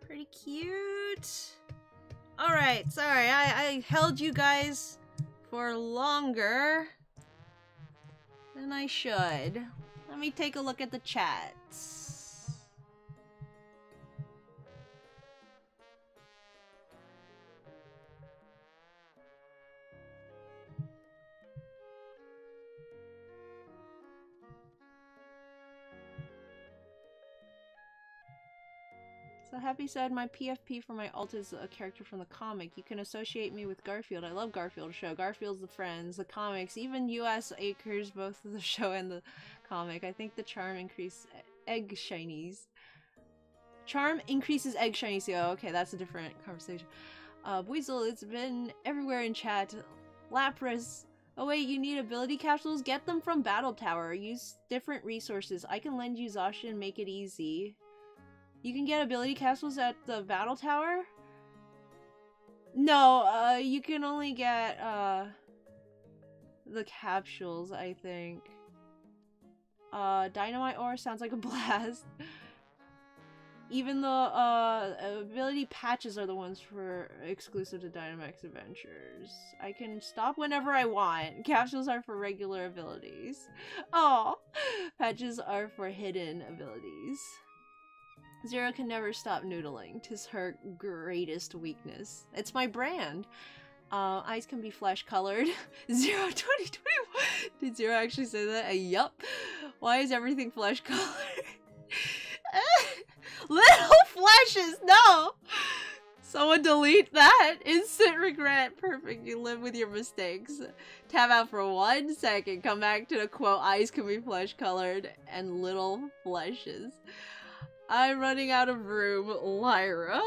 Pretty cute. Alright, sorry, I held you guys for longer than I should. Let me take a look at the chats. So Happy said, my PFP for my alt is a character from the comic. You can associate me with Garfield. I love Garfield show. Garfield's the Friends, the comics, even US Acres, both the show and the comic. I think the charm increase egg shinies. Charm increases egg shinies. Oh, okay, that's a different conversation. Weasel, it's been everywhere in chat. Lapras. Oh wait, you need ability capsules? Get them from Battle Tower. Use different resources. I can lend you Zasha and make it easy. You can get ability capsules at the Battle Tower? No, you can only get, the capsules, I think. Dynamite Ore sounds like a blast. Even the, ability patches are the ones for exclusive to Dynamax Adventures. I can stop whenever I want. Capsules are for regular abilities. Oh, patches are for hidden abilities. Zero can never stop noodling. 'Tis her greatest weakness. It's my brand. Eyes can be flesh colored. Zero 2021. Did Zero actually say that? Yup. Why is everything flesh colored? Little flashes, no! Someone delete that. Instant regret. Perfect. You live with your mistakes. Tab out for 1 second. Come back to the quote. Eyes can be flesh colored and little fleshes. I'm running out of room, Lyra.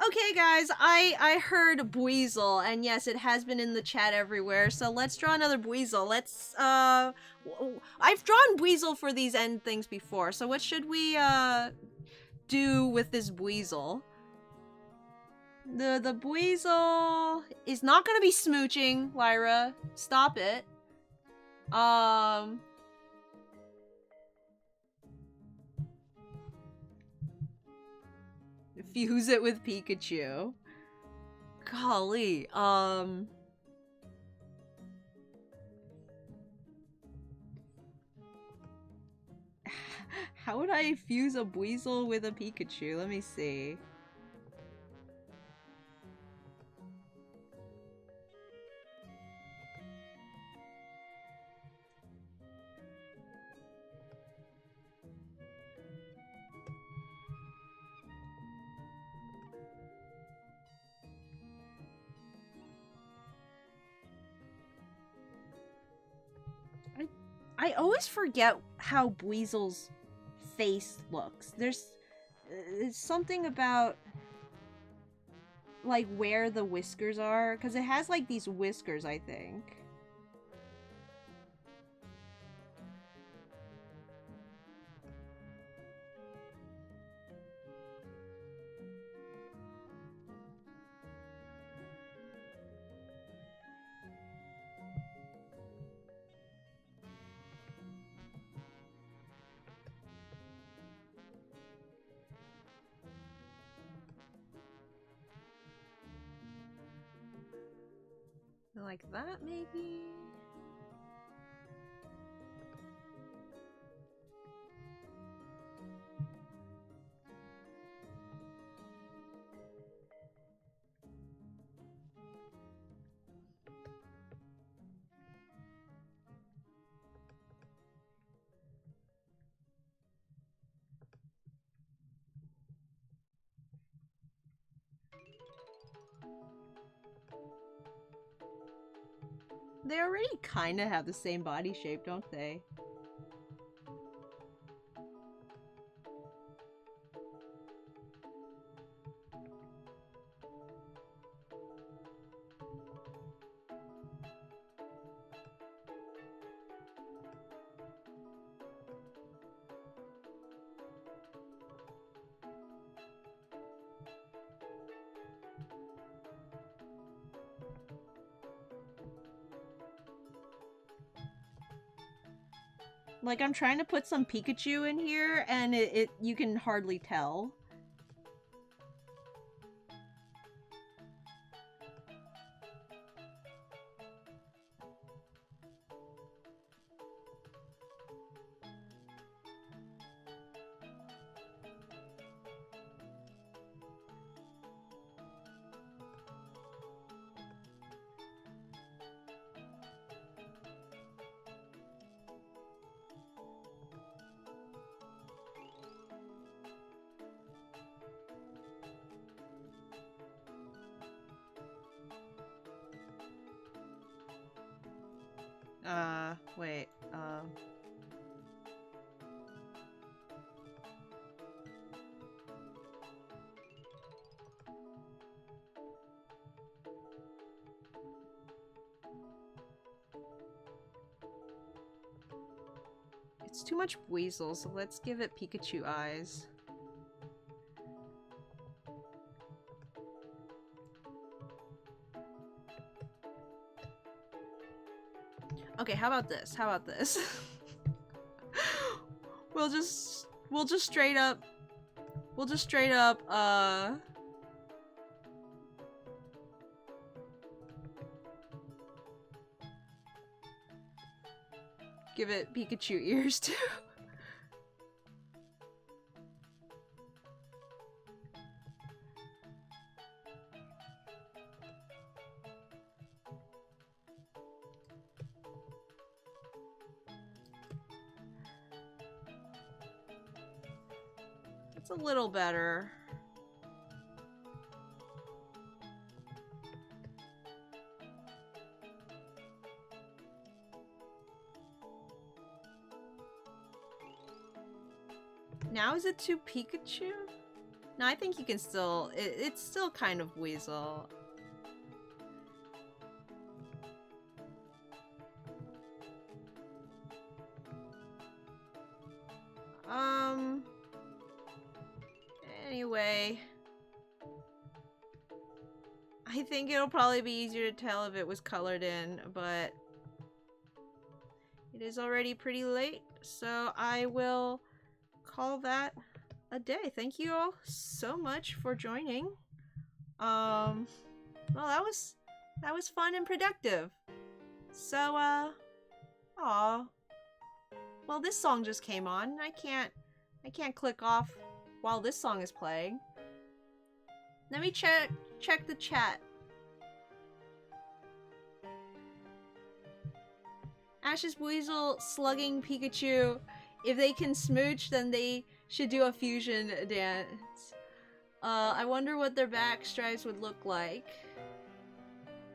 Okay, guys, I heard Buizel, and yes, it has been in the chat everywhere, so let's draw another Buizel. Let's, I've drawn Buizel for these end things before, so what should we, do with this Buizel? The Buizel is not gonna be smooching, Lyra. Stop it. Fuse it with Pikachu. Golly, how would I fuse a Buizel with a Pikachu? Let me see. I always forget how Buizel's face looks. There's something about like where the whiskers are, because it has like these whiskers, I think. Like that, maybe? They already kind of have the same body shape, don't they? Like, I'm trying to put some Pikachu in here, and you can hardly tell. Wait, it's too much Weasel, so let's give it Pikachu eyes. Okay, how about this? How about this? we'll just straight up Give it Pikachu ears too. It's a little better. Now is it to Pikachu? No, I think you can still... It's still kind of Weasel. Anyway... I think it'll probably be easier to tell if it was colored in, but... It is already pretty late, so I will call that a day. Thank you all so much for joining. Well, that was fun and productive. So, aw. Well, this song just came on. I can't click off while this song is playing. Let me check the chat. Ash's Weasel slugging Pikachu. If they can smooch, then they should do a fusion dance. I wonder what their back stripes would look like.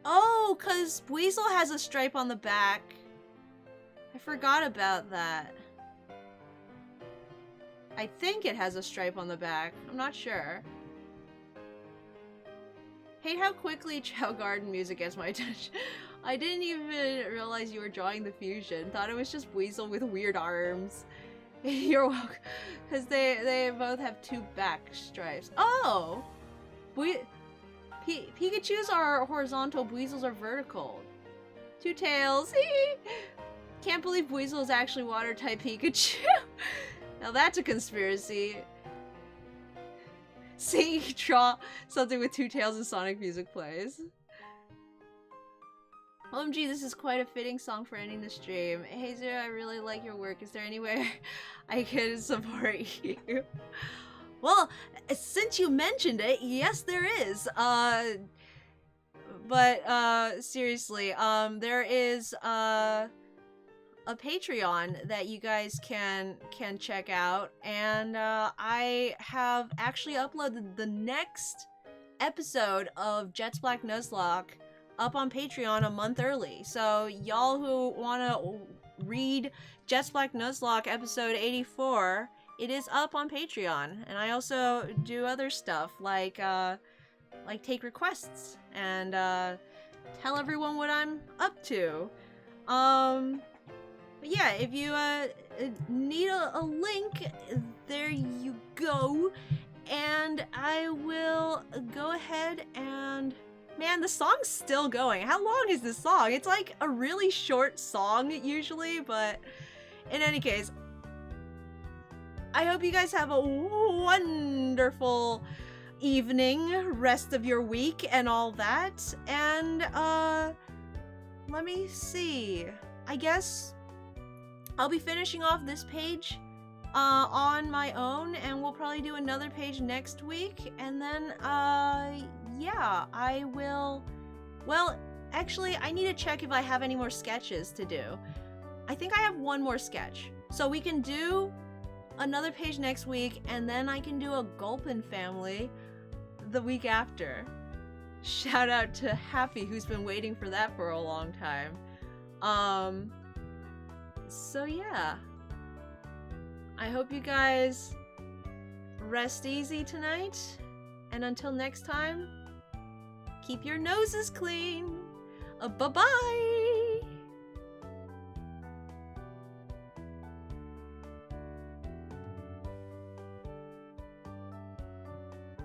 Oh, cause Weasel has a stripe on the back. I forgot about that. I think it has a stripe on the back. I'm not sure. Hate how quickly Chao Garden music gets my attention. I didn't even realize you were drawing the fusion. Thought it was just Weasel with weird arms. You're welcome. Because they both have two back stripes. Oh! Pikachus are horizontal, Weasels are vertical. Two tails. Can't believe Weasel is actually water-type Pikachu. Now that's a conspiracy. See, draw something with two tails and Sonic music plays. OMG, this is quite a fitting song for ending the stream. Hey Zero, I really like your work. Is there anywhere I can support you? Well, since you mentioned it, yes there is. But seriously, there is a Patreon that you guys can check out, and I have actually uploaded the next episode of Jet's Black Nuzlocke up on Patreon a month early. So y'all who want to read Jet's Black Nuzlocke episode 84, it is up on Patreon. And I also do other stuff like take requests and tell everyone what I'm up to. But yeah, if you need a link, there you go. And I will go ahead and... Man, the song's still going. How long is this song? It's like a really short song usually, but in any case, I hope you guys have a wonderful evening, rest of your week, and all that. And, let me see. I guess I'll be finishing off this page on my own, and we'll probably do another page next week, and then, yeah, I will... Well, actually, I need to check if I have any more sketches to do. I think I have one more sketch. So we can do another page next week, and then I can do a Gulpin family the week after. Shout out to Happy, who's been waiting for that for a long time. So yeah. I hope you guys rest easy tonight, and until next time, keep your noses clean. Bye-bye!